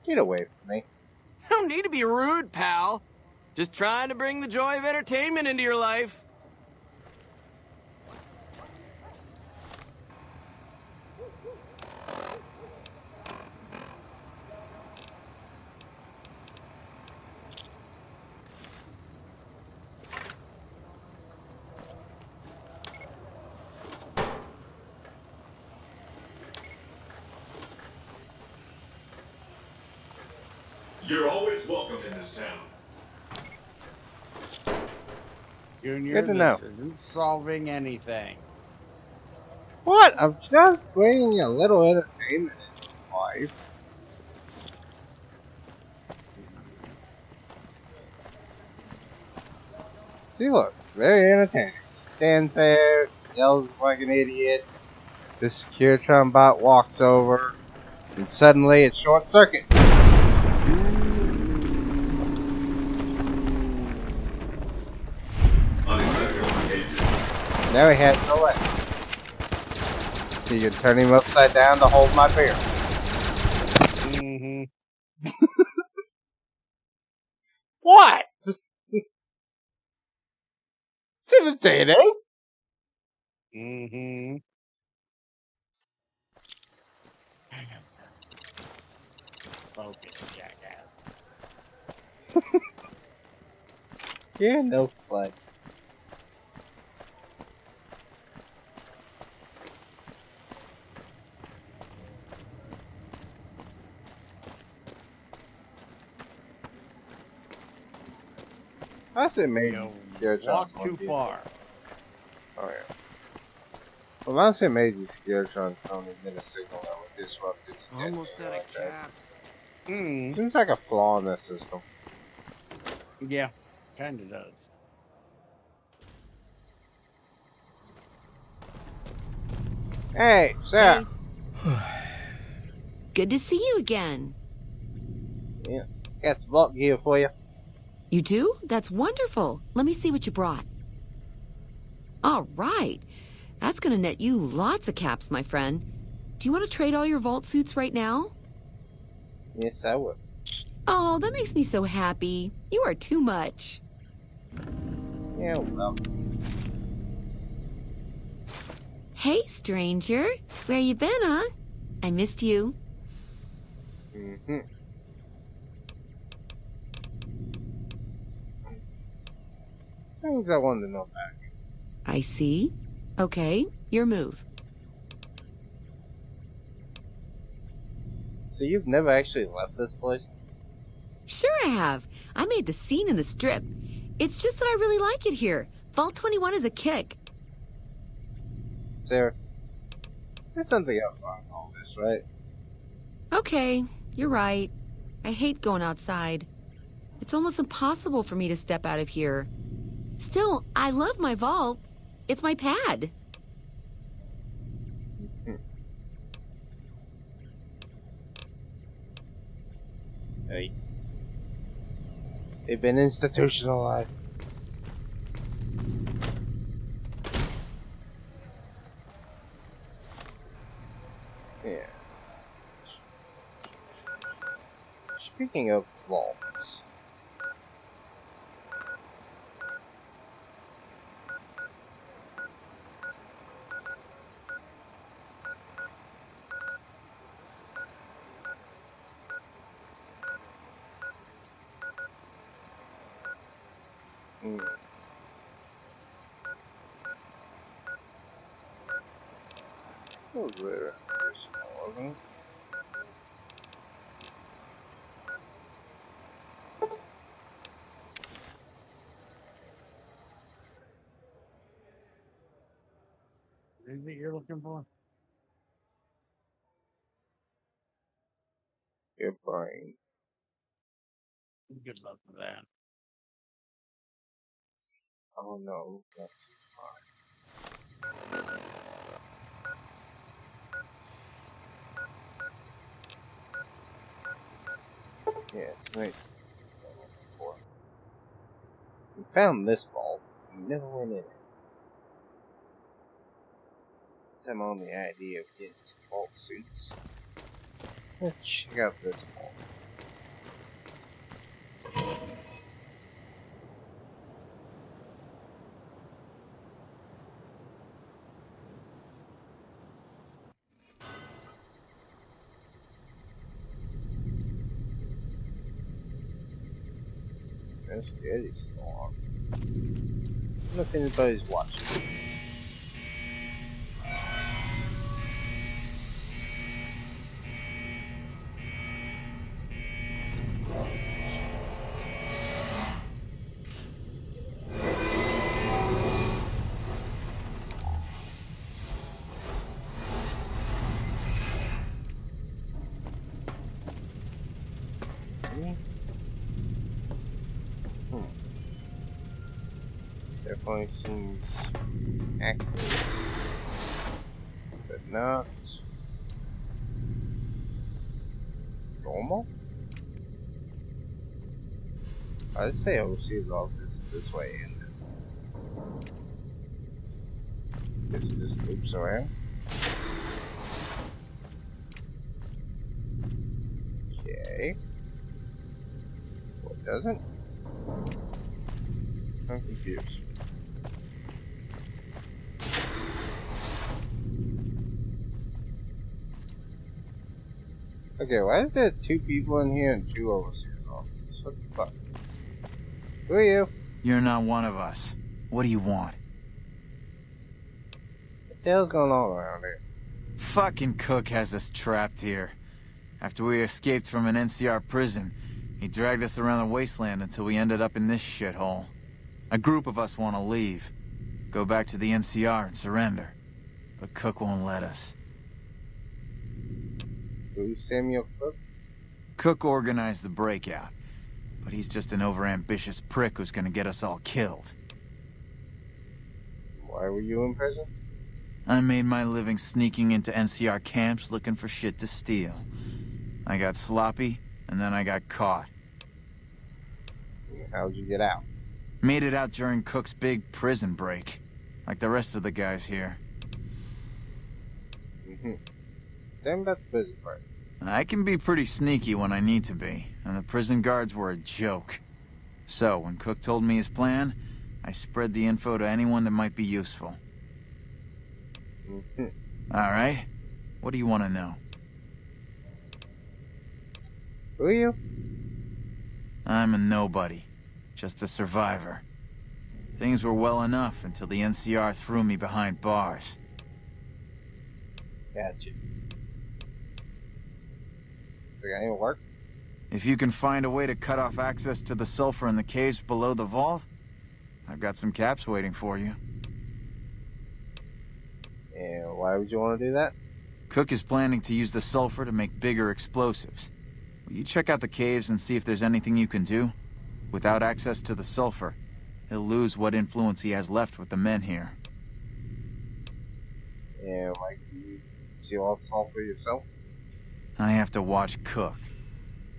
S1: Get away from me.
S20: Don't need to be rude, pal. Just trying to bring the joy of entertainment into your life.
S14: You're always welcome in this town.
S2: Junior,
S1: Good to know.
S2: this isn't solving anything.
S1: What? I'm just bringing a little entertainment into his life. See, look, very entertaining. Stands there, yells like an idiot. The Securitron bot walks over, and suddenly it's short circuit. Now he has no way. So you can turn him upside down to hold my beer.
S2: Mm-hmm.
S1: What? It's entertaining.
S2: Mm-hmm. Focus, jackass.
S1: Yeah, no fun. I said maybe.
S2: Walk too far.
S1: Oh yeah. Well, I say maybe Securitron's only been a signal that would disrupt it.
S20: Almost out of caps.
S1: Seems like a flaw in that system.
S2: Yeah, kinda does.
S1: Hey, Sarah.
S12: Good to see you again.
S1: Yeah, got some bulk here for you.
S12: You do? That's wonderful. Let me see what you brought. All right. That's gonna net you lots of caps, my friend. Do you want to trade all your vault suits right now?
S1: Yes, I would.
S12: Oh, that makes me so happy. You are too much.
S1: Yeah, well.
S12: Hey, stranger. Where you been, huh? I missed you.
S1: Mm-hmm. Things I wanted to know back.
S12: I see. Okay, your move.
S1: So you've never actually left this place?
S12: Sure I have. I made the scene in the strip. It's just that I really like it here. Vault 21 is a kick.
S1: Sarah, there's something up on all this, right?
S12: Okay, you're right. I hate going outside. It's almost impossible for me to step out of here. Still, I love my vault. It's my pad.
S1: Hey. They've been institutionalized. Yeah. Speaking of vaults. What was there? Wasn't it?
S2: Is it you're looking for?
S1: Your brain.
S2: Good luck with that.
S1: Oh no, that's fine. Yeah, it's right. We found this vault. We never went in it. I'm on the idea of getting some vault suits. Let's check out this vault. That's good, it's still on. I don't know if anybody's watching. Definitely seems accurate, but not normal. I'd say OC is all this way, and this just loops around. Okay. What doesn't? I'm confused. Okay, why is there 2 people in here and 2 overseers? What the fuck? Who are you?
S8: You're not one of us. What do you want?
S1: What the hell's going on around here?
S8: Fucking Cook has us trapped here. After we escaped from an NCR prison, he dragged us around the wasteland until we ended up in this shithole. A group of us want to leave. Go back to the NCR and surrender. But Cook won't let us.
S1: Who's Samuel Cook?
S8: Cook organized the breakout, but he's just an overambitious prick who's gonna get us all killed.
S1: Why were you in prison?
S8: I made my living sneaking into NCR camps looking for shit to steal. I got sloppy, and then I got caught.
S1: How'd you get out?
S8: Made it out during Cook's big prison break, like the rest of the guys here.
S1: Damn about the prison part.
S8: I can be pretty sneaky when I need to be, and the prison guards were a joke. So, when Cook told me his plan, I spread the info to anyone that might be useful. Alright, what do you want to know?
S1: Who are you?
S8: I'm a nobody, just a survivor. Things were well enough until the NCR threw me behind bars.
S1: Gotcha. Got any work?
S8: If you can find a way to cut off access to the sulfur in the caves below the vault, I've got some caps waiting for you.
S1: And why would you want to do that?
S8: Cook is planning to use the sulfur to make bigger explosives. Will you check out the caves and see if there's anything you can do? Without access to the sulfur, he'll lose what influence he has left with the men here.
S1: And like, you see all the sulfur yourself?
S8: I have to watch Cook.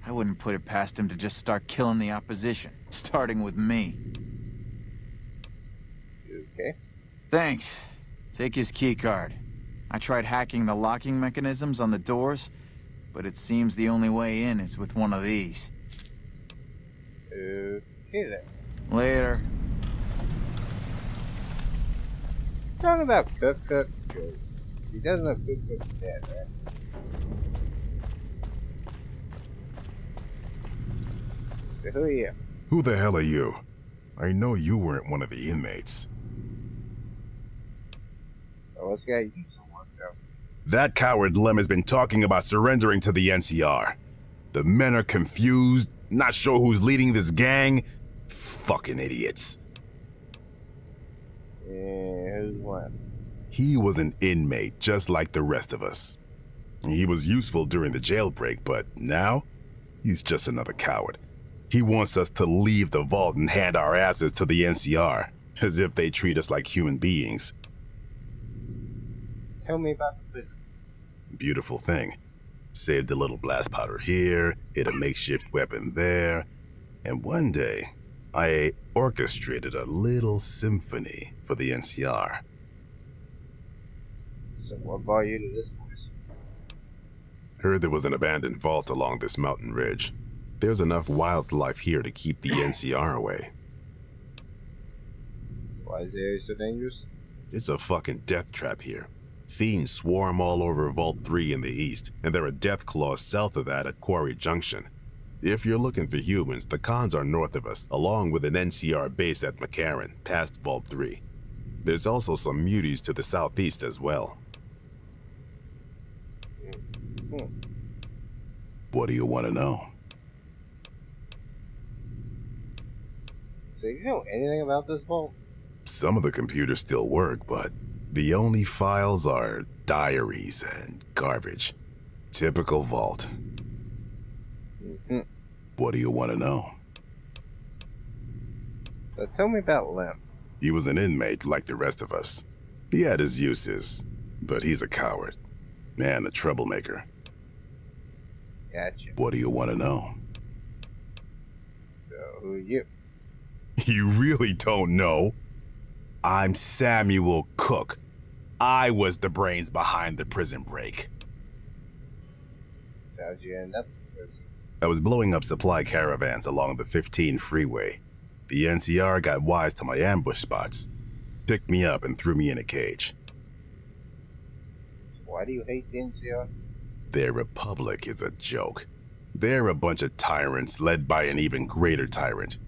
S8: I wouldn't put it past him to just start killing the opposition, starting with me.
S1: Okay.
S8: Thanks. Take his keycard. I tried hacking the locking mechanisms on the doors, but it seems the only way in is with one of these.
S1: Okay then.
S8: Later.
S1: Talking about Cook, because he doesn't have Cook's dead, right? So who are you?
S4: Who the hell are you?
S7: I know you weren't one of the inmates.
S1: Oh, let's get you someone, though.
S7: That coward Lem has been talking about surrendering to the NCR. The men are confused, not sure who's leading this gang. Fucking idiots.
S1: Yeah, who's Lem?
S7: He was an inmate, just like the rest of us. He was useful during the jailbreak, but now, he's just another coward. He wants us to leave the vault and hand our asses to the NCR, as if they treat us like human beings.
S1: Tell me about the prison.
S7: Beautiful thing. Saved a little blast powder here, hid a makeshift weapon there, and one day, I orchestrated a little symphony for the NCR.
S1: So what brought you to this place?
S7: Heard there was an abandoned vault along this mountain ridge. There's enough wildlife here to keep the NCR away.
S1: Why is the area so dangerous?
S7: It's a fucking death trap here. Fiends swarm all over Vault 3 in the east, and there are death claws south of that at Quarry Junction. If you're looking for humans, the cons are north of us, along with an NCR base at McCarran, past Vault 3. There's also some muties to the southeast as well. What do you want to know?
S1: Do you know anything about this vault?
S7: Some of the computers still work, but the only files are diaries and garbage. Typical vault. What do you want to know?
S1: So tell me about Lem.
S7: He was an inmate like the rest of us. He had his uses, but he's a coward. And a troublemaker.
S1: Gotcha.
S7: What do you want to know?
S1: So who are you?
S7: You really don't know? I'm Samuel Cook. I was the brains behind the prison break.
S1: So how'd you end up in prison?
S7: I was blowing up supply caravans along the 15 freeway. The NCR got wise to my ambush spots, picked me up and threw me in a cage.
S1: So why do you hate the NCR?
S7: Their republic is a joke. They're a bunch of tyrants led by an even greater tyrant.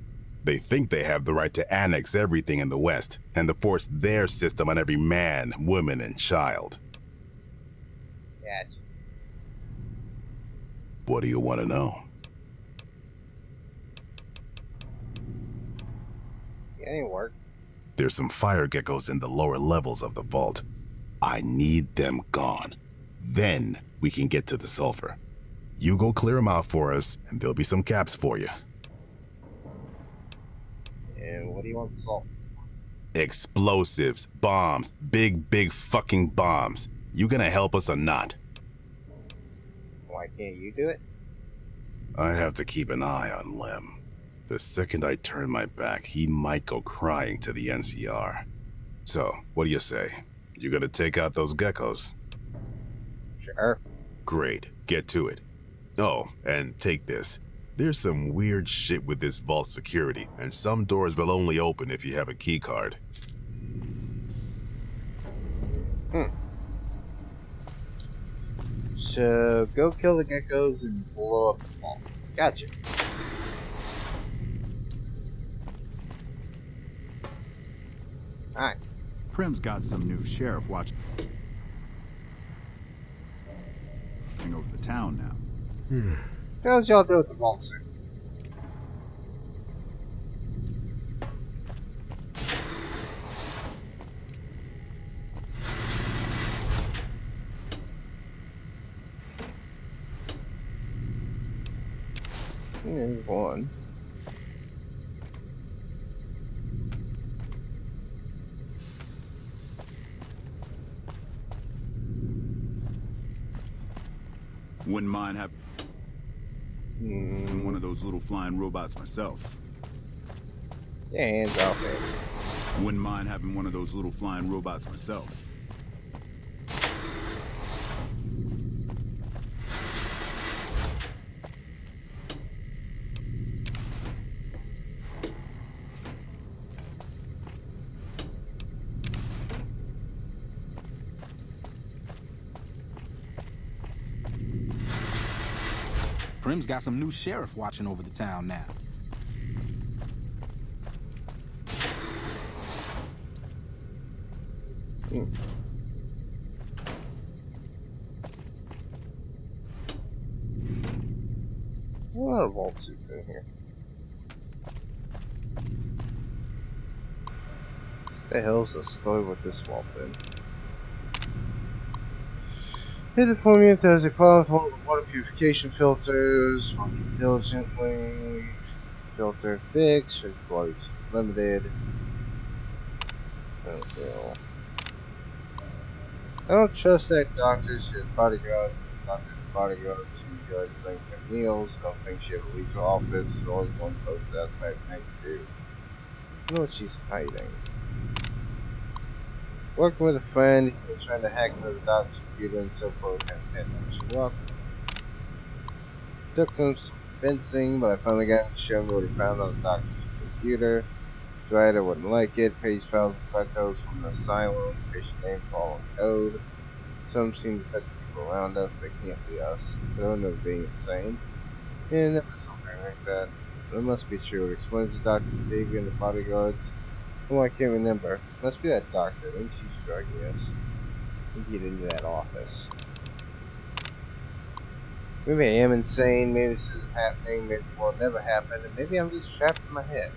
S7: They think they have the right to annex everything in the West and to force their system on every man, woman, and child.
S1: Gotcha.
S7: What do you want to know?
S1: Any work?
S7: There's some fire geckos in the lower levels of the vault. I need them gone. Then we can get to the sulfur. You go clear them out for us, and there'll be some caps for you.
S1: And what do you want to solve?
S7: Explosives, bombs, big fucking bombs. You gonna help us or not?
S1: Why can't you do it?
S7: I have to keep an eye on Lem. The second I turn my back, he might go crying to the NCR. So, what do you say? You gonna take out those geckos?
S1: Sure.
S7: Great, get to it. Oh, and take this. There's some weird shit with this vault security, and some doors will only open if you have a key card.
S1: So, go kill the geckos and blow up the vault. Gotcha. Alright.
S4: Prim's got some new sheriff watching over the town now.
S1: How's y'all do with the vault, sir? There's one.
S4: Wouldn't mind having one of those little flying robots myself.
S1: Yeah, hands off it.
S4: Wouldn't mind having one of those little flying robots myself.
S10: Prim's got some new sheriff watching over the town now.
S1: A lot of vault suits in here. What the hell's the story with this vault then? Hit it for me if there's a problem with one of the water purification filters. Working diligently. Filter fixed. Should be limited. Oh, well. I don't trust that doctor. She has bodyguards. Doctor's bodyguards. She does bring her meals. Don't think she'll leave her office. She's always one posted outside at night too. I know what she's hiding. Working with a friend, he was trying to hack into the doc's computer and so forth, and she walked. Took some convincing, but I finally got him to show me what he found on the doc's computer. Tried, I wouldn't like it. Page files and photos from the asylum, patient name, following code. Some seem to affect the people around us, they can't be us. They don't know being insane. And it was something like that. But it must be true. It explains the doctor's behavior and the bodyguards. Oh, I can't remember. Must be that doctor. I think she's drugging us. We get into that office. Maybe I am insane. Maybe this isn't happening. Maybe it will never happen. And maybe I'm just trapped in my head.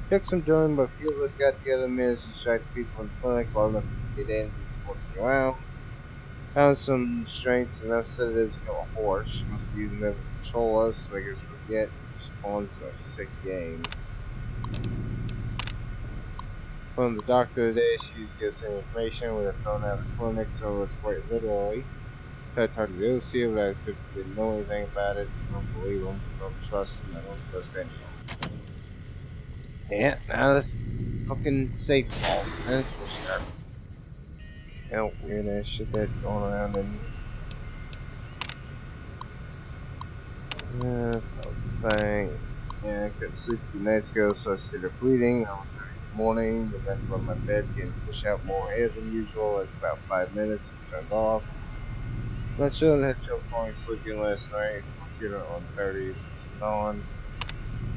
S1: Took some doing, but a few of us got together and managed to distract people in the clinic long enough to get in and be smoking around. Found some strengths and enough sedatives to kill a horse. Must be using them to control us to make us forget. Spawns in a sick game. From the doctor today, she's getting some information with her thrown out of the clinic, so it's quite literally. Tried to talk to the OC, but I didn't know anything about it. I don't believe them, don't trust them, I don't trust anyone. Yeah, now that's fucking safe vault, that's for sure. Hell, weird ass shit that's going around in here. Thing. Yeah, I couldn't sleep a few nights ago, so I started bleeding. I was ready in the morning, the vent from my bed can push out more air than usual. It's about 5 minutes, it turned off. My children had trouble falling asleep last night. Let's get it on 30, it's on.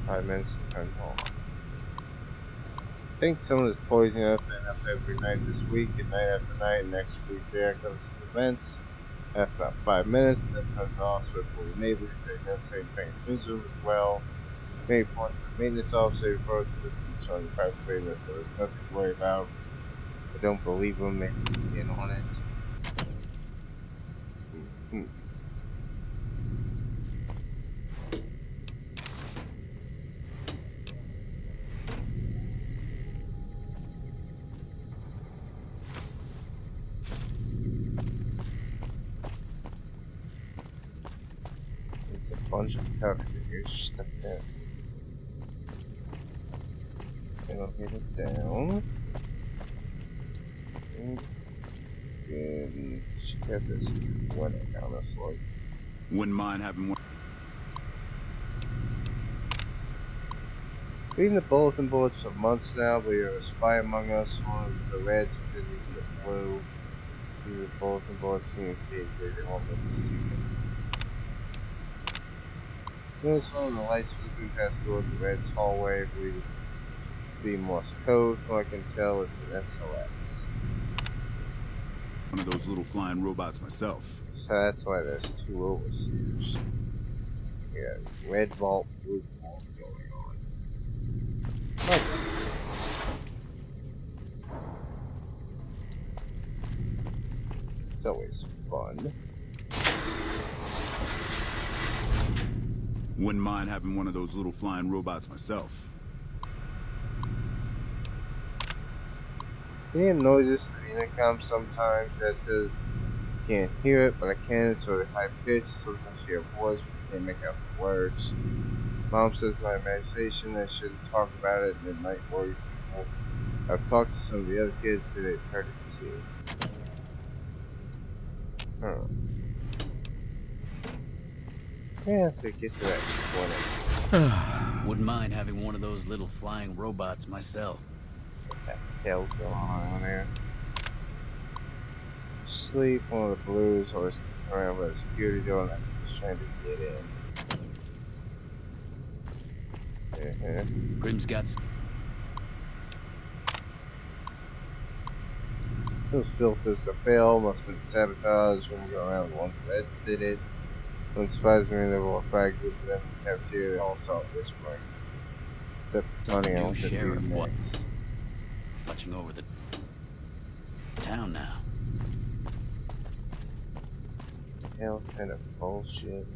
S1: 5 minutes, it turned on. I think someone is poisoning up and up every night this week, and night after night, and next week's air comes to the vents. After about 5 minutes, then turns off, so the neighbors say no same thing as as well. Maybe point to the maintenance officer approach system showing the private way that there was nothing to worry about. I don't believe him, maybe he's in on it. A bunch of calculators stuck there. Elevate it down. And check out this wedding, honestly.
S4: Wouldn't mind having one.
S1: Reading the bulletin boards for months now, but you're a spy among us. One of the reds because of the blue. Through the bulletin boards communicate they didn't want me to see it. Notice one of the lights flickering past the door of the red's hallway. I believe it's the Morse code. From what I can tell, it's an SOS.
S4: One of those little flying robots myself.
S1: So that's why there's two overseers. We got red vault, blue vault going on. Okay. It's always fun.
S4: Wouldn't mind having one of those little flying robots myself.
S1: You hear noises to the intercom sometimes that says you can't hear it, but I can. It's sort of high pitched. Sometimes you hear a voice, but you can't make out the words. Mom says my imagination, I shouldn't talk about it, and it might worry people. I've talked to some of the other kids, so they've heard it too. Huh. Yeah, if they get to that point.
S9: Wouldn't mind having one of those little flying robots myself.
S1: What the hell's going on there? Sleep, one of the blues, always around by the security door, and I'm just trying to get in.
S9: Grim's got...
S1: Those filters to fail must have been sabotaged when you go around once Reds did it. When spies were in the war fight group of them in the cafeteria, they all saw it whispering. Except funny, I want to do next.
S9: Watching over the town now.
S1: Hell kind of bullshit.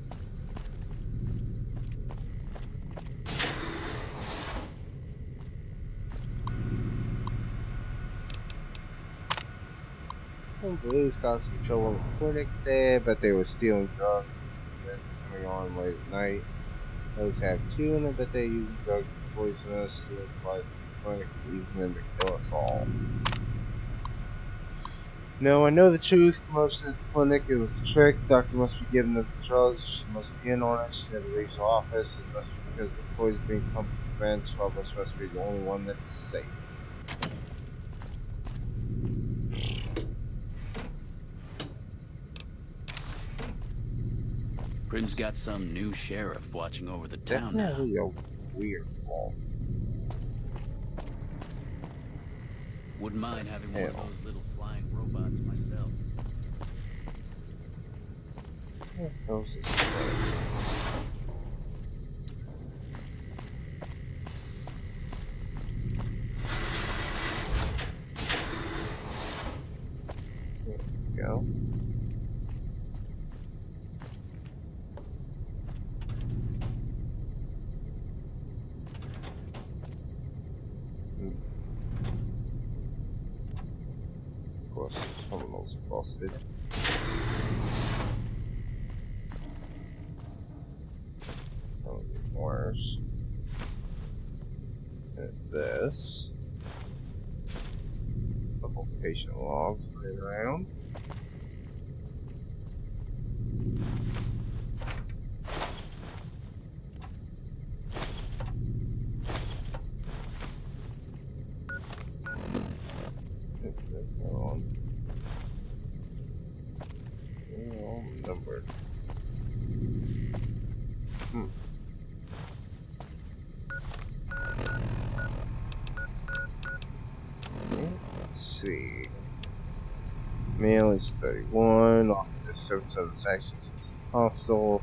S1: Police got some trouble in the clinic there, but they were stealing drugs. Coming on late at night. Those have two in it, but they use drugs to poison us. So it's like the clinic using them to kill us all. No, I know the truth. Promotion at the clinic, it was a trick. Doctor must be giving them the drugs. She must be in on it. She never leaves the office. It must be because the poison being pumped to the vents. Robles must be the only one that's safe.
S9: Prim's got some new sheriff watching over the town now.
S1: Definitely a weird wall.
S9: Wouldn't mind having one of those little flying robots myself.
S1: Those is there we go. Of course, the terminal's busted. That'll get worse. And this. Couple patient logs laying around. Numbered. Let's see. Male age 31. Officer service of the sanctions hostile.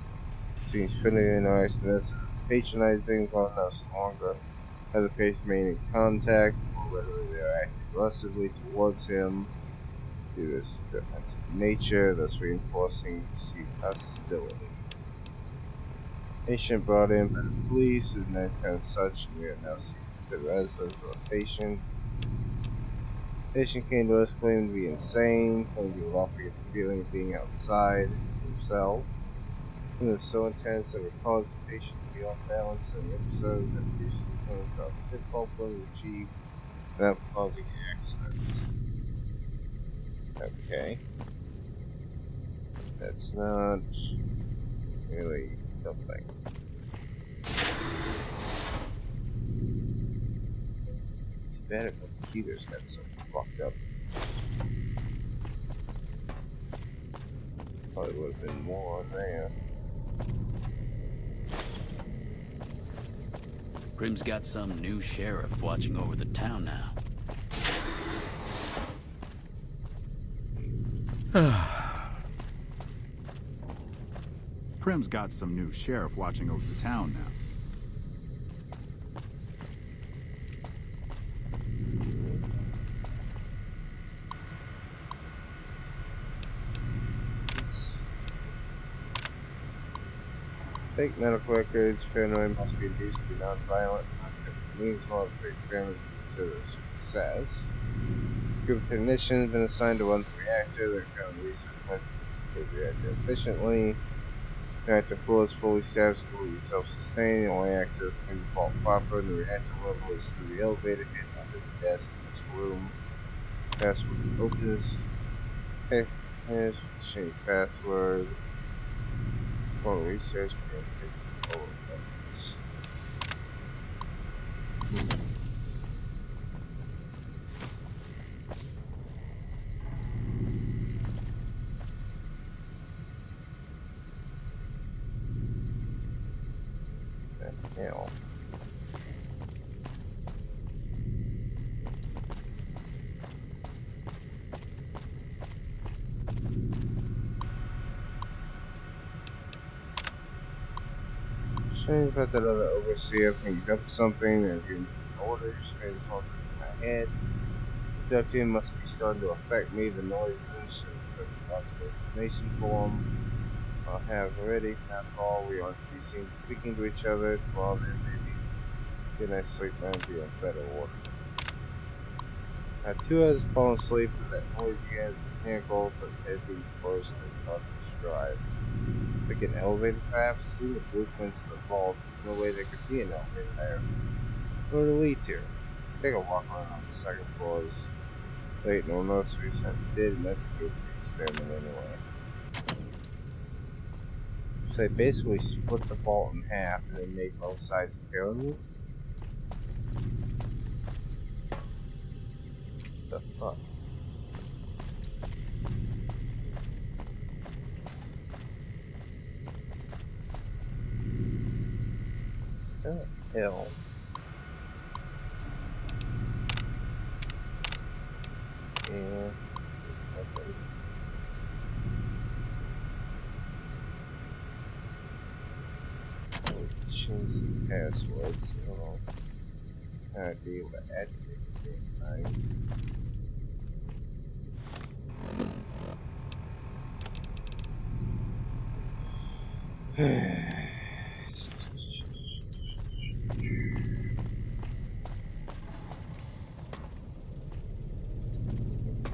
S1: Seems friendly and nice. That's patronizing. While no longer has the patient remain in contact. Or whether they are acting aggressively towards him. Do this defensive nature, thus reinforcing perceived hostility. Patient brought in by the police is now kind of such, and we are now seeking the residence of a patient. Patient came to us claiming to be insane, claiming to be offering the feeling of being outside himself. It was so intense that it caused the patient to be off balance in the episode that the patient claims of pitfall pulling the chief without causing accidents. Okay. That's not really something. Too bad if the computers got so fucked up. Probably would have been more on there.
S9: Prim's got some new sheriff watching over the town now.
S4: Prim's got some new sheriff watching over the town now.
S1: Fake medical records. Paranoid must be induced to be non-violent. Means more for experiment considered success. Group of technicians have been assigned to run the reactor. They're currently researching the reactor efficiently. The reactor floor is fully staffed, completely self-sustaining. The only access can be fault proper. The reactor level is through the elevator hidden under the desk in this room. Password opens. Okay, here's change password. For research, hell. Strange about that other overseer thinks he's up to something and giving orders. Strange thoughts in my head. Abducting must be starting to affect me. The noises should lots of information for him. I'll have already. After all, we aren't to be seen speaking to each other. Well, then maybe good night's sleep might be in better order. At 2 hours fallen asleep with that noise again, mechanical, so heavy, close, and it's hard to describe. Like an elevator perhaps? See the blueprints of the vault. There's no way there could be an elevator there. Where to lead to? Take a walk around the second floors. Wait, no nurseries have did and that's good for the experiment anyway. So they basically split the vault in half and then make both sides a pyramid? What the fuck? What the hell? Yeah. Okay. Change the password. So I don't be able to activate anything.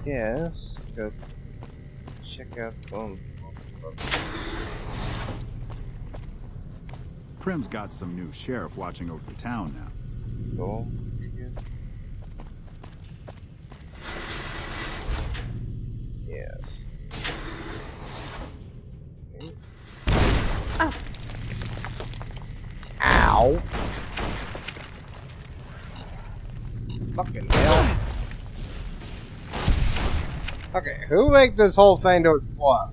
S1: Yes, go check out phone.
S4: Prim's got some new sheriff watching over the town now.
S1: Go. Yes.
S3: Oh.
S1: Ow. Fucking hell. Okay, who make this whole thing to explode?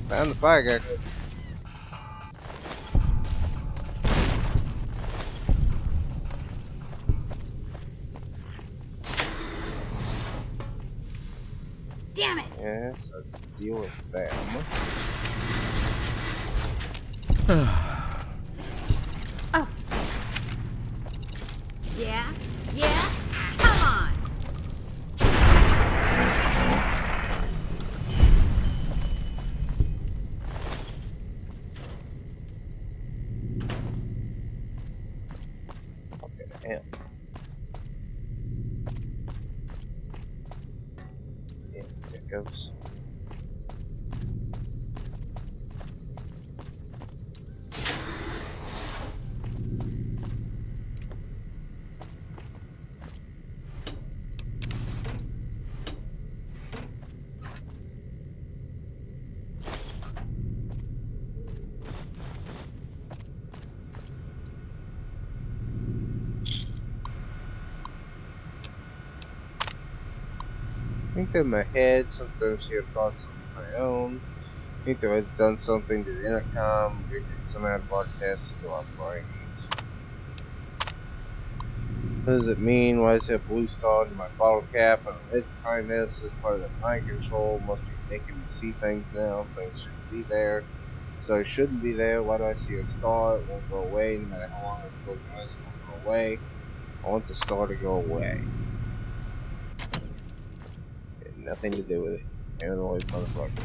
S1: Found the fire guy.
S3: Damn it!
S1: Yes, let's deal with them.
S3: Oh. Yeah? Yeah? Come on!
S1: Fucking hell. Yeah, there it goes. I think in my head, sometimes she had thoughts of my own. I think I had done something to the intercom, we did somehow broadcast into our brains. What does it mean? Why is there a blue star in my bottle cap and a lid behind this? As part of the mind control, must be making me see things now. Things shouldn't be there. So it shouldn't be there. Why do I see a star? It won't go away, no matter how long I close my eyes, it won't go away. I want the star to go away. Nothing to do with it. Paranoid motherfucker.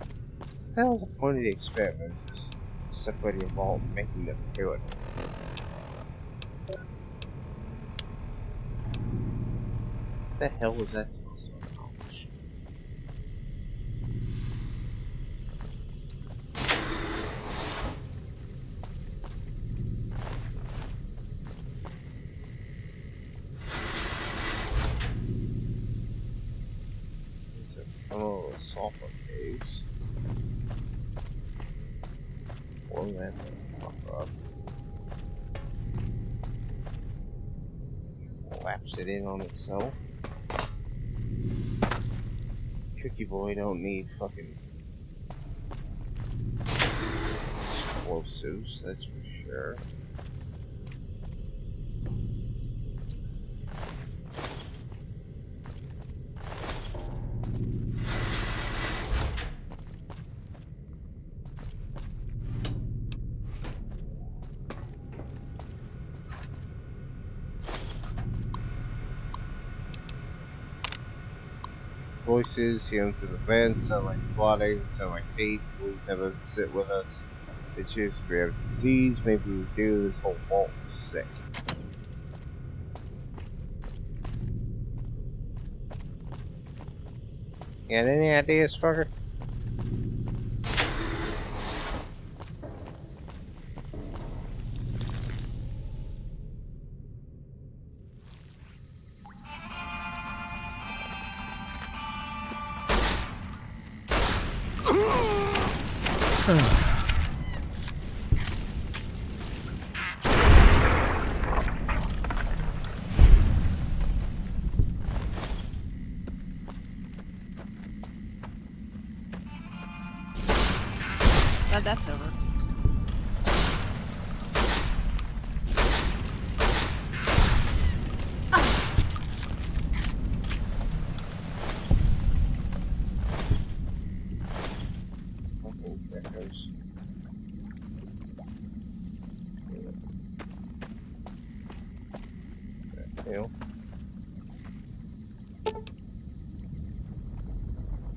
S1: What the hell's the point of the experiment? Just separating a vault and making them do it. What the hell was that supposed to accomplish? Oh, sulfur caves. Blow that fuck up. Collapse it in on itself. Cookie boy don't need fucking explosives, that's for sure. Voices, hear them through the vents, sound like plotting, sound like hate. Please never sit with us. They choose to grab disease. Maybe we do this whole vault sick. Got any ideas, fucker?
S22: Glad that's over.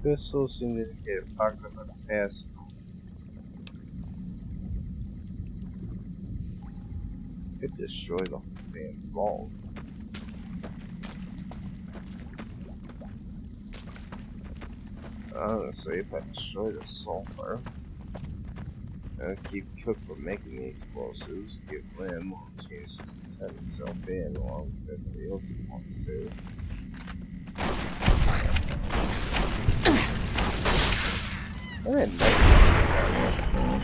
S1: Pistols seem to indicate a pocket of the past. Could destroy the whole damn vault. Honestly, if I destroy the sulfur, I'll keep Cook from making the explosives, give Lim more chances to turn himself in along with everybody else he wants to. I didn't make something.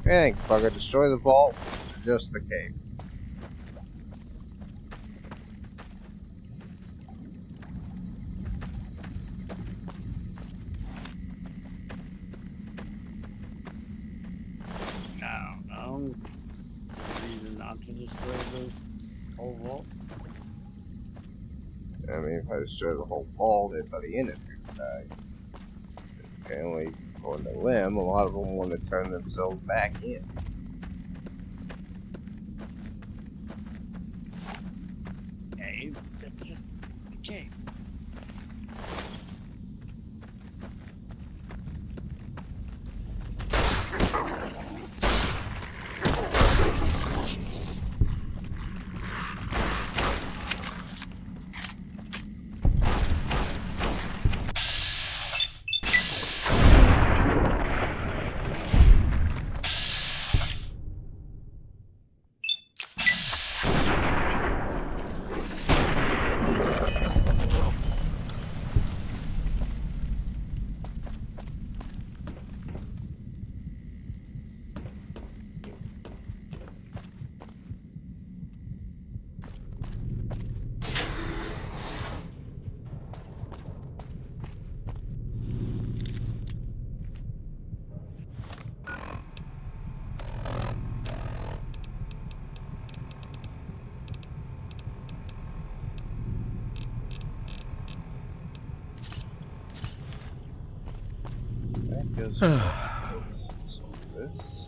S1: I think fucker, destroy the vault, or just the cave.
S2: No. Reason not to destroy the whole vault.
S1: I mean, if I destroy the whole vault, everybody in it could die. Apparently, according to Lim, a lot of them want to turn themselves back in.
S2: Hey, that's just the cave.
S1: Goes
S2: Hmm.
S1: this.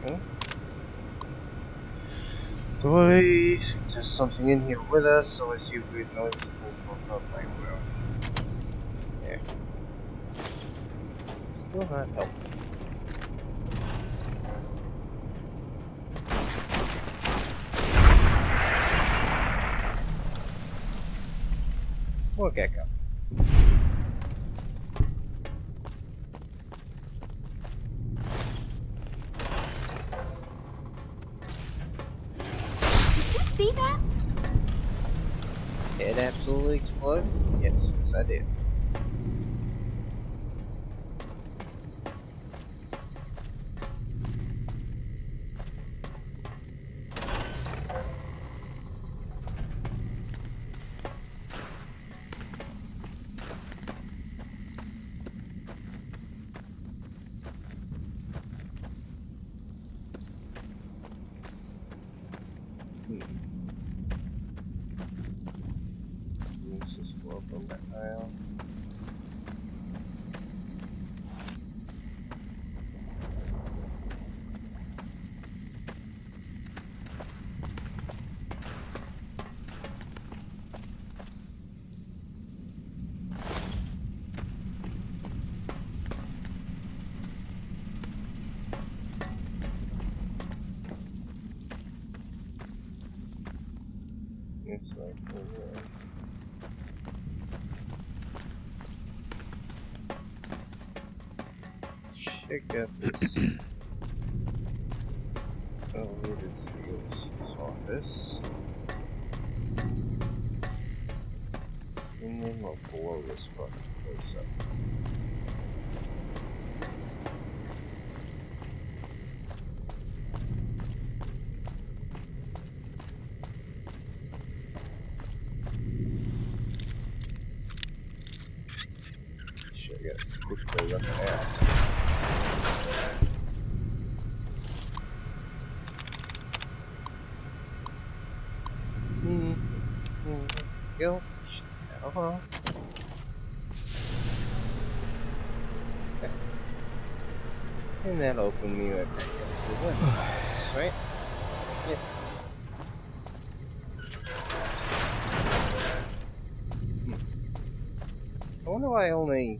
S1: Okay. Boys, there's something in here with us, so let's see if we know it's up like well. Yeah. Still not helpful. More gecko.
S3: Did you see that?
S1: It absolutely exploded? Yes, yes I did. Let's just go up on that aisle. Check out this. Elevated fields office. And then we'll blow this fucking place up. Should I get a quick way up and out. Go. Uh-huh. And that'll open me right back up to the window, right? Yeah. I wonder why only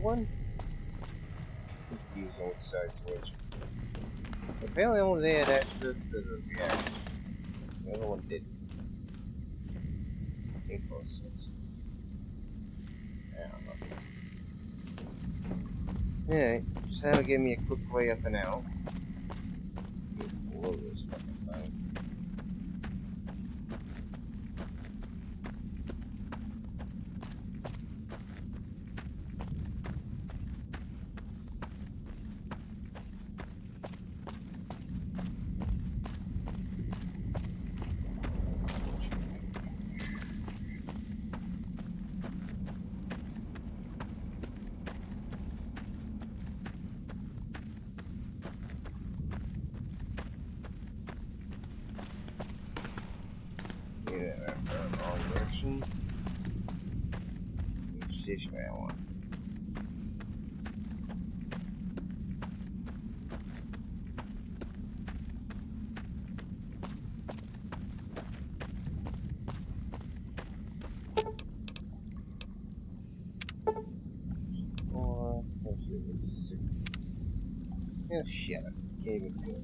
S1: one? Confusing which side's which. Apparently only they had access to the reactor. The other one didn't. Makes no sense. I don't know. Alright, just that'll give me a quick way up and out. Blow this fucking thing. Yeah, that's wrong direction. Which way I want. Or, let's see, it's 60. Oh shit, I can't even feel that.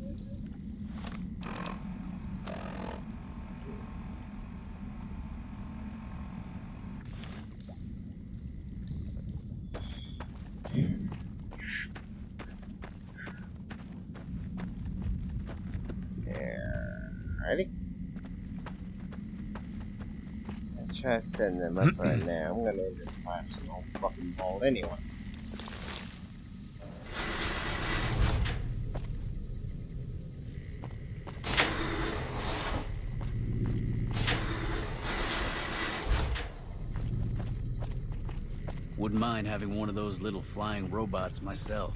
S1: Ready? I'll try setting them up right now. I'm gonna end up collapsing the whole fucking vault anyway.
S9: Wouldn't mind having one of those little flying robots myself.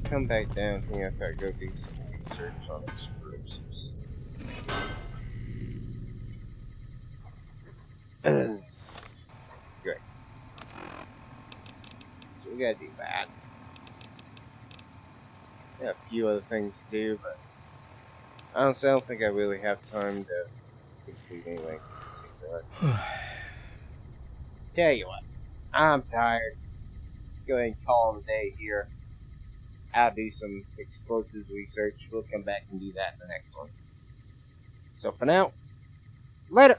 S1: Come back down here after I go do some research on explosives. Great. So we gotta do that. Got a few other things to do, but honestly, I don't think I really have time to complete anything in particular. Tell you what, I'm tired. Go ahead and call it a day here. I'll do some explosives research. We'll come back and do that in the next one. So for now, later!